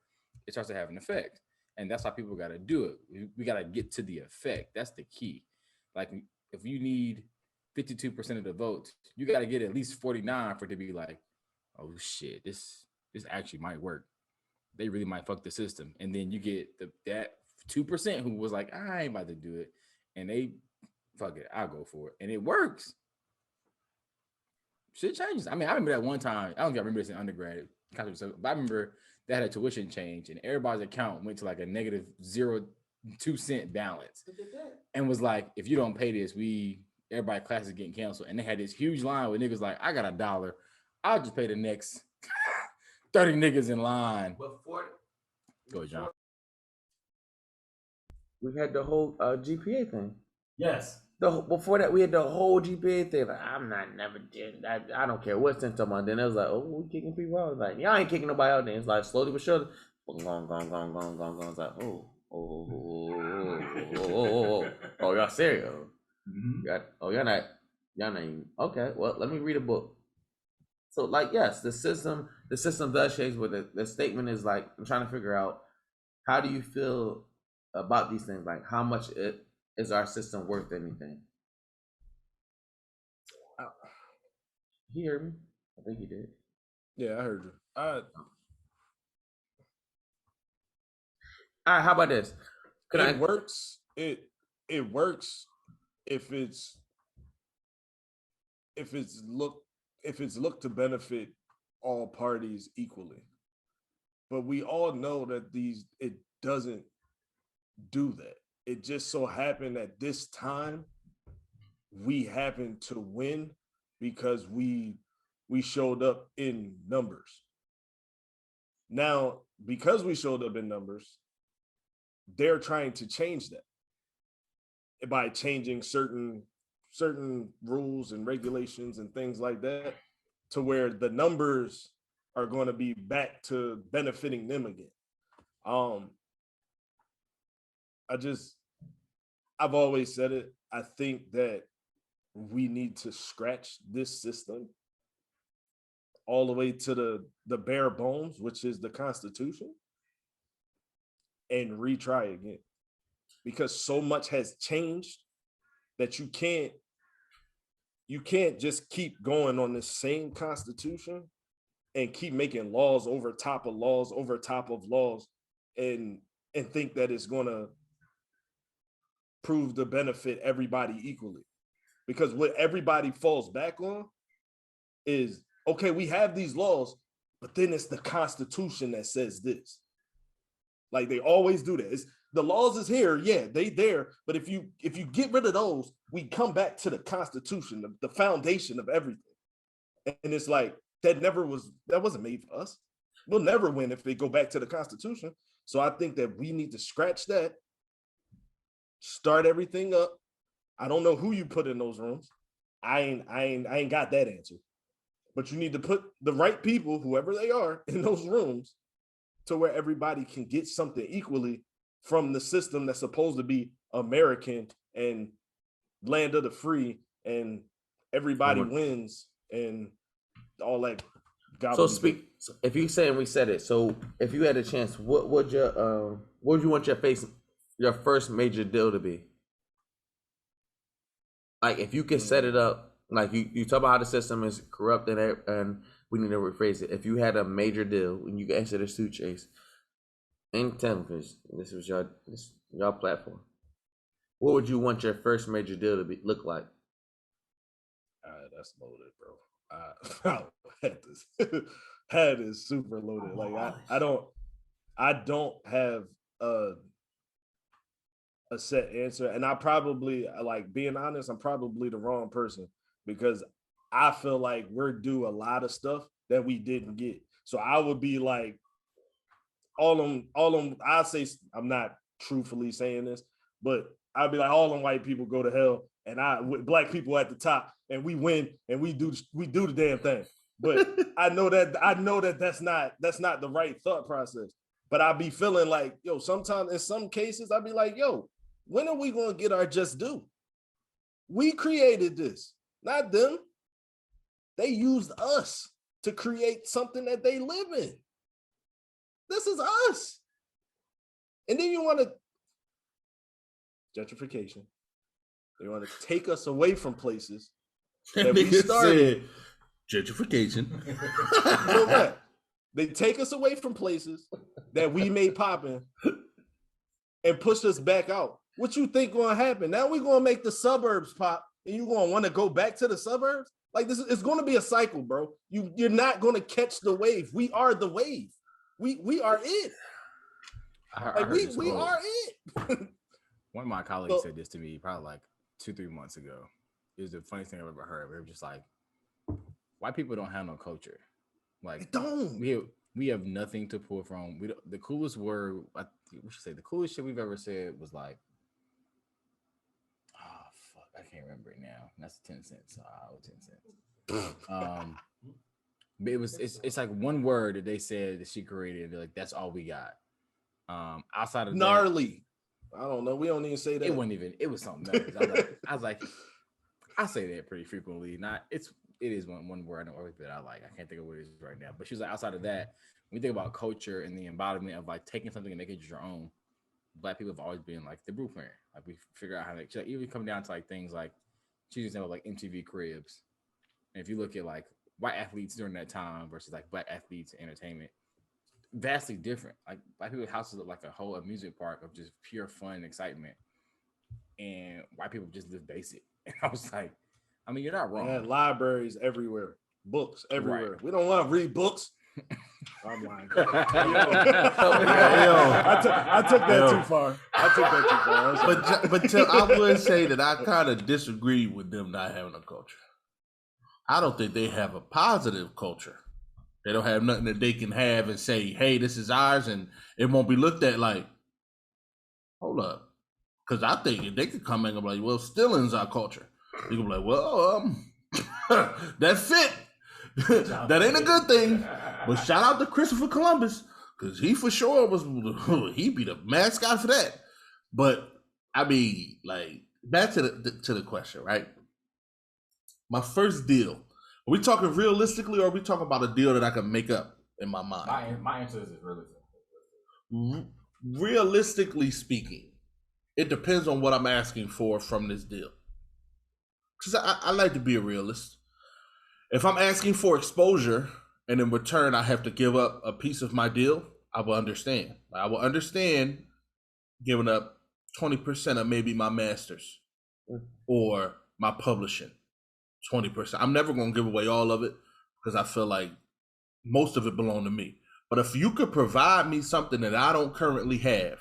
it starts to have an effect. And that's how people got to do it. We got to get to the effect. That's the key. Like if you need 52% of the votes, you got to get at least 49 for it to be like, oh shit, this actually might work. They really might fuck the system. And then you get that 2% who was like, I ain't about to do it. And they fuck it, I'll go for it. And it works. Shit changes. I mean, I remember that one time, I don't think I remember this in undergrad, but I remember they had a tuition change and everybody's account went to like a negative 0.2 cent balance. And was like, if you don't pay this, everybody class is getting canceled. And they had this huge line with niggas like, I got $1. I'll just pay the next 30 niggas in line. Go ahead, John. We had the whole GPA thing. Yes. Before that, we had the whole GPA thing. Like, I'm not never did. I don't care what sense talking about. Then it was like, oh, we kicking people out. Like, y'all ain't kicking nobody out. Then it's like slowly but surely, gone. It's like, oh, y'all serious? Y'all not even, okay. Well, let me read a book. So, like, yes, the system does change, but the statement is like, I'm trying to figure out, how do you feel about these things? Like, how much is our system worth anything? He heard me. I think he did. Yeah, I heard you. All right, how about this? Works. It works if it's looked to benefit all parties equally. But we all know that it doesn't do that. It just so happened at this time we happened to win because we showed up in numbers. Now, because we showed up in numbers, they're trying to change that by changing certain rules and regulations and things like that, to where the numbers are going to be back to benefiting them again. I've always said it. I think that we need to scratch this system all the way to the bare bones, which is the Constitution, and retry again. Because so much has changed that you can't just keep going on the same Constitution and keep making laws over top of laws over top of laws and think that it's going to prove to benefit everybody equally. Because what everybody falls back on is, okay, we have these laws, but then it's the Constitution that says this. Like, they always do that. The laws is here, yeah, they there, but if you get rid of those, we come back to the Constitution, the foundation of everything. And it's like, that wasn't made for us. We'll never win if they go back to the Constitution. So I think that we need to scratch that, start everything up. I don't know who you put in those rooms. I ain't got that answer. But you need to put the right people, whoever they are, in those rooms to where everybody can get something equally from the system that's supposed to be American and land of the free and everybody wins and all that. So if you say, and we said it, so if you had a chance, what would you want your first major deal to be? Like, if you could set it up, like you talk about how the system is corrupt and we need to rephrase it. If you had a major deal and you could enter the suit chase, and tell me, because this was your platform, what would you want your first major deal to look like? That's loaded, bro. That is super loaded. Like, I don't have a set answer, and I probably, like, being honest, I'm probably the wrong person, because I feel like we're due a lot of stuff that we didn't get. So I would be like, all them, I say, I'm not truthfully saying this, but I'd be like, all them white people go to hell, and with black people at the top, and we win, and we do the damn thing. But I know that that's not the right thought process. But I be feeling like, yo, sometimes in some cases, I'd be like, yo, when are we gonna get our just due? We created this, not them. They used us to create something that they live in. This is us. And then you want to gentrification. They want to take us away from places that we started. Gentrification. Correct. They take us away from places that we made popping and push us back out. What you think gonna happen? Now we're gonna make the suburbs pop, and you're gonna want to go back to the suburbs? Like, it's gonna be a cycle, bro. You're not gonna catch the wave. We are the wave. We are it. We are it. One of my colleagues said this to me probably like 2-3 months ago. It was the funniest thing I've ever heard. We were just like, white people don't have no culture. Like, don't. We have nothing to pull from. The coolest word, we should say, the coolest shit we've ever said was like, oh fuck, can't remember it now. That's 10 cents. So I owe 10 cents. But it's like one word that they said that she created. And they're like, that's all we got. Outside of gnarly. I don't know. We don't even say that. It wasn't even. It was something else. I was like, I say that pretty frequently. It is one word I know that I like. I can't think of what it is right now. But she was like, outside of that, when you think about culture and the embodiment of like taking something and making it your own, Black people have always been like the blueprint. Like we figure out how to like, even come down to like things like she's example like MTV Cribs. And if you look at like white athletes during that time versus like Black athletes in entertainment, vastly different. Like Black people's houses look like a whole amusement park of just pure fun and excitement, and white people just live basic. And I was like, I mean, you're not wrong. Man, libraries everywhere, books everywhere. Right. We don't want to read books. I'm lying. I took that too far. But I would say that I kind of disagree with them not having a culture. I don't think they have a positive culture. They don't have nothing that they can have and say, hey, this is ours, and it won't be looked at like, hold up. Because I think they could come in and be like, well, stealing's our culture. You can be like, well, that fit. That ain't a good thing. But shout out to Christopher Columbus, because he for sure he'd be the mascot for that. But I mean, like, back to the question, right? My first deal. Are we talking realistically, or are we talking about a deal that I can make up in my mind? My answer is realistic. Realistically speaking, it depends on what I'm asking for from this deal. Because I like to be a realist. If I'm asking for exposure and in return I have to give up a piece of my deal, I will understand. I will understand giving up 20% of maybe my masters or my publishing. 20%. I'm never going to give away all of it because I feel like most of it belongs to me. But if you could provide me something that I don't currently have,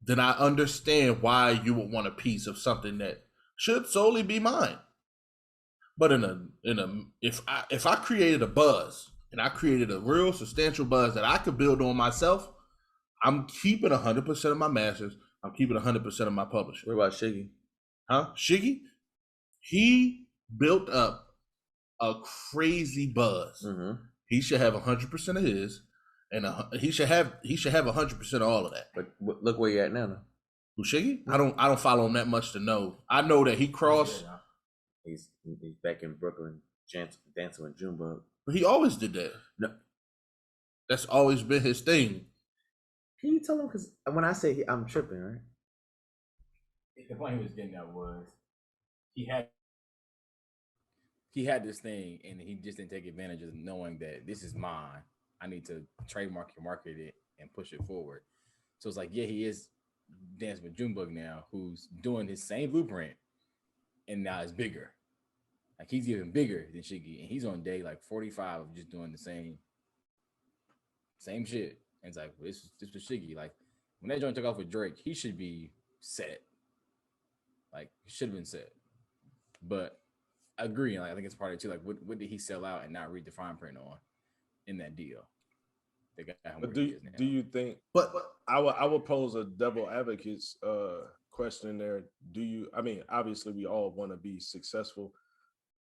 then I understand why you would want a piece of something that should solely be mine. But if I created a buzz and I created a real substantial buzz that I could build on myself, I'm keeping 100% of my masters. I'm keeping 100% of my publishing. What about Shiggy? Huh? Shiggy? He built up a crazy buzz. Mm-hmm. He should have 100% of his, and he should have 100% of all of that. But look where you're at now. Though. Who, Shiggy? I don't follow him that much to know. I know that he crossed. He's back in Brooklyn dancing with Junebug. But he always did that. No, that's always been his thing. Can you tell him? Because when I say I'm tripping, right? The point he was getting at was he had this thing, and he just didn't take advantage of knowing that this is mine. I need to trademark and market it and push it forward. So it's like, yeah, he is dancing with Junebug now, who's doing his same blueprint, and now it's bigger. Like he's even bigger than Shiggy, and he's on day like 45 of just doing the same shit. And it's like, well, this was Shiggy. Like when that joint took off with Drake, he should be set. Like he should have been set. But I agree. Like I think it's part of it too. Like what did he sell out and not read the fine print on in that deal? But do you think? But I will pose a devil advocate's question there. Do you? I mean, obviously we all want to be successful,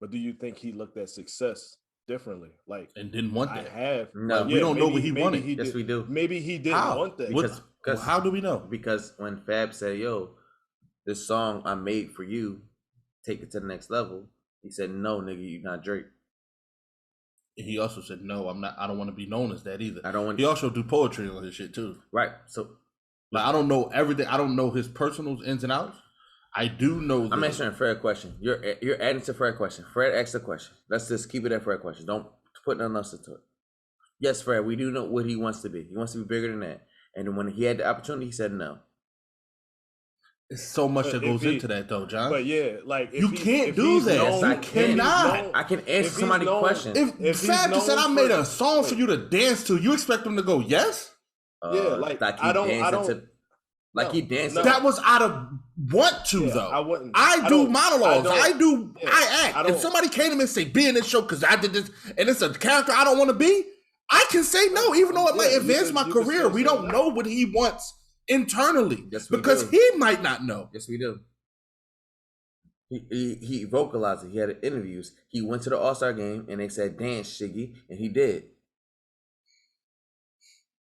but do you think he looked at success differently? Like and didn't want that? I have. No, we don't know what he wanted. Yes, we do. Maybe he didn't want that. Because how do we know? Because when Fab said, "Yo, this song I made for you, take it to the next level," he said, "No, nigga, you're not Drake." He also said, "No, I'm not. I don't want to be known as that either." I don't want. He also do poetry on his shit too. Right. So, like, I don't know everything. I don't know his personal ins and outs. I do know. I'm answering a fair question. You're adding to Fred question. Fred asked a question. Let's just keep it at Fred question. Don't put nothing else into it. Yes, Fred. We do know what he wants to be. He wants to be bigger than that. And when he had the opportunity, he said no. It's so much that goes into that, though, John. But yeah, like you can't do that. Yes, I cannot. I can answer somebody's question. If Fab just said I made a song for you to dance to, you expect him to go yes? Yeah, like I don't. Like he danced. That was out of want to though. I wouldn't. I do monologues. I act. If somebody came to me and say, "Be in this show because I did this," and it's a character I don't want to be, I can say no, even though it might advance my career. We don't know what he wants internally. Yes, we because do. he might not know. Yes, we do. He vocalized it. He had interviews. He went to the All-Star game and they said, dance, Shiggy, and he did.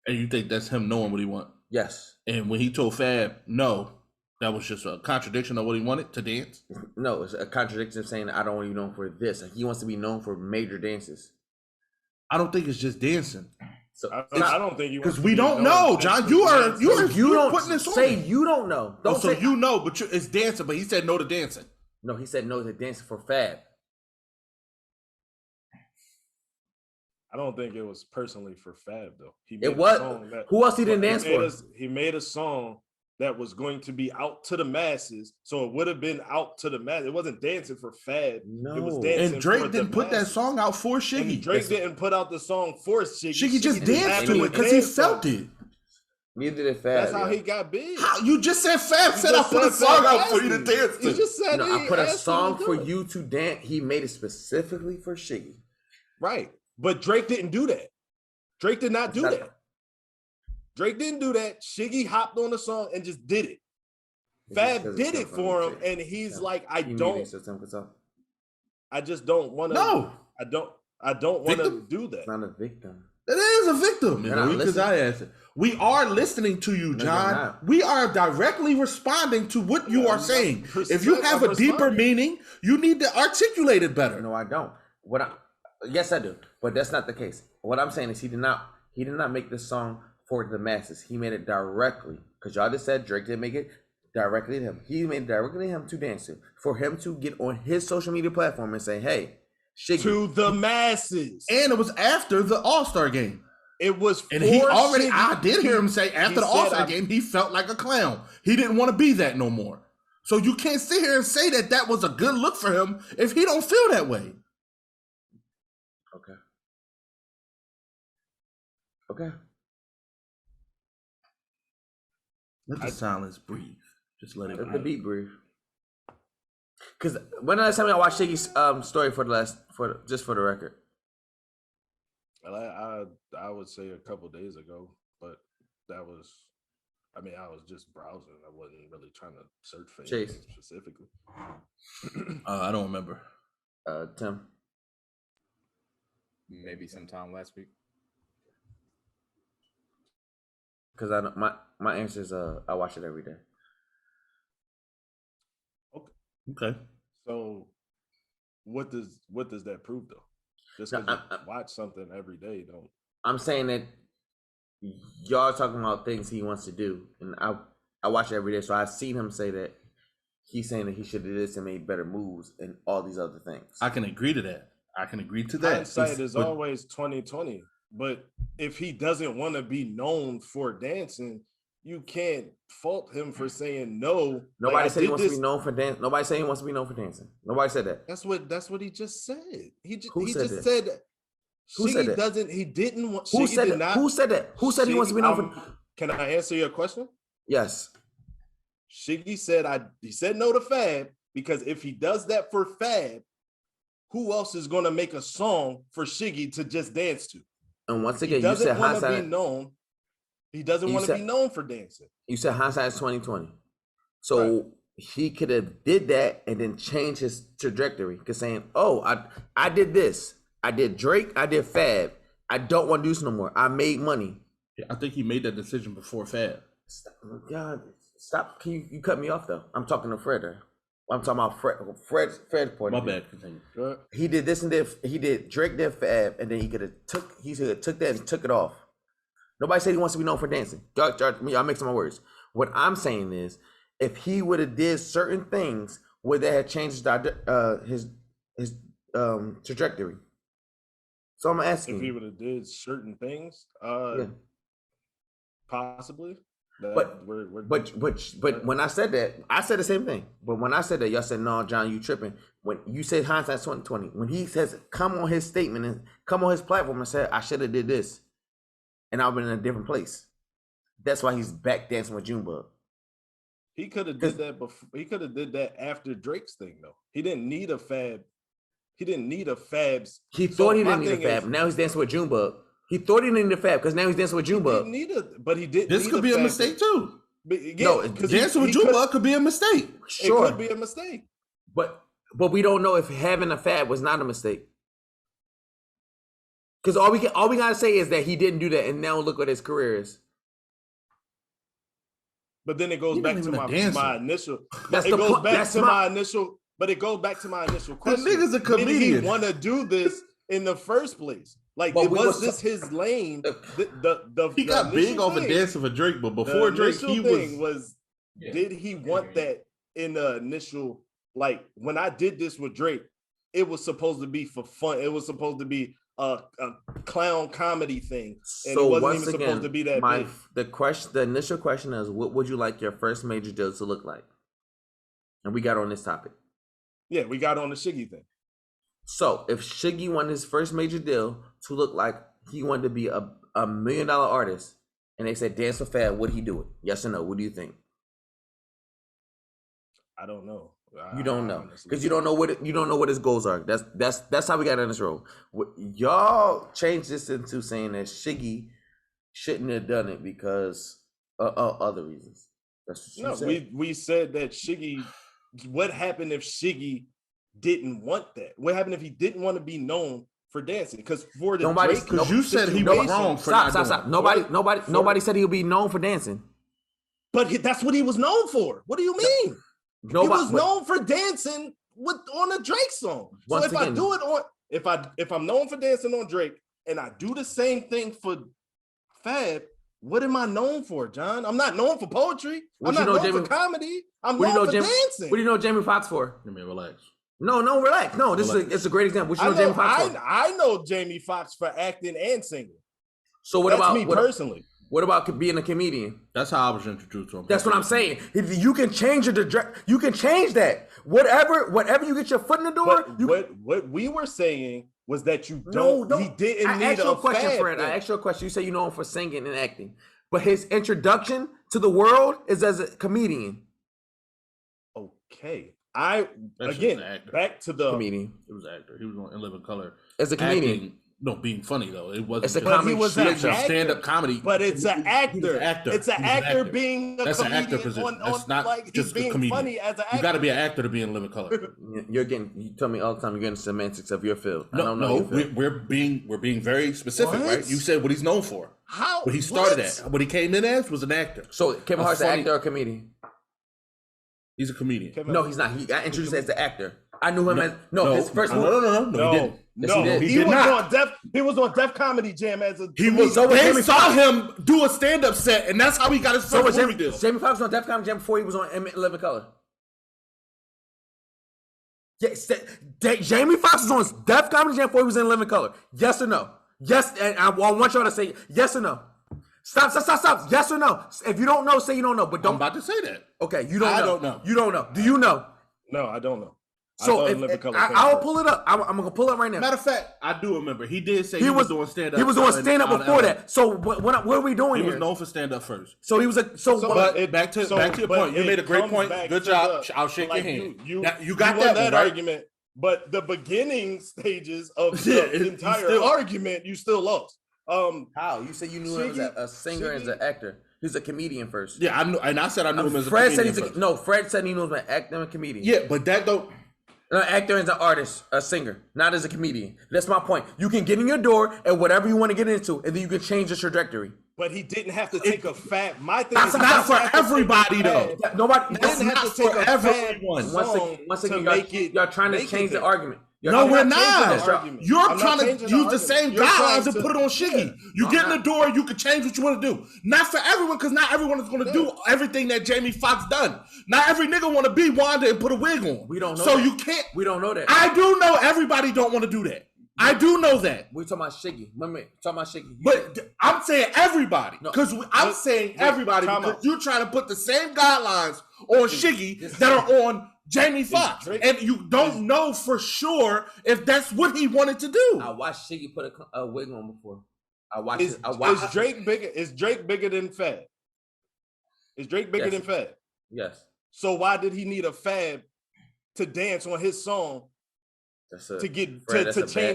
And you think that's him knowing what he wants? Yes. And when he told Fab, no, that was just a contradiction of what he wanted to dance? No, it's a contradiction of saying I don't want to be known for this. Like, he wants to be known for major dances. I don't think it's just dancing. So I don't think you because we don't know, John. You don't putting this on say me. You don't know. Don't so you know, but it's dancing. But he said no to dancing. No, he said no to dancing for Fab. I don't think it was personally for Fab though. It was. Who else he didn't dance for? He made a song that was going to be out to the masses, so it would have been out to the masses. It wasn't dancing for Fab. No. It was dancing. And Drake for didn't put that song out for Shiggy. And Drake didn't put out the song for Shiggy. Shiggy just danced to it because he felt it. Neither did Fab. That's how he got big. How? You just said Fab said I put a song out for you to dance to. You just said I put a song for you to dance. He made it specifically for Shiggy. Right, but Drake didn't do that. Drake did not do that. Drake didn't do that. Shiggy hopped on the song and just did it. Fab did it for him, and he's like, I just don't want to. No, I don't want to do that. It's not a victim. It is a victim. Because I answered. We are listening to you, John. We are directly responding to what you are saying. If you have a deeper meaning, you need to articulate it better. No, I don't. Yes, I do, but that's not the case. What I'm saying is he did not make this song for the masses. He made it directly, because y'all just said Drake didn't make it directly to him. He made it directly to him to dance to, for him to get on his social media platform and say, hey, Shiggy. To the masses. And it was after the All-Star game. It was and he already, I did hear him say after the All-Star game, he felt like a clown. He didn't want to be that no more. So you can't sit here and say that that was a good look for him if he don't feel that way. Okay. Let the silence breathe. Just let it breathe. Let the beat breathe. Because when the last time I watched Shiggy's story for the record? Well, I would say a couple days ago, but that was, I was just browsing. I wasn't really trying to search for anything specifically. I don't remember. Tim? Maybe sometime last week. Because my answer is I watch it every day. Okay. So, what does that prove though? Just because you watch something every day, don't. I'm saying that y'all talking about things he wants to do, and I watch it every day. So I've seen him say that he's saying that he should do this and made better moves and all these other things. I can agree to that. Hindsight is always 20/20. But if he doesn't want to be known for dancing, you can't fault him for saying no. Nobody said he wants to be known for dance. Nobody said he wants to be known for dancing. Nobody said that. That's what he just said. Who said that? He didn't want. Who said that? Who said that? Who said he wants to be known for? Can I answer your question? Yes. Shiggy said he said no to Fab because if he does that for Fab, who else is going to make a song for Shiggy to just dance to? And once again, you said hindsight. He doesn't want to be known for dancing. You said hindsight is 20/20. So he could have did that and then changed his trajectory. Because saying, "Oh, I did this. I did Drake. I did Fab. I don't want to do this no more. I made money." Yeah, I think he made that decision before Fab. Stop! Can you cut me off though? I'm talking to Fred. I'm talking about Fred's point. My bad. Continue. He did this and he did Drake did Fab, and then he could have took that and took it off. Nobody said he wants to be known for dancing. I'm mixing my words. What I'm saying is, if he would have did certain things, would that have changed his trajectory? So I'm asking. If he would have did certain things, possibly. But when I said that, I said the same thing. But when I said that, y'all said, "No, John, you tripping." When you said hindsight 20/20, when he says come on his statement and come on his platform and said, "I should have did this," and I've been in a different place. That's why he's back dancing with Junebug. He could have did that before. He could have did that after Drake's thing though. He didn't need a Fab. He didn't need a Fabs. He thought he didn't need a Fab. Now he's dancing with Junebug. He thought he didn't need a Fab because now he's dancing with Junebug. But he didn't. This could be a mistake too. No, dancing with Junebug could be a mistake. Sure, it could be a mistake. But But we don't know if having a fad was not a mistake. Because all we gotta say is that he didn't do that, and now look what his career is. But then it goes back to my initial. That's it the goes point. back That's to my- my initial. But it goes back to my initial question. nigga's a Did comedian. he want to do this in the first place? Like, But was this his lane? He got big off of dancing for Drake, but before Drake, he was. Did he want that in the initial? Like when I did this with Drake, it was supposed to be for fun. It was supposed to be a clown comedy thing, and So it wasn't once even again, supposed to be that big. the initial question is, what would you like your first major deal to look like? And we got on this topic. Yeah, we got on the Shiggy thing. So if Shiggy wanted his first major deal to look like he wanted to be a $1 million artist, and they said dance for fad, would he do it? Yes or no? What do you think? I don't know. You don't know because you don't know what his goals are. That's how we got on this road. Y'all changed this into saying that Shiggy shouldn't have done it because of other reasons. That's what you said. We said that Shiggy. What happened if Shiggy didn't want that? What happened if he didn't want to be known for dancing? Because for the Drake, because you said he was wrong for stop. Nobody said he would be known for dancing. But that's what he was known for. What do you mean? He was known for dancing on a Drake song. So if I do it on, if I'm known for dancing on Drake and I do the same thing for Fab, what am I known for, John? I'm not known for poetry. I'm not known for comedy. I'm known for dancing. What do you know Jamie Foxx for? Let me relax. No, relax. No, it's a great example. What you know Jamie Foxx for? I know Jamie Foxx for acting and singing. So what about me personally? What about being a comedian? That's how I was introduced to him. That's what I'm saying. If you can change you can change that. Whatever you get your foot in the door. What we were saying was that you don't. He didn't need a question, Fred. I asked you a question. You say you know him for singing and acting, but his introduction to the world is as a comedian. Okay, back to the comedian. It was an actor. He was on In Living Color as a comedian. Acting, no, being funny though. It wasn't. It's a comedy. He was a stand-up comedy. But it's an actor. It's an actor being a That's comedian. An actor position. That's not like just he's being a comedian. funny as an actor. You got to be an actor to be in Living Color. You tell me all the time you're getting semantics of your field. We're being very specific, right? You said what he's known for. How? What he started at. What he came in as was an actor. So Kevin Hart's an actor or a comedian? He's a comedian. No, he's not. He got introduced as the actor. I knew him as his first movie. No, he was on Def Comedy Jam as a. They saw him do a stand-up set, and that's how he got his first movie deal. Jamie Foxx was on Def Comedy Jam before he was on Living Color. Jamie Foxx was on Def Comedy Jam before he was in Living Color. Yes or no? Yes, and I want y'all to say yes or no. Stop. Yes or no? If you don't know, say you don't know. But don't. I'm about to say that. Okay, you don't know. I don't know. You don't know. Do you know? No, I don't know. So I'll pull it up. I'm gonna pull it up right now. Matter of fact, I do remember. He did say he was doing stand-up. He was doing stand-up before that. So what are we doing here? He was known for stand-up first. So he was back to your point. You made a great point. Good job. I'll shake your hand. You got that argument. But the beginning stages of the entire argument, you still lost. How? You said you knew him as a singer and as an actor. He's a comedian first. Yeah, I knew, and I said I knew him as a comedian. Fred said he knew him as an actor and a comedian. Yeah, but that don't. An actor is an artist, a singer, not as a comedian. That's my point. You can get in your door and whatever you want to get into, and then you can change the trajectory. But he didn't have to take a fat. My thing that's is not for everybody though. Nobody. That's not for everyone. Once again, y'all trying to change the argument. No, we're not. You're trying to use the same guidelines and put it on Shiggy. You get in the door, you can change what you want to do. Not for everyone, because not everyone is going to do everything that Jamie Foxx done. Not every nigga want to be Wanda and put a wig on. We don't know. So that. you can't. We don't know that. I do know everybody don't want to do that. I do know that. We talking about Shiggy. Talking about Shiggy. But I'm saying everybody, because I'm saying everybody because you're trying to put the same guidelines on Shiggy that are on Jamie Foxx, and you don't know for sure if that's what he wanted to do. I watched Shiggy put a wig on before. Is Drake bigger? Is Drake bigger than Fab? Is Drake bigger than Fab? Yes. So why did he need a Fab to dance on his song? To change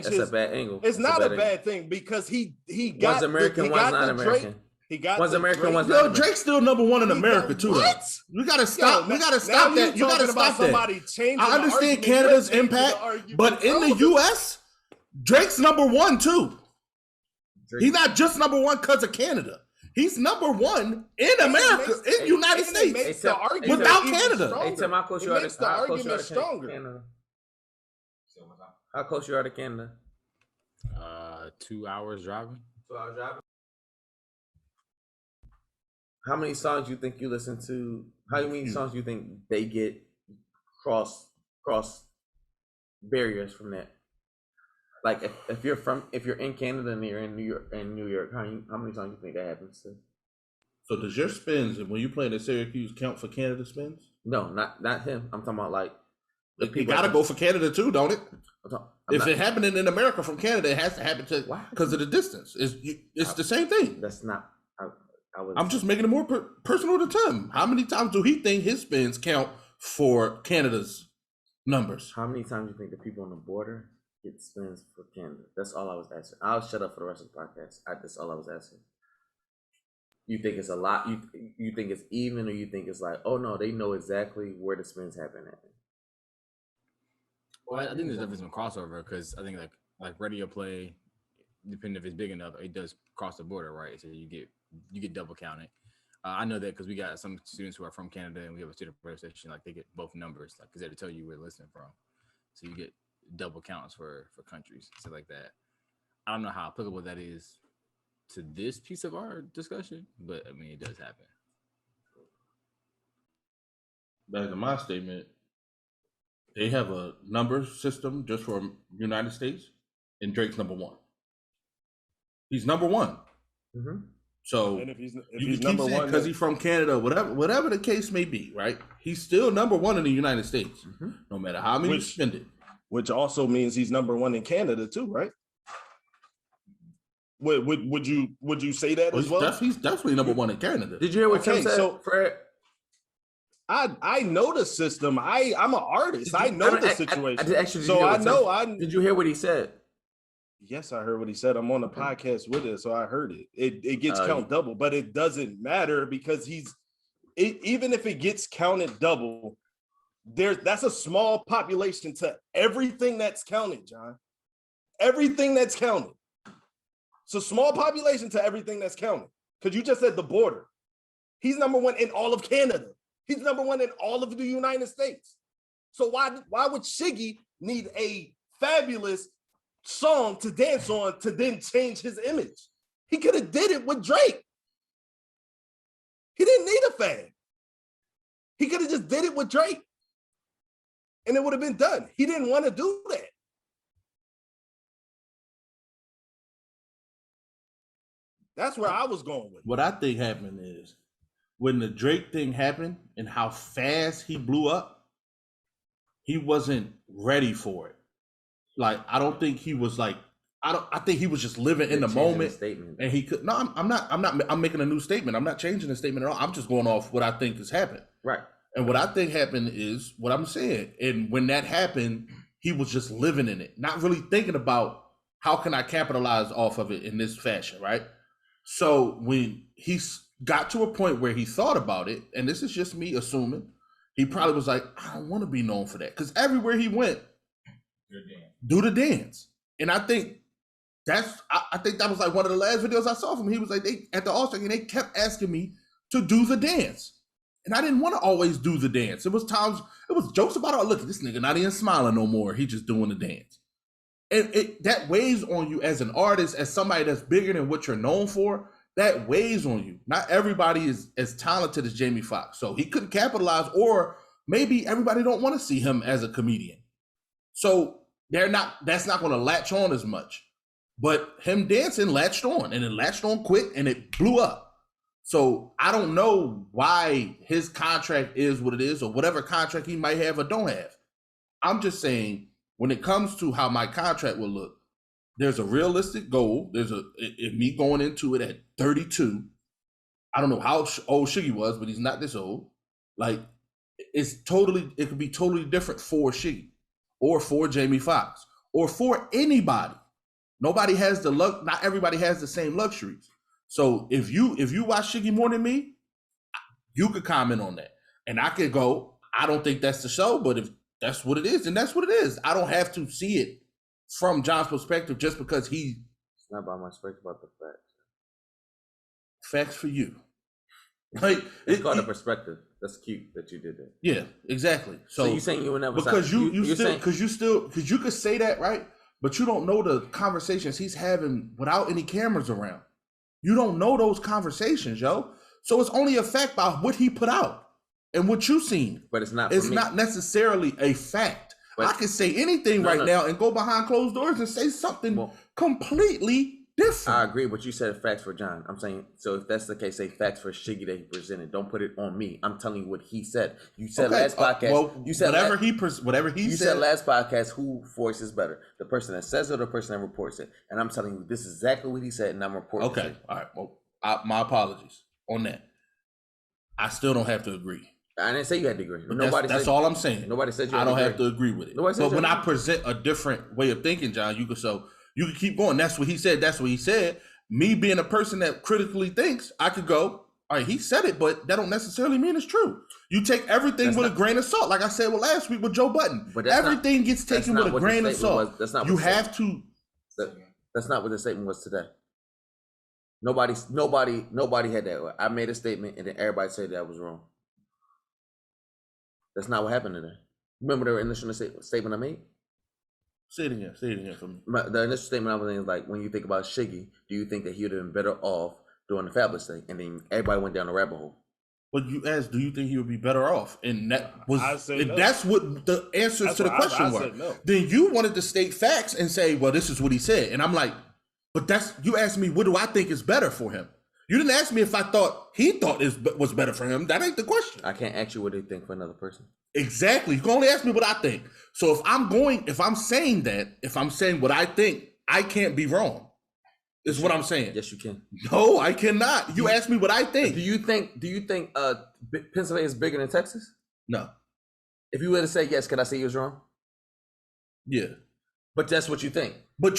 his. That's a bad angle. It's not a bad thing because he got one's American, one's not American. He got One's the American, Drake- one's Yo, not American. Drake's still number one in He America got- too. what? Though. We gotta stop. Yo, we gotta now stop you that. You gotta talking about stop that. somebody changing I the understand argument. Canada's You're changing the impact, argument, but in the bro. U.S., Drake's number one too. He's not just number one because of Canada. He's number one in America, in United And it States. makes the argument without even Canada. stronger. Hey, Tim, how close It you are makes to the how close you are argument to stronger. Canada? How close you are to Canada? 2 hours driving. 2 hours driving. How many songs you think you listen to? How many songs you think they get cross barriers from that? Like if you're in Canada and you're in New York, how many songs you think that happens to? So does your spins, when you play in Syracuse, count for Canada spins? No, not him. I'm talking about like You gotta go for Canada too, don't it? If not, it happening in America from Canada, it has to happen to Why? because of the distance. It's the same thing. that's not. I'm just making it more personal to Tim. How many times do he think his spins count for Canada's numbers? How many times do you think the people on the border get spins for Canada? That's all I was asking. I'll shut up for the rest of the podcast. That's all I was asking. You think it's a lot? You think it's even, or you think it's like, oh no, they know exactly where the spins happen at? Well, I think there's definitely some crossover because I think like radio play, depending if it's big enough, it does cross the border, right? So you get double counted. I know that because we got some students who are from Canada and we have a student radio station, like they get both numbers, like because they have to tell you where they're listening from. So you get double counts for countries, stuff like that. I don't know how applicable that is to this piece of our discussion, but I mean, it does happen. Back to my statement, they have a number system just for United States, and Drake's number one. He's number one. Mm-hmm. So And if he's you can number keep saying one, because he's from Canada, whatever the case may be, right? He's still number one in the United States, no matter how many you spend it. which also means he's number one in Canada too, right? Would you say that as well? He's definitely number one in Canada. Did you hear what Tim Okay, said? so- Fred? I know the system. I'm an artist. I know the situation. Did you hear what he said? Yes, I heard what he said. I'm on the podcast with it, so I heard it. It gets count double, but it doesn't matter because even if it gets counted double, that's a small population to everything that's counted, John. Everything that's counted. It's a small population to everything that's counted. Because you just said the border. He's number one in all of Canada. He's number one in all of the United States. So why would Shiggy need a fabulous song to dance on to then change his image? He could have did it with Drake. He didn't need a fad. He could have just did it with Drake. And it would have been done. He didn't want to do that. That's where I was going with it. What I think happened is when the Drake thing happened and how fast he blew up, he wasn't ready for it. Like, I don't think he was like, I think he was just living in the moment. And he could, no, I'm making a new statement. I'm not changing the statement at all. I'm just going off what I think has happened. Right. And what I think happened is what I'm saying. And when that happened, he was just living in it, not really thinking about how can I capitalize off of it in this fashion, right? So when he got to a point where he thought about it, and this is just me assuming, he probably was like, I don't want to be known for that. Because everywhere he went, do the dance. And I think I think that was like one of the last videos I saw from him. He was like, at the All-Star game, they kept asking me to do the dance. And I didn't want to always do the dance. It was jokes about, oh, look, this nigga not even smiling no more. He just doing the dance. And that weighs on you as an artist, as somebody that's bigger than what you're known for. That weighs on you. Not everybody is as talented as Jamie Foxx. So he couldn't capitalize, or maybe everybody don't want to see him as a comedian. So that's not going to latch on as much. But him dancing latched on, and it latched on quick, and it blew up. So I don't know why his contract is what it is, or whatever contract he might have or don't have. I'm just saying, when it comes to how my contract will look, there's a realistic goal. If me going into it at 32, I don't know how old Shiggy was, but he's not this old. Like, it could be totally different for Shiggy, or for Jamie Foxx, or for anybody. Nobody has not everybody has the same luxuries. So if you watch Shiggy more than me, you could comment on that, and I could go, I don't think that's the show, but if that's what it is, then that's what it is. I don't have to see it from John's perspective just because It's not about my perspective, about the facts. Facts for you. Like It's called a perspective. That's cute that you did that. Yeah, exactly. So you saying you would never because sign, because you could say that, right? But you don't know the conversations he's having without any cameras around. You don't know those conversations, yo. So it's only a fact by what he put out and what you seen. But it's not. It's not necessarily a fact. But I can say anything now and go behind closed doors and say something completely different. I agree, but you said facts for John. I'm saying, so if that's the case, say facts for Shiggy that he presented. Don't put it on me. I'm telling you what he said. You said last podcast. You said whatever he you said last podcast. Who voice is better, the person that says it or the person that reports it? And I'm telling you, this is exactly what he said, and I'm reporting. Okay, all right. Well, my apologies on that. I still don't have to agree. I didn't say you had to agree. That's all I'm saying. Nobody said you. I don't have to agree with it. But when I present a different way of thinking, John, you can keep going. That's what he said. That's what he said. Me being a person that critically thinks, I could go, all right, he said it, but that don't necessarily mean it's true. You take everything with a grain of salt. Like I said last week with Joe Button. But everything gets taken with a grain of salt. That's not you have to. That's not what the statement was today. Nobody had that. I made a statement and then everybody said that was wrong. That's not what happened today. Remember the initial statement I made? Say it again for me. The initial statement I was saying is like, when you think about Shiggy, do you think that he would have been better off doing the Fabulous thing? And then everybody went down the rabbit hole. But you asked, do you think he would be better off? And that was no. That's what the answers to the question were. No. Then you wanted to state facts and say, well, this is what he said. And I'm like, but you asked me, what do I think is better for him? You didn't ask me if I thought he thought it was better for him. That ain't the question. I can't ask you what they think for another person. Exactly. You can only ask me what I think. So if I'm saying what I think, I can't be wrong. Is what I'm saying. Yes, you can. No, I cannot. You asked me what I think. Do you think Pennsylvania is bigger than Texas? No. If you were to say yes, could I say you was wrong? Yeah. But that's what you think. But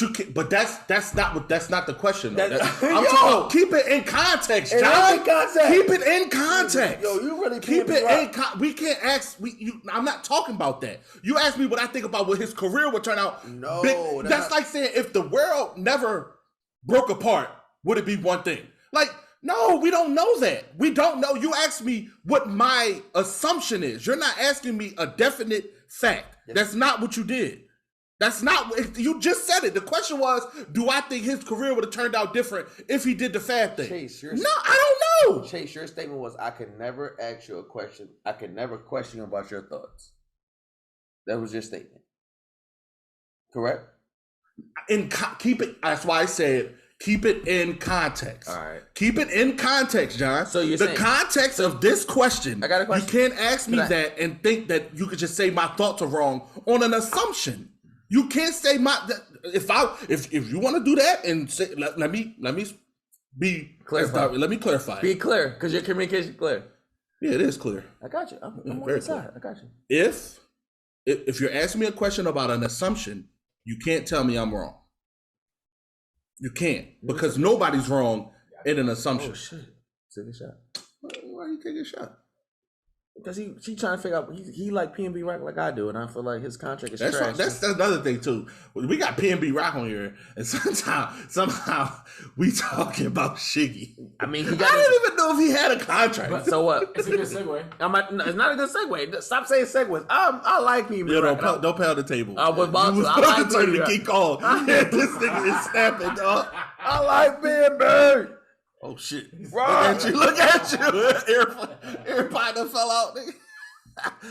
that's not the question. I'm talking. Keep it in context, John. Keep it in context. Yo, you really keep it in. We can't ask. I'm not talking about that. You asked me what I think about what his career would turn out. No, that's like saying if the world never broke apart, would it be one thing? Like, no, we don't know that. We don't know. You asked me what my assumption is. You're not asking me a definite fact. Yes. That's not what you did. That's not, you just said it. The question was, do I think his career would have turned out different if he did the Fab thing? Chase, no, I don't know. Chase, your statement was, I could never ask you a question. I could never question you about your thoughts. That was your statement. Correct? Keep it, that's why I said, keep it in context. All right. Keep it in context, John. So you're saying, context of this question, I got a question. You can't ask me that and think that you could just say my thoughts are wrong on an assumption. You can't say if you want to do that and say let me be clarify. Let me clarify. Be clear, because your communication clear. Yeah, it is clear. I got you. I'm very clear. I got you. If you're asking me a question about an assumption, you can't tell me I'm wrong. You can't, because nobody's wrong in an assumption. Oh shit! Take a shot. Why are you taking a shot? Because she trying to figure out he like P&B Rock like I do, and I feel like his contract is trash. That's another thing too. We got P&B Rock on here, and somehow we talking about Shiggy. I mean, I didn't even know if he had a contract. But so what? It's a good segue. It's not a good segue. Stop saying segues. I like P&B Rock. Don't pound the table. I was about to. I like P&B Rock. Keep calling. This nigga is snapping, dog. I like P&B. Oh shit! Look at you! Earpod that fell out. Nigga.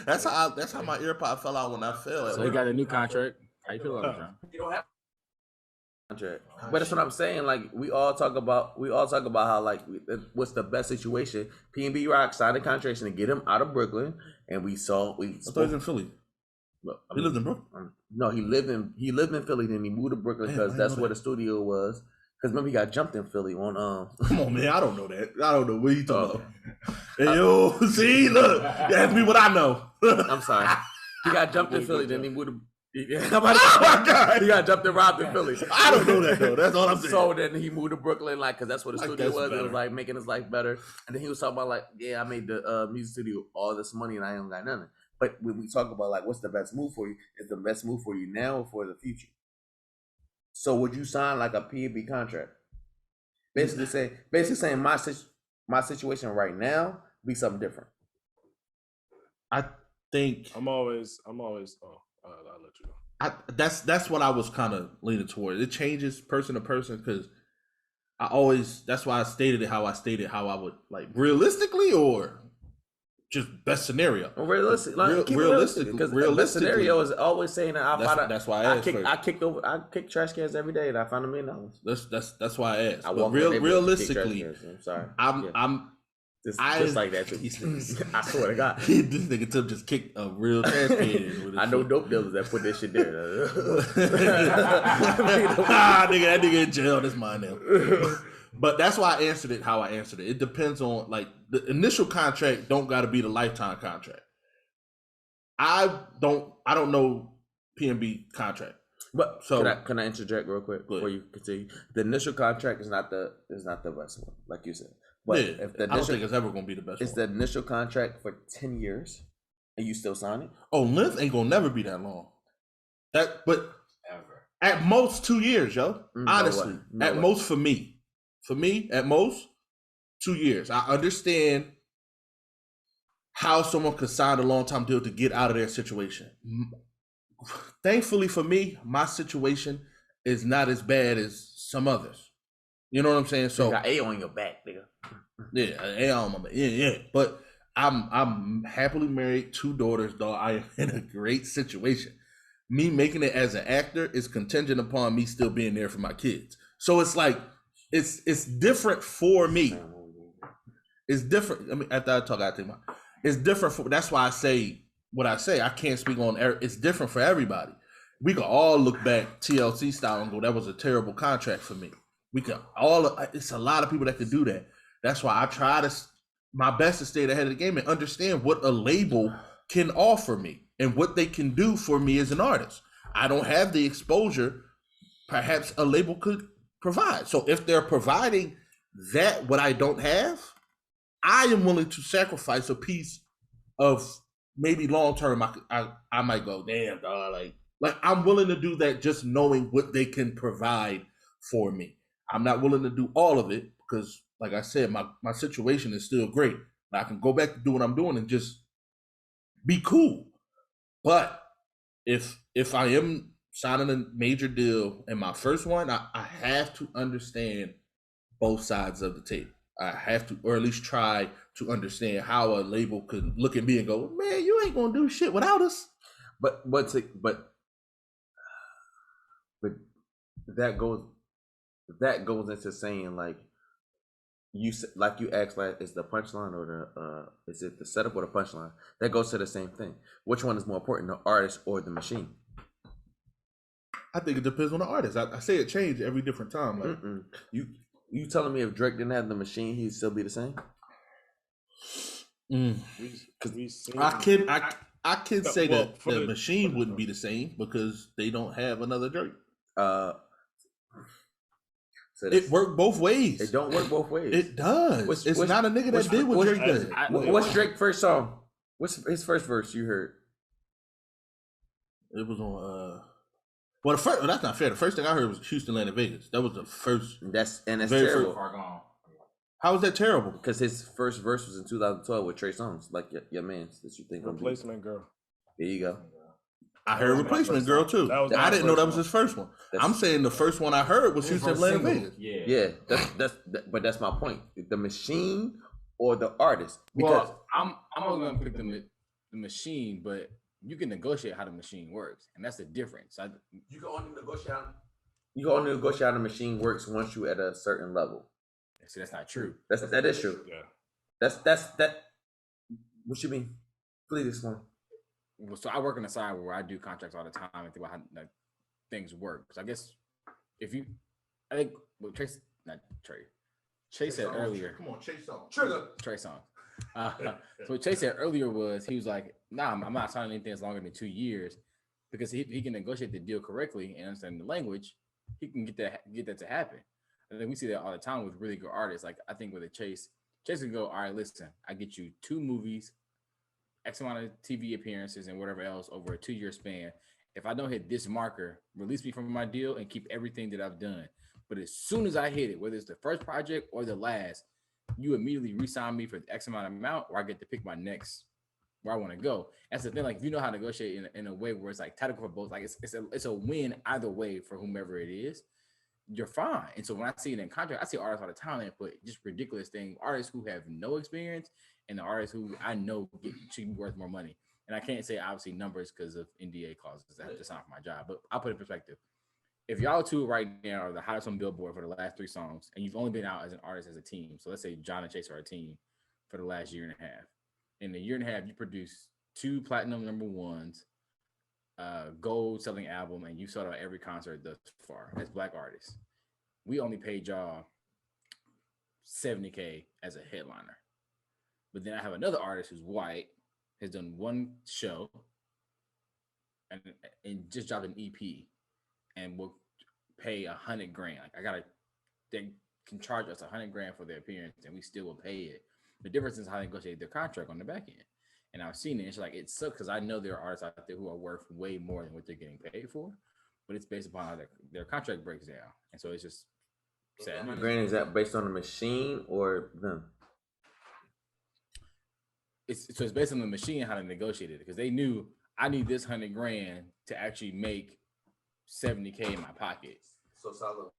That's how my earpod fell out when I fell. So he got a new contract. How you feel about it, John? You don't have contract, but that's what I'm saying. Like we all talk about how like what's the best situation. P&B Rock signed a contract to get him out of Brooklyn, and I thought he was in Philly. He lived in Brooklyn. No, he lived in Philly. Then he moved to Brooklyn because that's where the studio was. Because remember, he got jumped in Philly on Come on, man. I don't know that. I don't know what you talking about. Hey, yo, see, look. You ask me what I know. I'm sorry. He got jumped in Philly, then he moved to Oh my God. He got jumped and robbed in Philly. I don't know that though. That's all I'm saying. So then he moved to Brooklyn, like, cause that's where the Like, studio that's was. It better. was like making his life better. And then he was talking about like, yeah, I made the music studio all this money and I don't got nothing. But when we talk about like, what's the best move for you? Is the best move for you now or for the future? So would you sign like a P&B contract? Basically saying my situation right now be something different. I think I'm always. Oh, I'll let you know. that's what I was kind of leaning toward. It changes person to person because that's why I stated it how I would like realistically or just best scenario. Well, realistic, like, realistic, because the best scenario is always saying that that's why I asked. I kick trash cans every day and I found $1 million. That's why I asked. I but realistically, I'm sorry. I'm just like that too. I swear to God, this nigga Tim just kicked a real trash can. I know dope dealers that put this shit there. Nigga, that nigga in jail. That's mine now. But that's why I answered it how I answered it. It depends on like the initial contract. Don't got to be the lifetime contract. I don't know P&B contract. But so can I interject real quick before you continue? The initial contract is not the best one, like you said. But yeah, I don't think it's ever gonna be the best. It's the initial contract for 10 years, and you still sign it. Oh, length ain't gonna never be that long. But Ever. At most 2 years, yo. Honestly, most for me, at most 2 years. I understand how someone could sign a long-time deal to get out of their situation. Thankfully for me, my situation is not as bad as some others. You know what I'm saying? So you got A on your back, nigga. Yeah, A on my back. Yeah. But I'm happily married, 2 daughters, dog. I am in a great situation. Me making it as an actor is contingent upon me still being there for my kids. So it's like it's different for me. It's different. I mean, after I talk, I think it's different for. That's why I say what I say. I can't speak on. It's different for everybody. We could all look back TLC style and go, that was a terrible contract for me. We could all. It's a lot of people that could do that. That's why I try my best to stay ahead of the game and understand what a label can offer me and what they can do for me as an artist. I don't have the exposure perhaps a label could provide. So if they're providing that what I don't have, I am willing to sacrifice a piece of maybe long term. I might go, damn, dog, like I'm willing to do that just knowing what they can provide for me. I'm not willing to do all of it because, like I said, my situation is still great. I can go back to do what I'm doing and just be cool. But if I am signing a major deal in my first one, I have to understand both sides of the table. I have to, or at least try to understand how a label could look at me and go, man, you ain't gonna do shit without us. But that goes into saying like you asked, like, is the punchline or the is it the setup or the punchline? That goes to the same thing. Which one is more important, the artist or the machine? I think it depends on the artist. I say it changed every different time. Like you telling me if Drake didn't have the machine, he'd still be the same? I can say that the machine wouldn't be the same because they don't have another Drake. So it worked both ways. It don't work both ways. It does. It's not a nigga that did what Drake did. What's Drake's first song? What's his first verse you heard? It was on well, that's not fair. The first thing I heard was Houston, Atlanta, Vegas. That was the first. That's terrible. How is that terrible? Because his first verse was in 2012 with Trey Songz, like your man's that you think. Replacement Girl. There you go. I heard Replacement Girl too. I didn't know that was his first one. I'm saying the first one I heard was Houston, Atlanta, Vegas. Yeah. But that's my point. The machine or the artist. Because I'm only gonna pick the machine, but you can negotiate how the machine works, and that's the difference. You can only negotiate how the machine works once you're at a certain level. See, that's not true. That is true. Yeah. That's. What you mean? Please explain. Well, so I work on the side where I do contracts all the time and think about how things work. Because I guess I think what Chase said earlier. Come on, Chase Song. Trey Songz. So what Chase said earlier was he was like, nah, I'm not signing anything that's longer than 2 years. because he can negotiate the deal correctly and understand the language, he can get that to happen. I think we see that all the time with really good artists. Like I think with a Chase can go, all right, listen, I get you 2 movies, X amount of TV appearances, and whatever else over a 2-year span. If I don't hit this marker, release me from my deal and keep everything that I've done. But as soon as I hit it, whether it's the first project or the last, you immediately re-sign me for the X amount, or I get to pick my next where I want to go. That's the thing. Like if you know how to negotiate in a way where it's like tactical for both, like it's a win either way for whomever it is, you're fine. And so when I see it in contract, I see artists all the time that put just ridiculous things, artists who have no experience and the artists who I know should be worth more money. And I can't say obviously numbers because of NDA clauses. I have to sign for my job, but I'll put it in perspective. If y'all two right now are the hottest on Billboard for the last 3 songs, and you've only been out as an artist as a team, so let's say John and Chase are a team for the last year and a half. In a year and a half, you produce 2 platinum #1s, gold selling album, and you sold out every concert thus far as Black artists. We only paid y'all $70K as a headliner. But then I have another artist who's white, has done 1 show, and just dropped an EP, and will pay $100 grand. Like they can charge us $100 grand for their appearance, and we still will pay it. The difference is how they negotiate their contract on the back end. And I've seen it. It's like it sucks because I know there are artists out there who are worth way more than what they're getting paid for, but it's based upon how their contract breaks down. And so it's just sad. Granted, is that based on the machine or them? It's based on the machine how they negotiated it, because they knew I need this $100 grand to actually make $70K in my pocket. So solid.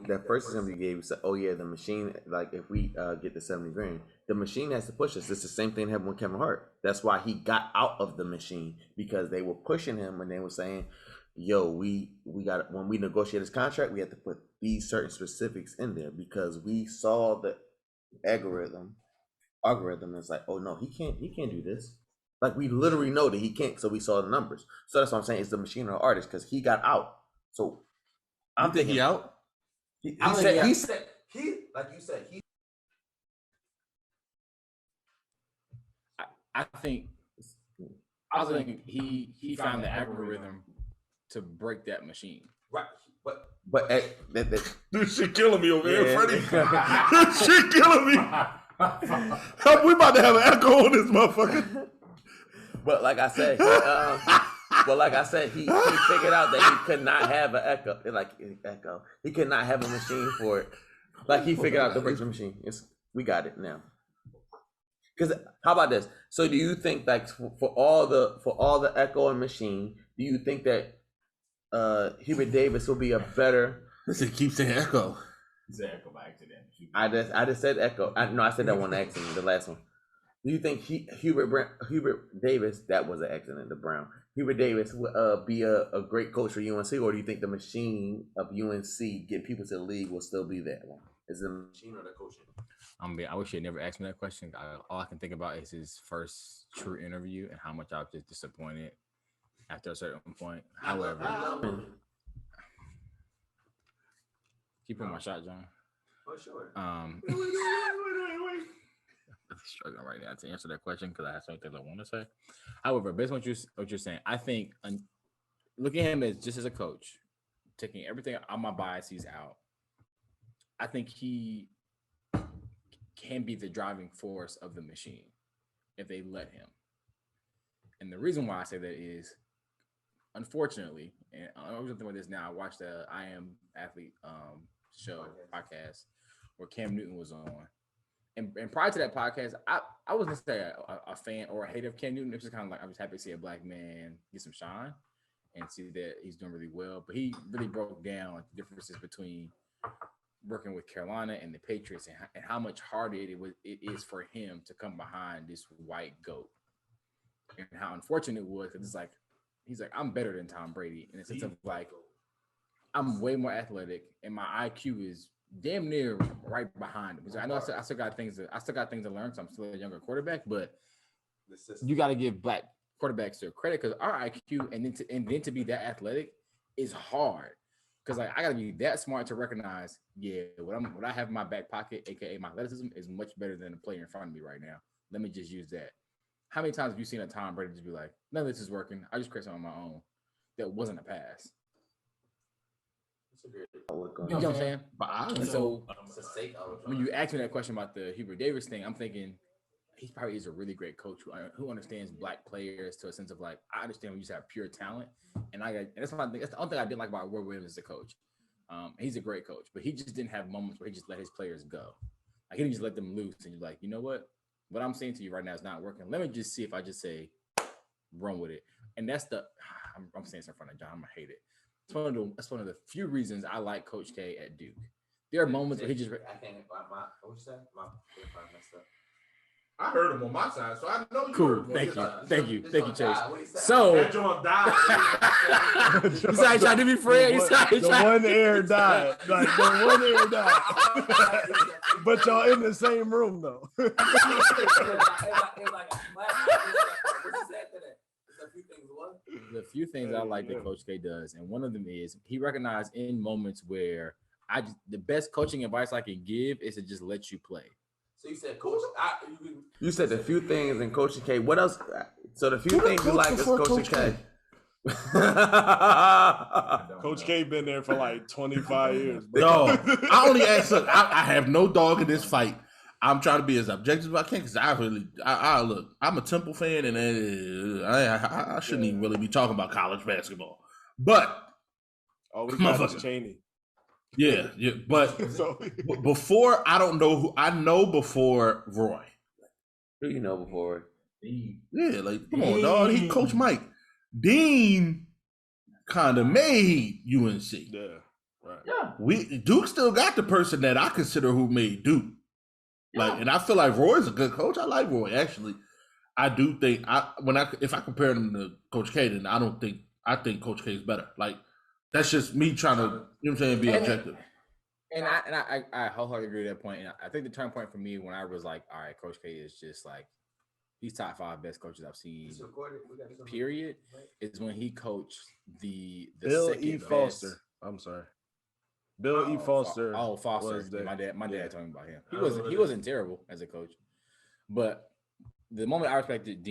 That first example you gave, said, "Oh yeah, the machine. Like if we get the 70 grand, the machine has to push us." It's the same thing that happened with Kevin Hart. That's why he got out of the machine, because they were pushing him and they were saying, "Yo, we got, when we negotiate this contract, we have to put these certain specifics in there because we saw the algorithm. It's like, oh no, he can't do this. Like we literally know that he can't. So we saw the numbers. So that's what I'm saying. It's the machine or the artist because he got out. So I'm thinking he out. He said, like you said, I think he found the algorithm to break that machine. Right. But this shit killing me over here, Freddie. This shit killing me. We about to have an echo on this motherfucker. But like I said, he figured out that he could not have an echo. He could not have a machine for it. Like he figured out the virtual machine. We got it now. Because how about this? So do you think like for all the echo and machine, do you think that Hubert Davis will be a better? Listen, keep saying echo. It's an echo by accident. I just said echo. I said that one accident. The last one. Do you think Hubert Davis, that was an accident, the Brown, Hubert Davis would be a great coach for UNC, or do you think the machine of UNC getting people to the league will still be there? Is it the machine or the coaching? I wish you had never asked me that question. All I can think about is his first true interview and how much I was just disappointed after a certain point. However, keep on my shot, John. For sure. I'm struggling right now to answer that question because I have something I want to say. However, based on what you're saying, I think looking at him as just as a coach, taking everything on my biases out, I think he can be the driving force of the machine if they let him. And the reason why I say that is, unfortunately, and I'm talking about this now, I watched the I Am Athlete show podcast where Cam Newton was on. And prior to that podcast, I wasn't necessarily a fan or a hater of Cam Newton. It was just kind of like I was happy to see a black man get some shine and see that he's doing really well. But he really broke down the differences between working with Carolina and the Patriots and how much harder it is for him to come behind this white goat. And how unfortunate it was, because it's like, he's like, I'm better than Tom Brady in the sense of like, I'm way more athletic and my IQ is damn near right behind him. I know I still got things to learn because I'm still a younger quarterback, but you got to give black quarterbacks their credit because our IQ and then to be that athletic is hard. Because like I got to be that smart to recognize, what I have in my back pocket, aka my athleticism, is much better than the player in front of me right now. Let me just use that. How many times have you seen a Tom Brady just be like, none of this is working. I just create something on my own. that wasn't a pass. You You know what I'm saying? But And so when you ask me that question about the Hubert Davis thing, I'm thinking he probably is a really great coach who understands black players to a sense of like, I understand when you just have pure talent, and that's the only thing I didn't like about Roy Williams as a coach. He's a great coach, but he just didn't have moments where he just let his players go. Like he didn't just let them loose and you're like, you know what I'm saying to you right now is not working. Let me just see if I just say run with it. And that's I'm saying this in front of John. I'm gonna hate it. That's one of the few reasons I like Coach K at Duke. There are moments where he just. I can't. What's that? My messed up. I heard him on my side, so I know. Cool. Thank you, Chase. So that John died. He's like trying to be Fred. The one air died. Like the one air died. But y'all in the same room though. The few things I like that Coach K does, and one of them is he recognized in moments where the best coaching advice I can give is to just let you play. So you said, Coach. You said the few things in Coach K. What else? So the few things you like is Coach K. Coach K been there for like 25 years. No, I only ask. Look, I have no dog in this fight. I'm trying to be as objective as I can because I look. I'm a Temple fan, and I shouldn't even really be talking about college basketball. But all we got is Cheney. Yeah. But before, I don't know who I know before Roy. Who you know before? Dean. Yeah, like come on, dog. He coached Mike. Dean kind of made UNC. Yeah, right. Yeah, Duke still got the person that I consider who made Duke. Like, and I feel like Roy's a good coach. I like Roy actually. I do think if I compare him to Coach K, then I think Coach K is better. Like that's just me trying to, you know what I'm saying, be objective. And I wholeheartedly agree with that point. And I think the turning point for me when I was like, all right, Coach K is just like he's top 5 best coaches I've seen. Period. Is when he coached the Bill second E. best. Foster. I'm sorry. Bill E. Foster. Foster. My dad told me about him. He wasn't terrible as a coach, but the moment I respected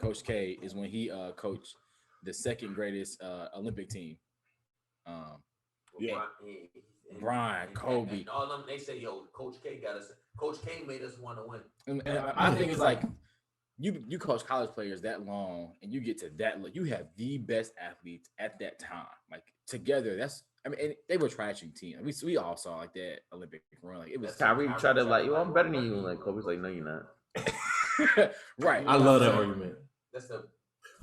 Coach K is when he coached the second greatest Olympic team. Brian, Kobe. And all of them, they say, "Yo, Coach K got us. Coach K made us want to win." And I think it's like you coach college players that long, and you get to that. You have the best athletes at that time, like together. And they were trashing teams. We all saw like that Olympic run. Like it was. Kyrie tried to like, I'm better than you. Like Kobe's like, no, you're not. Right. I love that argument. That's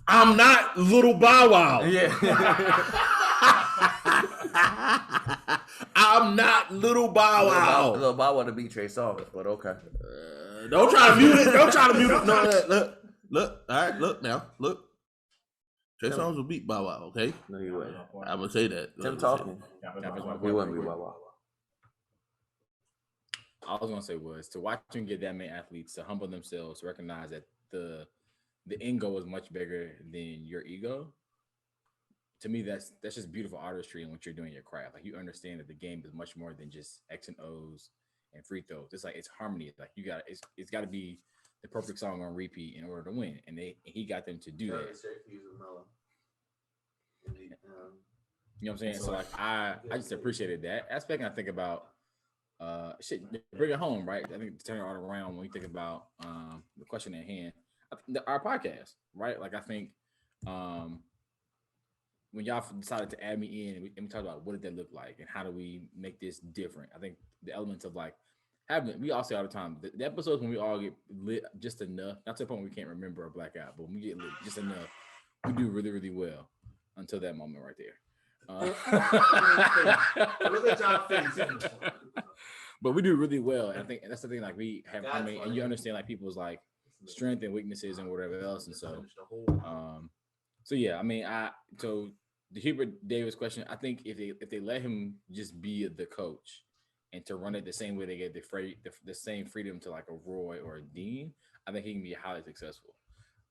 I'm not Little Bow Wow. Yeah. I'm not Little Bow Wow. Little Bow Wow to beat Trey Songz, but okay. Don't try to mute it. Don't try to mute it. No, look. All right, look now. Look. Trey Songz will beat Bow Wow, okay? No, he wouldn't. I'm going to say that. Tim talking. He wouldn't beat Bow Wow. All I was going to say was to watch him get that many athletes to humble themselves, to recognize that the end goal is much bigger than your ego. To me, that's just beautiful artistry in what you're doing in your craft. Like you understand that the game is much more than just X and O's and free throws. It's like it's harmony. Like it's got to be the perfect song on repeat in order to win. And he got them to do that. You know what I'm saying? So like I just appreciated that aspect. And I think about bring it home, right? I think to turn it all around when you think about the question at hand. Our podcast, right? Like I think when y'all decided to add me in and we talked about what did that look like and how do we make this different, I think the elements of like we all say all the time, the episodes when we all get lit just enough, not to the point where we can't remember or black out, but when we get lit just enough, we do really, really well until that moment right there. Look at y'all face. But we do really well. And I think that's the thing, like we have harmony and you understand like people's like strength and weaknesses and whatever else. And so yeah, I mean, so the Hubert Davis question, I think if they let him just be the coach and to run it the same way they get the same freedom to like a Roy or a Dean, I think he can be highly successful.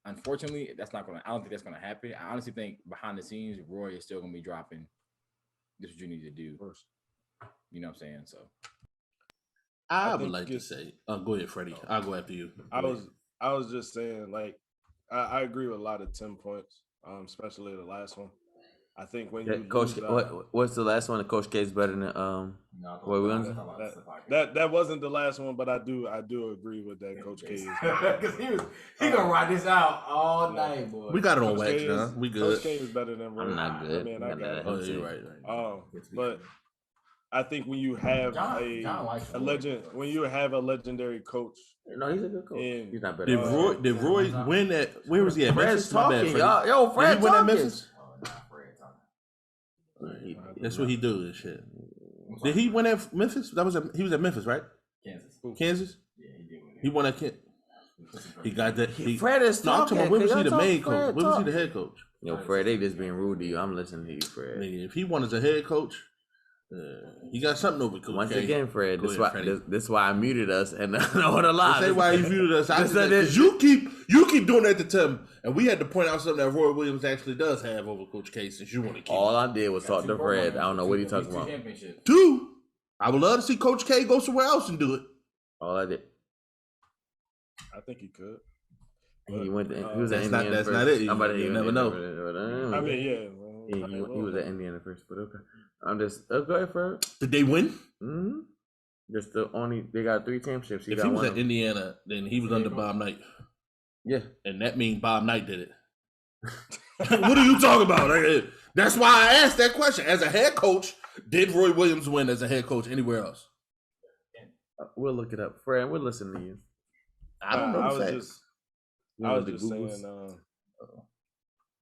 Unfortunately, I don't think that's gonna happen. I honestly think behind the scenes, Roy is still gonna be dropping this is what you need to do first. You know what I'm saying? So I would like to say, go ahead, Freddie. I'll go after you. I was just saying, like, I agree with a lot of 10 points. especially the last one. I think when Yeah, you Coach, lose, what's the last one? The Coach K is better than Roy Williams. that wasn't the last one, but I do agree with that. Coach K is Because he gonna ride this out all night, boy. We got it on Coach wax K now. is- We good. Coach K is better than Roy. I'm not good. I mean, I I'm got not it. Oh, yeah, you're right. But I think when you have John likes a Roy. legend, when you have a legendary coach, No, he's a good coach. And- He's not better. Did Roy win at? Where was he at? Fred's Memphis. My bad, talking, Freddie. y'all. Yo, Did Fred he win at talking. Memphis? Oh, nah, Fred talking. That's what he do and shit. Did he win at Memphis? He was at Memphis, right? Kansas. Kansas. Yeah, he did win. He won at Kent. He got that. Fred is No, I'm talking. talking about where was Can he the y'all main talk? coach? Fred, Where was he talk. the head coach? Yo, Fred, they just being rude to you. I'm listening to you, Fred. Nigga, if he won as a head coach, he got something over Coach Once K. again, Fred, Go this ahead, why Freddie. this why I muted us and I don't want to lie. Say why you viewed us. I This- just, this- you keep doing that to Tim, and we had to point out something that Roy Williams actually does have over Coach K. Since you want to keep All I did was talk to Fred. I don't know what he talking about. two. I would love to see Coach K go somewhere else and do it. All I did. I think he could. He went. He was at That's not- Indiana that's first. not it. I'm about to You he never went- know. I mean, yeah. He was at Indiana first, but okay. I'm just go ahead, Fred. Did they win? Mm-hmm. Just the only they got 3 championships. If got he was one at of- Indiana, then he was under Bob Knight, yeah. and that means Bob Knight did it. What are you talking about? That's why I asked that question. As a head coach, did Roy Williams win as a head coach anywhere else? We'll look it up, Fred. We'll listen to you. I don't know. I the was facts. just You I know was the just Googles? saying.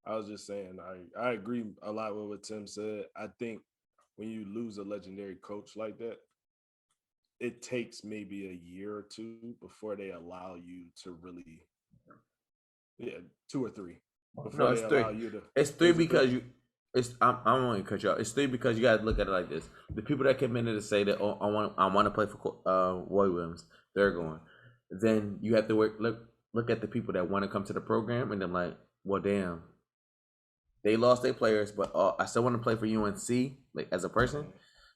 I was just saying. I agree a lot with what Tim said. I think when you lose a legendary coach like that, it takes maybe a year or two before they allow you to really. Yeah, 2 or 3. Before No, it's they 3. allow you to. It's 3 Is it because 3? you. It's I'm only gonna cut you off. It's 3 because you gotta look at it like this. The people that came in to say that I want to play for Roy Williams, they're going. Then you have to look at the people that want to come to the program, and then like, well, damn, they lost their players, but I still want to play for UNC, like as a person.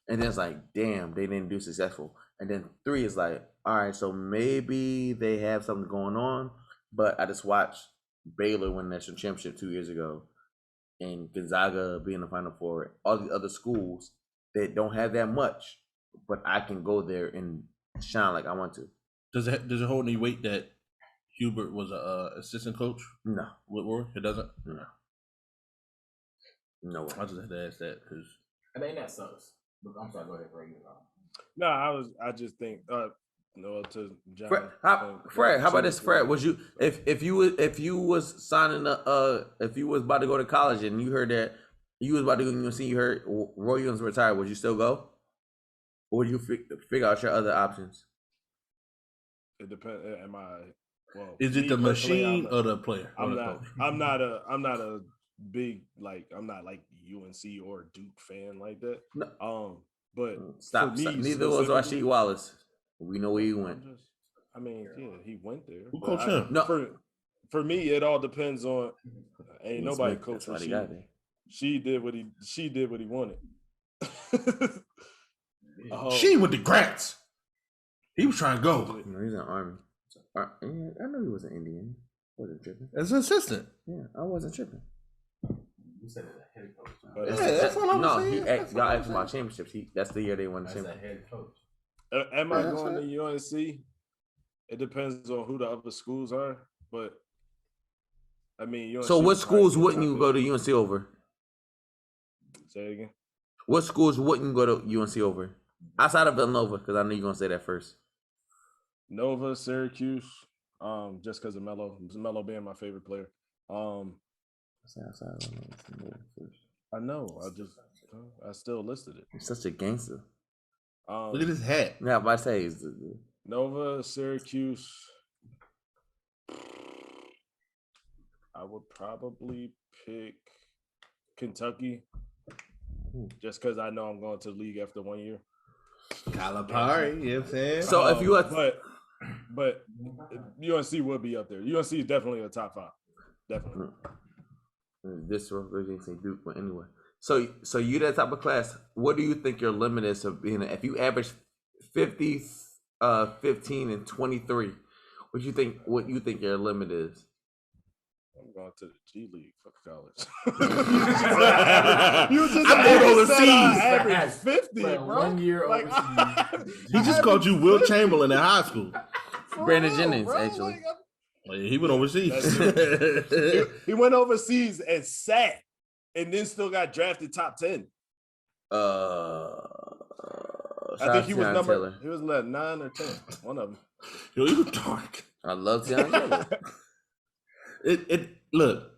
And then it's like, damn, they didn't do successful. And then 3 is like, all right, so maybe they have something going on, but I just watched Baylor win the national championship 2 years ago, and Gonzaga being the Final Four. All the other schools that don't have that much, but I can go there and shine like I want to. Does it hold any weight that Hubert was a assistant coach No, with Roy? It doesn't. no way. I just had to ask that because I mean, that sucks. I'm sorry, go ahead, Fred. No, I just think. No, to John. Fred, how about this, Fred? Was you if you was signing if you was about to go to college and you heard that you was about to go to UNC, you heard Roy Williams retired, would you still go, or would you figure out your other options? It depends. Am I? Well, is it me the personally, machine or the player? I'm or the not. coach? I'm not a big I'm not like UNC or Duke fan like that. No. But Stop. for me Neither was specifically, Rasheed Wallace. We know where he went. I mean, yeah, he went there. Who but coached him? No. For me, it all depends on. Ain't Will nobody Smith, coached that's why they got there. She did what he wanted. She went to Grants. He was trying to go No, he's in Army. I know he was an Indian. Wasn't tripping. as an assistant. Yeah, I wasn't tripping. You said it a head coach. But that's what I'm No, saying. y'all asked about championships. That's the year they won the As a championship. head coach. am I going to UNC? It depends on who the other schools are, but I mean, UNC So, what would probably schools be wouldn't top you eight. go to UNC over? Say it again. What schools wouldn't you go to UNC over? Outside of Villanova, because I know you're gonna say that first. Nova, Syracuse, just because of Melo being my favorite player. Outside of Villanova first. I know. I still listed it. You're such a gangster. Look at his hat. Yeah, but I say is Nova, Syracuse. I would probably pick Kentucky, just because I know I'm going to the league after 1 year. Calipari, you know what I'm saying? so. If you had but UNC would be up there. UNC is definitely a top 5. Definitely. this didn't say Duke, but anyway. So you that type of class. What do you think your limit is of being? If you average 50, 15, and 23, what you think your limit is? I'm going to the G League. Fuck college. I I played overseas. Average 50, But bro. 1 year Like, overseas. He just called you Will Chamberlain in high school. for Brandon real, Jennings, bro. actually. Like, He went overseas. he went overseas and sat, and then still got drafted top 10. I think he was number. Taylor. He was like 9 or 10. One of them. Yo, he was dark. I love Tiana Taylor. It look,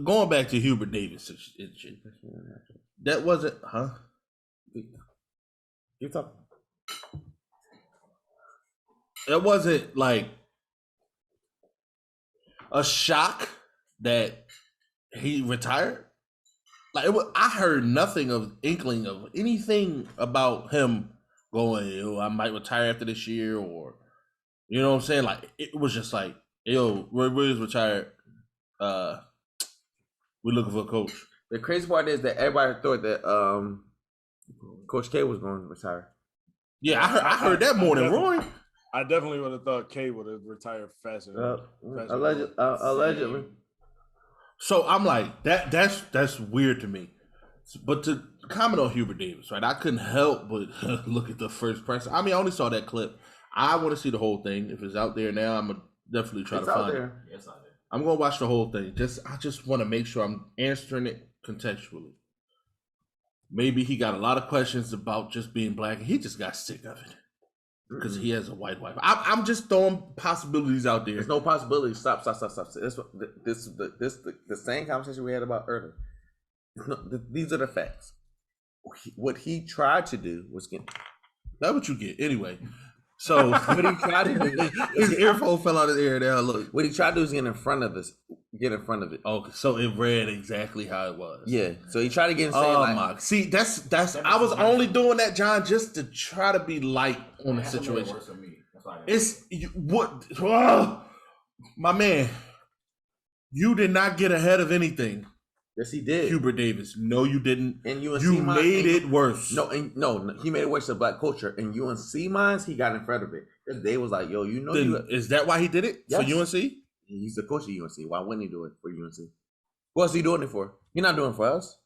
going back to Hubert Davis and shit. That wasn't, huh? You talking? It wasn't like a shock that he retired. Like I heard nothing of inkling of anything about him going, yo, I might retire after this year, or you know what I'm saying? Like it was just like, yo, Roy Williams retired. We're looking for a coach. The crazy part is that everybody thought that Coach K was going to retire. Yeah, I heard that more than Roy. I definitely would have thought K would have retired faster. Allegedly. So I'm like, that's weird to me. But to comment on Hubert Davis, right? I couldn't help but look at the first press. I mean, I only saw that clip. I want to see the whole thing. If it's out there now, I'm gonna definitely try to find it. Yes, I did. I'm gonna watch the whole thing. I just want to make sure I'm answering it contextually. Maybe he got a lot of questions about just being black, and he just got sick of it because he has a white wife. I'm just throwing possibilities out there. There's no possibility. Stop. This the same conversation we had about earlier. These are the facts. What he tried to do was get. That's what you get anyway. So what he tried to do, his earphone fell out of his ear. Now look, what he tried to do is get in front of it. Okay, so it read exactly how it was. Yeah. So he tried to get insane. Oh my! See, that's. I was only doing that, John, just to try to be light on the situation. Worse for me. That's why I It's what, my man. You did not get ahead of anything. Yes, he did. Hubert Davis. No, you didn't. And UNC you made it worse. No, he made it worse to black culture. And UNC minds, he got in front of it. Because they was like, yo, is that why he did it? Yes. For UNC? He's the coach of UNC. Why wouldn't he do it for UNC? What's he doing it for? He's not doing it for us.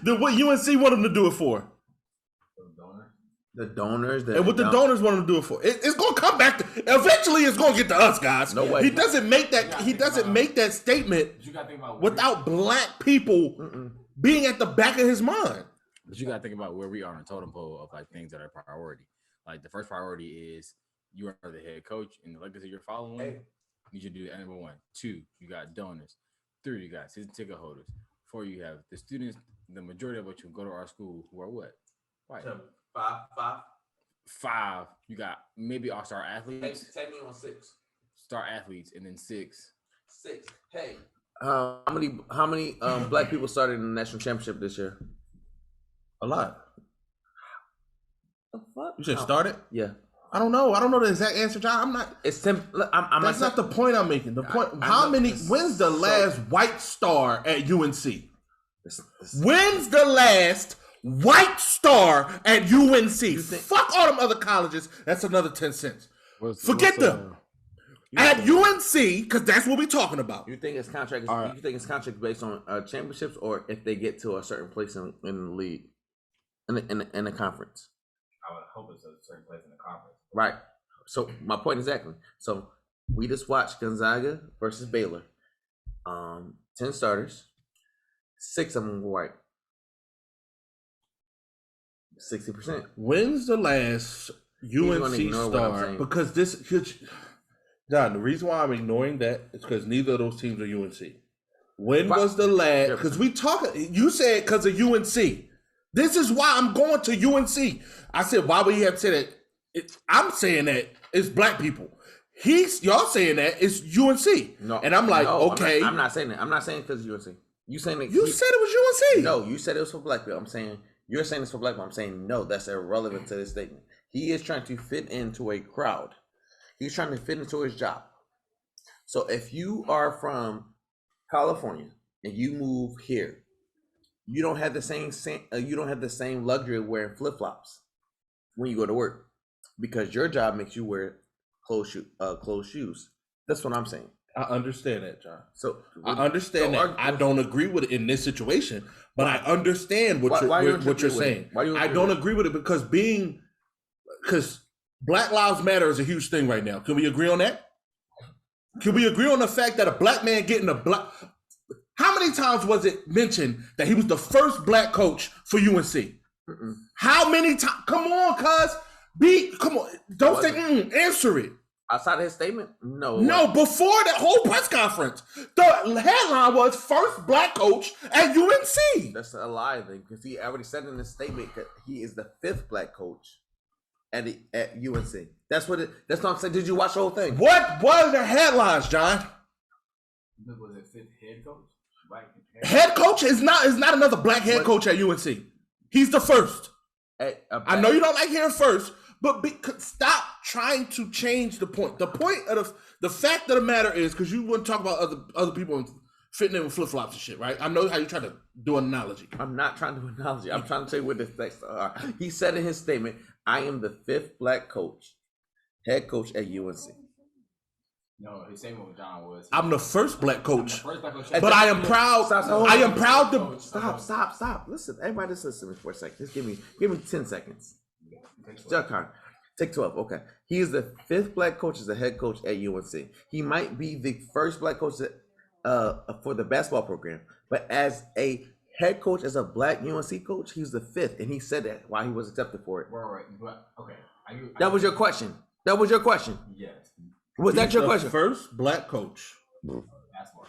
Then what UNC want him to do it for? The donors. And what the donors want him to do it for? It's going to come back. Eventually, it's going to get to us, guys. No way. He doesn't make that. He doesn't make that statement without black people being at the back of his mind. But you got to think about where we are on the totem pole of like things that are priority. Like the first priority is you are the head coach and the legacy you're following. You should do that, number 1. 2, you got donors. 3, you got season ticket holders. 4, you have the students. The majority of which will go to our school who are what? White. 5, you got maybe all-star athletes. Take me on 6. Star athletes, and then 6. Hey. How many black people started in the national championship this year? A lot. The fuck? You said started? Yeah. I don't know. I don't know the exact answer, John. I'm not. It's simple. That's not the point I'm making. The point. When's the last white star at UNC? When's the last white star at UNC? Fuck all them other colleges. That's another 10 cents. Forget them. At UNC, because that's what we're talking about. You think it's contract? You think it's contract based on championships, or if they get to a certain place in the league, in the conference? I would hope it's a certain place in the conference. Right. So my point exactly. So we just watched Gonzaga versus Baylor. 10 starters, 6 of them were white. 60%. When's the last UNC star? Because John, the reason why I'm ignoring that is because neither of those teams are UNC. When was the last? Because you said because of UNC. This is why I'm going to UNC. I said, why would he have said that? I'm saying that it's black people. Y'all saying that it's UNC. No, and I'm like, okay. I'm not saying that. I'm not saying because of UNC. You saying that? You said it was UNC. No, you said it was for black people. I'm saying you're saying it's for black people. I'm saying no, that's irrelevant to this statement. He is trying to fit into a crowd. He's trying to fit into his job. So if you are from California and you move here, you don't have the same luxury of wearing flip-flops when you go to work, because your job makes you wear closed shoes. That's what I'm saying. I understand that, John. So I understand that. I don't agree with it in this situation, but I understand what you're saying. I don't agree with it because Black Lives Matter is a huge thing right now. Can we agree on that? Can we agree on the fact that a black man getting a black? How many times was it mentioned that he was the first black coach for UNC? Mm-mm. How many times? Come on, cuz. Come on. Don't say answer it. Outside of his statement? No. No, before that whole press conference, the headline was first black coach at UNC. That's a lie then, because he already said in his statement that he is the 5th black coach at UNC. That's what I'm saying. Did you watch the whole thing? What are the headlines, John? Was it 5th head coach? Head coach is not another black head coach at UNC. He's the first. I know you don't like hearing first, but stop trying to change the point. The point of the fact of the matter is, because you wouldn't talk about other people fitting in with flip flops and shit, right? I know how you try to do an analogy. I'm not trying to do an analogy. I'm trying to tell you what the facts are. He said in his statement, "I am the 5th black head coach at UNC." No, his statement with John was, I'm the first black coach, but I am proud. I am proud to stop. Listen, everybody, just listen to me for a second. Just give me 10 seconds. John, take 12. Okay, he is the 5th black coach as a head coach at UNC. He might be the first black coach for the basketball program, but as a head coach, as a black UNC coach, he's the 5th, and he said that while he was accepted for it. Right. But okay, that was your question. That was your question. Yes. Was that your question? First black coach. Basketball.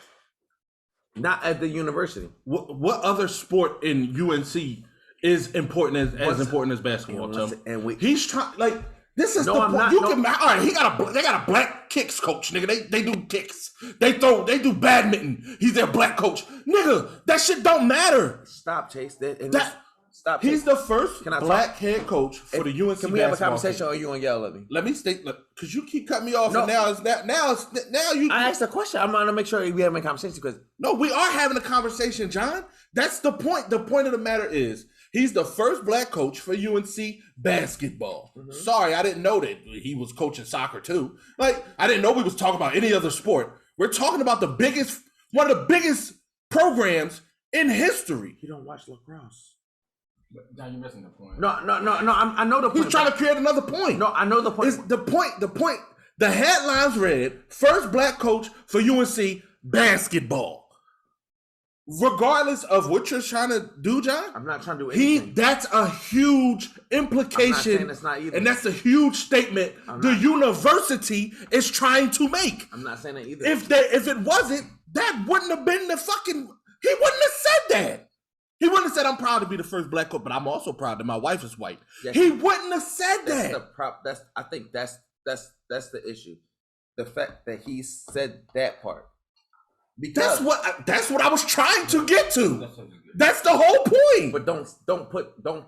Not at the university. What other sport in UNC is important as important as basketball? He's trying like this is the point. All right, they got a black kicks coach, nigga. They do kicks. They do badminton. He's their black coach, nigga. That shit don't matter. Stop, Chase. Stop. He's the first black head coach for the UNC. Can we have a conversation, or are you gonna yell at me? Let me state, because you keep cutting me off, and now you. I asked a question. I'm gonna make sure we have a conversation because no, we are having a conversation, John. That's the point. The point of the matter is he's the first black coach for UNC basketball. Mm-hmm. Sorry, I didn't know that he was coaching soccer too. Like I didn't know we was talking about any other sport. We're talking about one of the biggest programs in history. You don't watch lacrosse. Now you're missing the point. No. I know the point. He's trying to create another point. No, I know the point. It's the point. The headlines read: first black coach for UNC basketball. Regardless of what you're trying to do, John, I'm not trying to do anything. That's a huge implication. I'm not saying it's not either. And that's a huge statement the university is trying to make. I'm not saying that either. If it wasn't, that wouldn't have been the fucking. He wouldn't have said that. He wouldn't have said, "I'm proud to be the first black coach, but I'm also proud that my wife is white." Yes, he wouldn't have said that. I think that's the issue. The fact that he said that part. Because that's what I was trying to get to. That's the whole point. But don't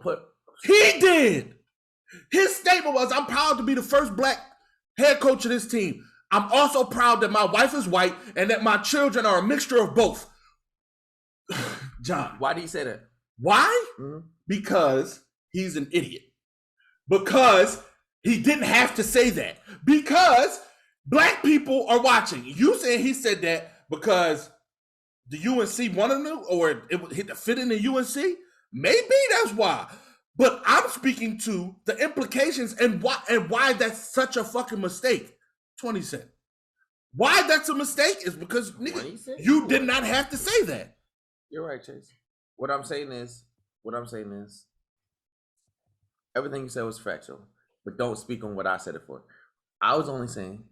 put. He did. His statement was, "I'm proud to be the first black head coach of this team. I'm also proud that my wife is white and that my children are a mixture of both." John. Why did he say that? Why? Mm-hmm. Because he's an idiot. Because he didn't have to say that. Because black people are watching. You saying he said that because the UNC wanted to, or it hit the fit in the UNC? Maybe that's why. But I'm speaking to the implications and why that's such a fucking mistake. 20 cents. Why that's a mistake is because nigga, you did not have to say that. You're right, Chase. What I'm saying is, everything you said was factual, but don't speak on what I said it for. I was only saying.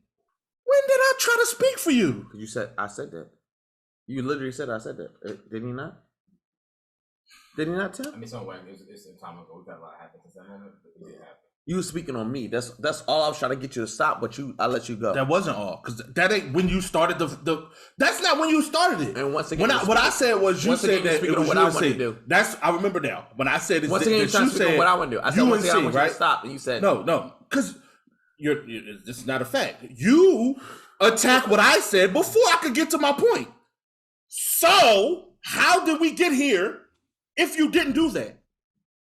When did I try to speak for you? You said I said that. You literally said I said that. Did he not? Did he not tell? I mean, some way it's a time ago. We got a lot happened since that moment, but it did happen. You were speaking on me. That's all I was trying to get you to stop, but I let you go. That wasn't all, because that ain't when you started the. That's not when you started it. And once again, what I said was you said that it was what I want to do. That's I remember now. When I said once again, you said what I want to do. I said UNC, once again, I want you right? to stop, and you said no, because this is not a fact. You attacked what I said before I could get to my point. So how did we get here if you didn't do that?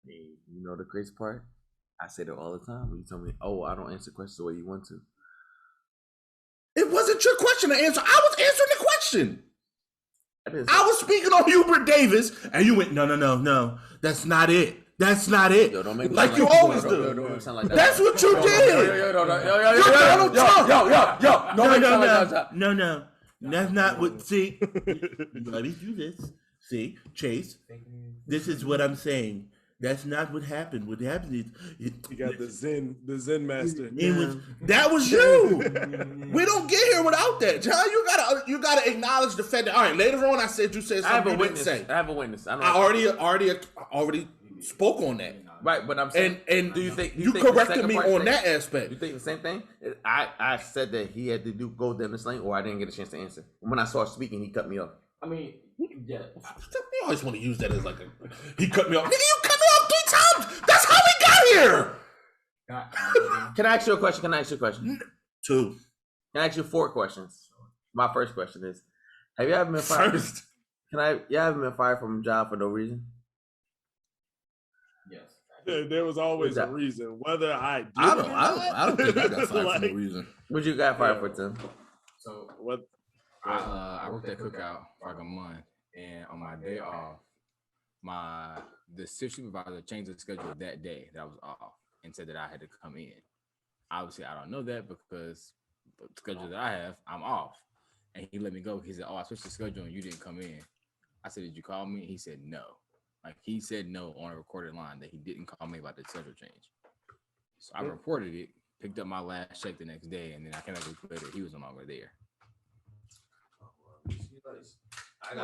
You know the crazy part? I say that all the time when you tell me, "Oh, I don't answer questions the way you want to." It wasn't your question to answer. I was answering the question. I was speaking on Hubert Davis, and you went, no. That's not it. That's not it. Yo, don't make me like sound you like- always yo, do. yo, don't make me sound like that. That's what you did. You're Donald Trump. No. That's not what. See, let me do this. See, Chase. This is what I'm saying. That's not what happened. What happened is You got the Zen master. that was you. We don't get here without that, John. You gotta acknowledge the fact that all right. Later on, I said you said I have something a you didn't witness. say. I have a witness. I already spoke on that. Right, but I'm saying, And do you think you think the corrected second me part on said- that aspect? You think the same thing? I said that he had to go down this lane, or I didn't get a chance to answer. When I started speaking, he cut me off. I mean, yeah. They always want to use that as like he cut me off. Nigga, you cut me off 3 times. That's how we got here. Can I ask you a question? 2. Can I ask you 4 questions? My first question is: have you ever been fired? First. You ever been fired from a job for no reason? Yes. There was always a reason. Whether I did I don't think I got fired for no Like, reason. What you got fired for, Tim? So what? I worked at Cookout for like a month, and on my day off, the shift supervisor changed the schedule that day that I was off and said that I had to come in. Obviously, I don't know that because the schedule that I have, I'm off, and he let me go. He said, "Oh, I switched the schedule and you didn't come in." I said, "Did you call me?" He said, "No." Like he said no on a recorded line that he didn't call me about the schedule change. So I reported it, picked up my last check the next day, and then I came back a week later. He was no longer there. I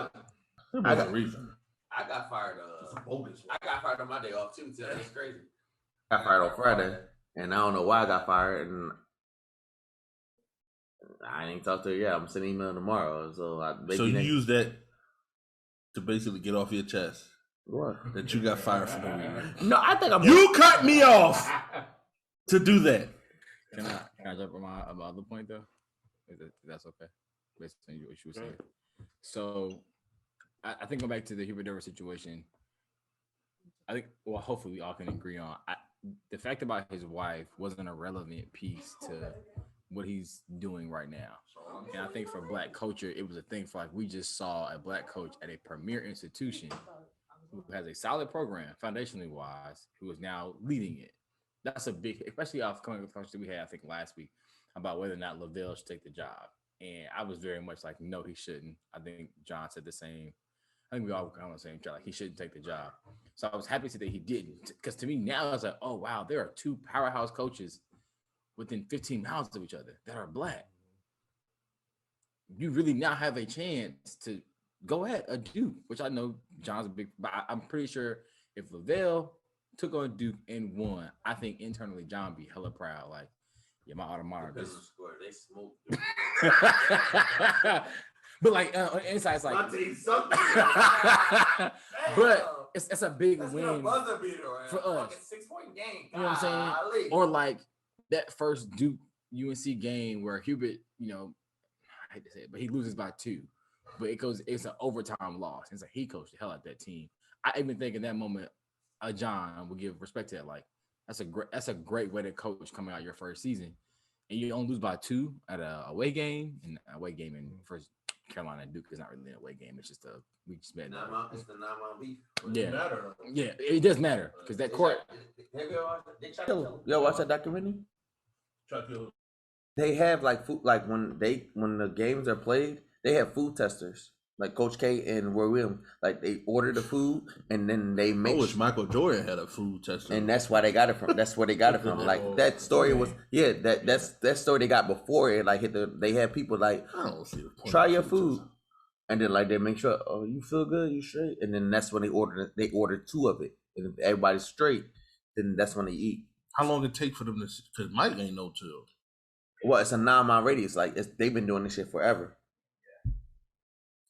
got a reason. I got fired. I got fired on my day off too. That's crazy. I got fired on Friday, and I don't know why I got fired, and I ain't talked to her yet. I'm sending email tomorrow, so you use that to basically get off your chest what? that you got fired for no reason. No, I think I'm. You cut me off to do that. Can I jump on my other point though? If that's okay, based on what you were saying. So, I think going back to the Hubert Davis situation, I think hopefully we all can agree on the fact about his wife wasn't a relevant piece to what he's doing right now. And I think for Black culture, it was a thing for like we just saw a Black coach at a premier institution who has a solid program, foundationally wise, who is now leading it. That's a big, especially off coming with the conversation we had, I think last week, about whether or not Lavelle should take the job. And I was very much like, no, he shouldn't. I think John said the same. I think we all kind of the same. Like he shouldn't take the job. So I was happy to see that he didn't. Because to me now, I was like, oh wow, there are 2 powerhouse coaches within 15 miles of each other that are Black. You really now have a chance to go at Duke, which I know John's a big, but I'm pretty sure if Lavelle took on Duke and won, I think internally John would be hella proud. Like, yeah, my alma mater. They smoked. But like inside, it's like, but it's a big win for us. 6-point game. You know what I'm saying? Or like that first Duke UNC game where Hubert, I hate to say it, but he loses by 2. But it's an overtime loss. It's like he coached the hell out of that team. I even think in that moment, John would give respect to that. Like that's a great way to coach coming out your first season, and you don't lose by 2 at a away game. And away game in first Carolina and Duke is not really an away game. It's just we just met. It's the 9-mile beef. Yeah, it does matter because that court. Yo, watch that documentary. They have like food, like when the games are played, they have food testers. Like Coach K and Roy Williams, like they order the food and then they make. I wish Michael Jordan had a food tester, and that's why they got it from. That's where they got it from. Like that story was, that story they got before it. Like they had people like, I don't see the point try your food, and then like they make sure, oh, you feel good, you straight, and then that's when they order 2 of it, and if everybody's straight, then that's when they eat. How long it take for them to? Because Mike ain't no chill. Well, it's a 9-mile radius. Like they've been doing this shit forever.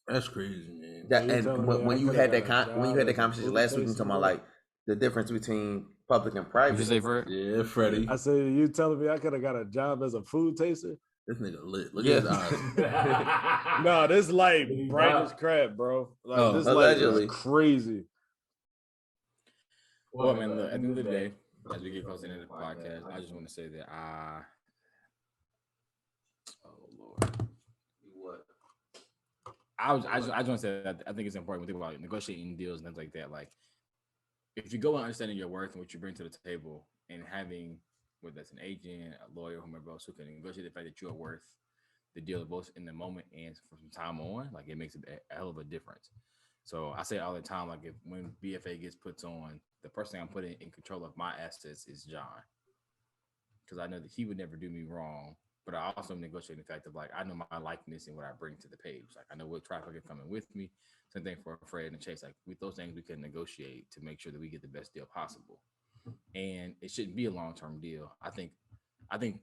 That's crazy, man. And when you had that conversation last week, you talking about like the difference between public and private. Did you say Fred? Yeah, Freddie. I said, you telling me I could have got a job as a food taster? This nigga lit. Look at his eyes. No, this light bright as crap, bro. Like this light is crazy. Well, man, look, at the end of the day, as we get close to the end of the podcast, I just want to say that oh Lord, I just want to say that I think it's important when we think about negotiating deals and things like that. Like, if you go and understanding your worth and what you bring to the table, and having whether that's an agent, a lawyer, whomever else who can negotiate the fact that you are worth the deal both in the moment and from time on, like it makes a hell of a difference. So I say all the time, like when BFA gets put on, the person I'm putting in control of my assets is John, because I know that he would never do me wrong. But I also negotiate the fact of like I know my likeness and what I bring to the page. Like I know what traffic is coming with me. Same thing for Fred and Chase. Like with those things, we can negotiate to make sure that we get the best deal possible. And it shouldn't be a long-term deal. I think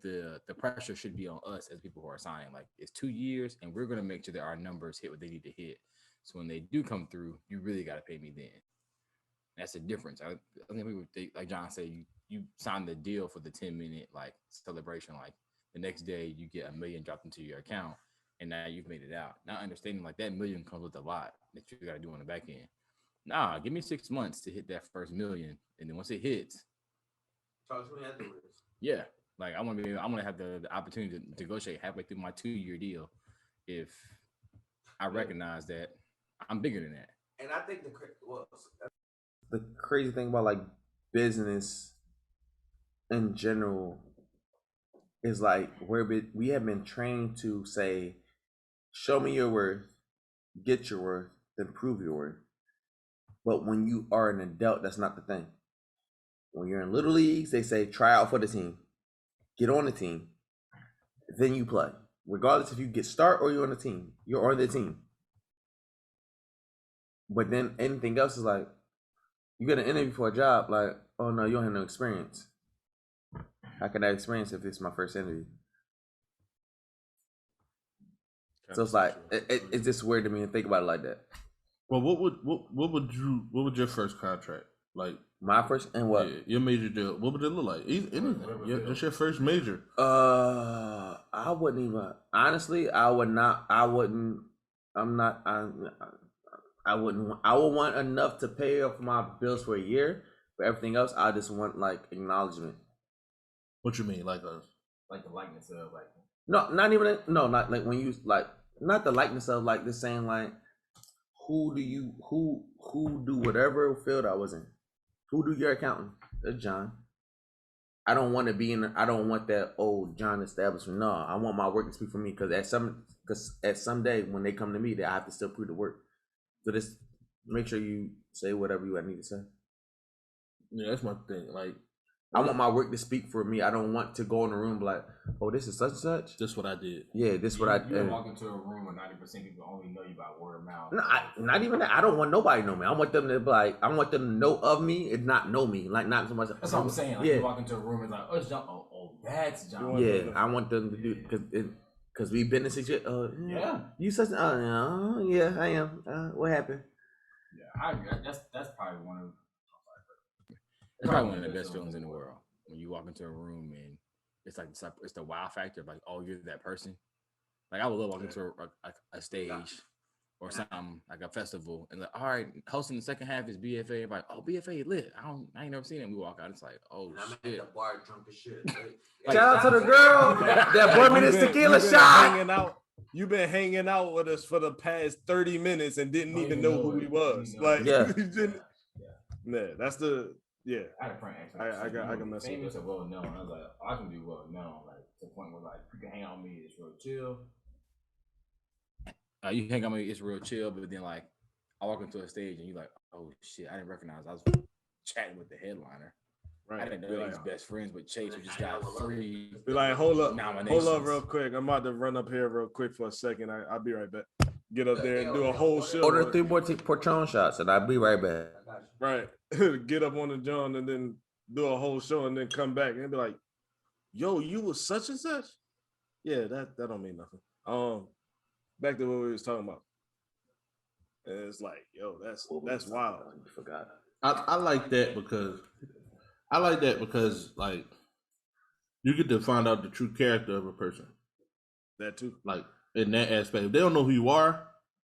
the pressure should be on us as people who are signing. Like it's 2 years, and we're gonna make sure that our numbers hit what they need to hit. So when they do come through, you really got to pay me then. That's the difference. I think we would think, like John said, you signed the deal for the 10-minute like celebration. Like the next day, you get $1 million dropped into your account, and now you've made it out. Not understanding like that $1 million comes with a lot that you got to do on the back end. Nah, give me 6 months to hit that first $1 million, and then once it hits, Talk to me afterwards. yeah, like I want to have the opportunity to negotiate halfway through my 2-year deal if I recognize that I'm bigger than that. And I think the crazy thing about like business in general is like we have been trained to say, show me your worth, get your worth, then prove your worth. But when you are an adult, that's not the thing. When you're in little leagues, they say try out for the team, get on the team, then you play. Regardless if you get start or you're on the team, you're on the team. But then anything else is like, you get an interview for a job, like, oh no, you don't have no experience. How can I experience if it's my first interview? So it's like it's just weird to me to think about it like that. Well, what would your first contract like? My first and what? Yeah, your major deal. What would it look like? Anything. That's your first major. I wouldn't even. Honestly, I would not. I wouldn't. I'm not. I wouldn't. I would want enough to pay off my bills for a year. For everything else, I just want like acknowledgement. What you mean, like the likeness of like? No, not even. No, not like when you like. Not the likeness of like this saying like, who do whatever field I was in. Who do your accountant? That's John. I don't want to be in. I don't want that old John establishment. No, I want my work to speak for me because at some day when they come to me, I have to still prove the work. So just make sure you say whatever you need to say. Yeah, that's my thing. Like, I want my work to speak for me. I don't want to go in the room and be like, oh, this is such and such. This what I did. Yeah, this what I did. You walk into a room where 90% people only know you by word of mouth. No, not even that. I don't want nobody to know me. I want them to be like, I want them to know of me and not know me. Like not so much. That's what I'm saying. Like, you walk into a room and like, oh, it's John. Oh, that's John. Yeah, I want them to do because we've been in a situation. Yeah. You such. Yeah, I am. What happened? Yeah, I agree. That's probably one of. It's probably one of the best feelings in the world when you walk into a room and it's like it's the wow factor of like, oh, you're that person. Like I would love walking to a stage or something like a festival and like, all right, hosting the second half is BFA. Everybody, oh, BFA lit. I ain't never seen it. We walk out, it's like, oh shit. The bar drunk as shit. Like, shout out to the girl that brought me this tequila shot. You've been hanging out with us for the past 30 minutes and didn't even know who he was. Like, yeah, that's the. Yeah, I had a friend I can mess with famous or well known. I was like, I can be well known, like to the point where like you can hang out with me, it's real chill. You hang out with me, it's real chill, but then like I walk into a stage and you're like, oh shit, I didn't recognize I was chatting with the headliner. Right. I didn't know they was best friends with Chase, who just got 3. Be like, hold up real quick. I'm about to run up here real quick for a second. I'll be right back. Get up there and do a whole show. Order 3 more Patron shots and I'll be right back. Right. Get up on the John and then do a whole show and then come back and be like, yo, you was such and such? Yeah, that don't mean nothing. Back to what we was talking about. And it's like, yo, that's wild. I forgot. I like that because like you get to find out the true character of a person. That too. Like in that aspect. If they don't know who you are,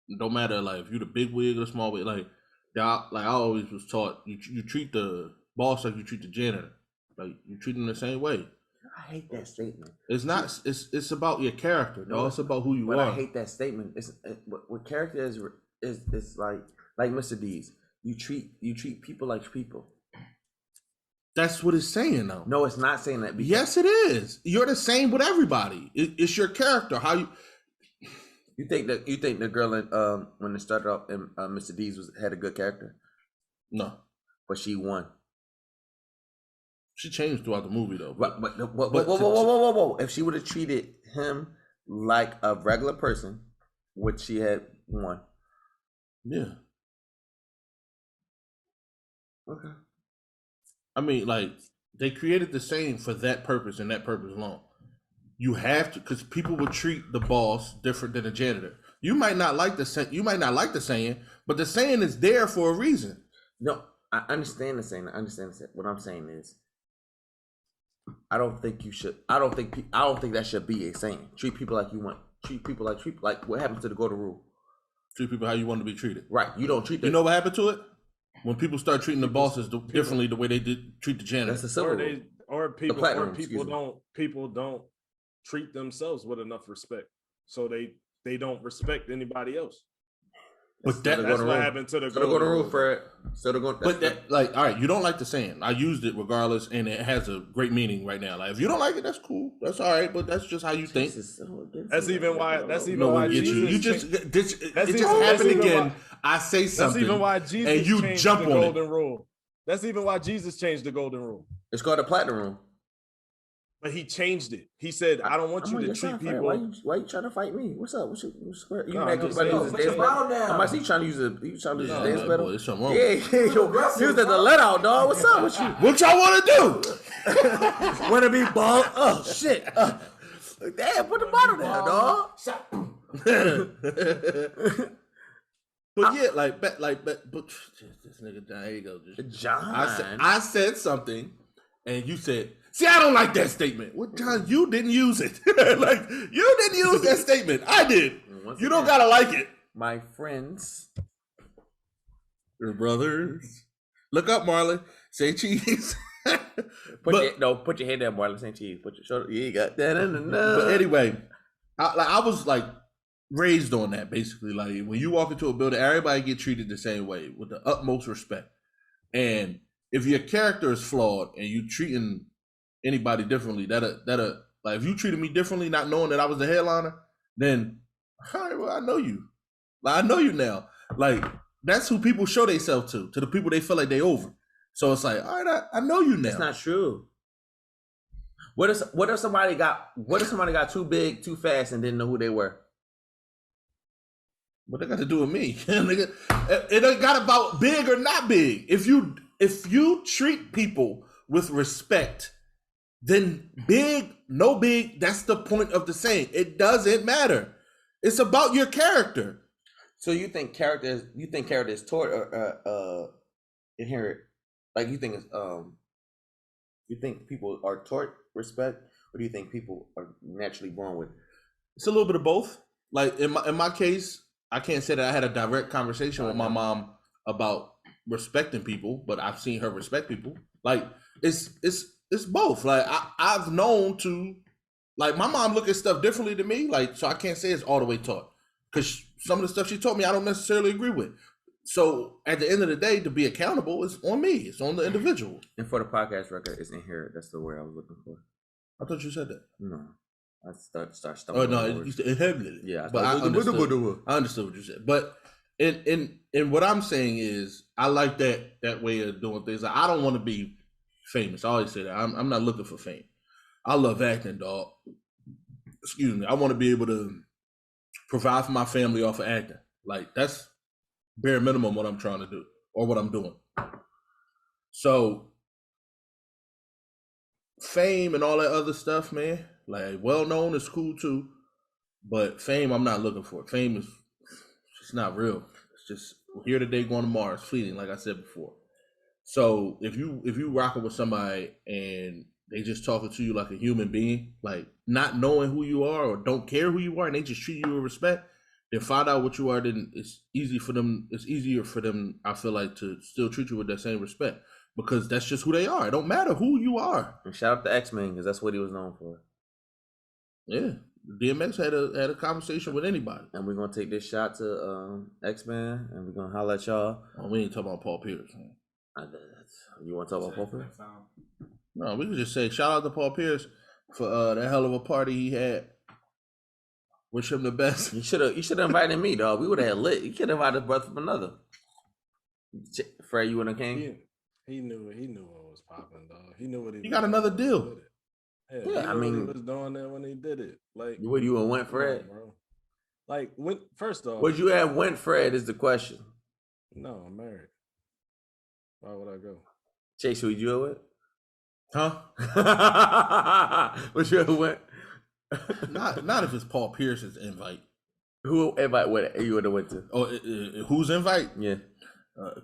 no matter like if you're the big wig or the small wig, like I always was taught you treat the boss like you treat the janitor. Like you treat them the same way. I hate that statement. It's not. It's about your character. No, it's about who you but are. I hate that statement. What character is like Mr. D's. You treat people like people. That's what it's saying, though. No, it's not saying that. Yes, it is. You're the same with everybody. It's your character. How you. You think the girl in when it started off and Mr. D's had a good character? No, but she won. She changed throughout the movie though. But whoa! If she would have treated him like a regular person, which she had won. Yeah. Okay. I mean, like they created the same for that purpose and that purpose alone. You have to, because people would treat the boss different than the janitor. You might not like the saying, but the saying is there for a reason. No, I understand the saying. What I'm saying is, I don't think you should. I don't think that should be a saying. Treat people like you want. Treat people like what happens to the golden rule. Treat people how you want to be treated. Right. You don't treat them. You know what happened to it? When people start treating the bosses differently the way they did treat the janitor. That's the civil rule. People don't treat themselves with enough respect, so they don't respect anybody else. But that's what happened to the golden rule. But that, like, all right, you don't like the saying. I used it regardless, and it has a great meaning right now. Like, if you don't like it, that's cool. That's all right, but that's just how you think. That's even why Jesus. You just it just happened again. I say something. That's even why Jesus and you changed jump the on golden it. rule. That's even why Jesus changed the golden rule. It's called the platinum rule. But he changed it. He said, "I don't want you to treat people." Why you trying to fight me? What's up? You No, mad because somebody uses dance pedal? I see you trying to use a dance pedal. There's something wrong. Yeah, you was at the let out, dog. What's up with you? What y'all want to do? Want to be bald? Oh shit! Damn, put the bottle down, dog. But yeah, but this nigga John, here you go. John, I said something, and you said, "See, I don't like that statement." Well, John, you didn't use it. Like you didn't use that statement. I did. You don't gotta like it, my friends. Your brothers. Look up, Marlon. Say cheese. Put your head down, Marlon. Say cheese. Put your shoulder. You got that. But anyway, I was like raised on that basically. Like when you walk into a building, everybody get treated the same way with the utmost respect. And if your character is flawed and you treating anybody differently, that like if you treated me differently, not knowing that I was the headliner, then all right, well, I know you. Like I know you now. Like that's who people show themselves to the people they feel like they over. So it's like, all right, I know you now. That's not true. What if somebody got too big, too fast, and didn't know who they were? What they got to do with me? It ain't got about big or not big. If you treat people with respect, then big, no big, that's the point of the saying. It doesn't matter. It's about your character. So you think character is taught or inherent? Like you think it's you think people are taught respect, or do you think people are naturally born with it? It's a little bit of both. Like in my case, I can't say that I had a direct conversation with my mom about respecting people, but I've seen her respect people. Like it's both. Like I've known to, like my mom look at stuff differently than me. Like so I can't say it's all the way taught because some of the stuff she taught me I don't necessarily agree with. So at the end of the day, to be accountable is on me. It's on the individual. And for the podcast record, it's inherent. That's the word I was looking for. I thought you said that. No. I start stumbling. Oh no, it's inherited. Yeah, but I understood what you said. But in what I'm saying is, I like that way of doing things. Like, I don't want to be famous. I always say that. I'm not looking for fame. I love acting, dog. Excuse me. I want to be able to provide for my family off of acting. Like that's bare minimum what I'm trying to do or what I'm doing. So fame and all that other stuff, man. Like well known is cool too, but fame I'm not looking for. Fame is just not real. It's just here today, going tomorrow. It's fleeting, like I said before. So if you rocking with somebody and they just talking to you like a human being, like not knowing who you are or don't care who you are, and they just treat you with respect, then find out what you are. Then it's easier for them. I feel like to still treat you with that same respect. because that's just who they are. It don't matter who you are. And shout out to X-Men because that's what he was known for. Yeah, D.M.X had a conversation with anybody. And we're gonna take this shot to X-Men, and we're gonna holler at y'all. Oh, we ain't talking about Paul Pierce. You want to talk about Paul Pierce? No, we could just say shout out to Paul Pierce for that hell of a party he had. Wish him the best. You should have invited me, dog. We would have had lit. You could have invited brother from another. Fred, you and the king. He knew what was popping, dog. He knew what he got another deal. with it. Yeah, I mean, he was doing that when he did it. Like, would you have went Fred? bro. Like, first off, Would you have went Fred? Is the question. No, I'm married. Why would I go? Chase, would you have went? Huh? Would you have went? Not if it's Paul Pierce's invite. Who invite would you would have went to? Oh, whose invite? Yeah.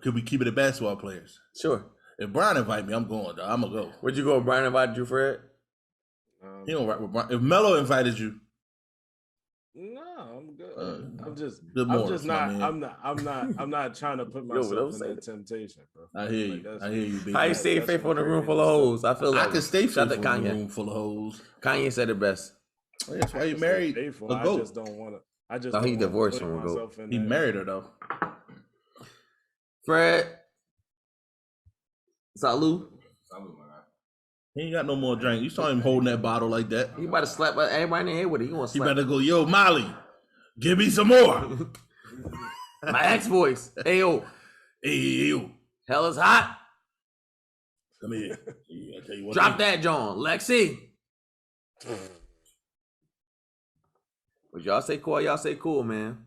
Could we keep it at basketball players? Sure. If Brian invite me, I'm going. I'm gonna go. Would you go if Brian invited you, Fred? He don't rap with Brian. If Melo invited you, No, I'm good. I'm not trying to put Yo, myself don't in that say temptation, bro. I hear you. Like, I hear you, baby. How you stay faithful in a room full of hoes? I feel like I can stay shout faithful out in to a Kanye. room full of hoes. Kanye said it best. Oh, that's why he I married faithful. a I goat. just don't want to. I just No, don't he wanna divorced put from a goat. myself in He that. married her though. Fred. Salud. He ain't got no more drink. You saw him holding that bottle like that. He about to slap everybody in the head with it. He want to He slap. better go, yo, Molly, give me some more. My ex voice. Hey yo, Hey, you, hell is hot. come here. I tell you what. Drop that, John. Lexi. Would y'all say cool? Y'all say cool, man.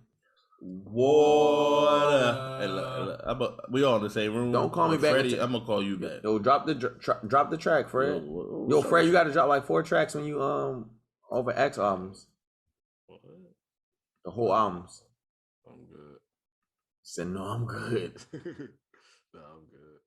Water. Hey, look, we all in the same room. Don't call me back Freddie, until- I'm gonna call you back. Yo, drop the track, Fred. Yo, Yo, Fred, you got to drop like 4 tracks when you over X albums. The whole albums. I'm good. Said no, I'm good. No, I'm good.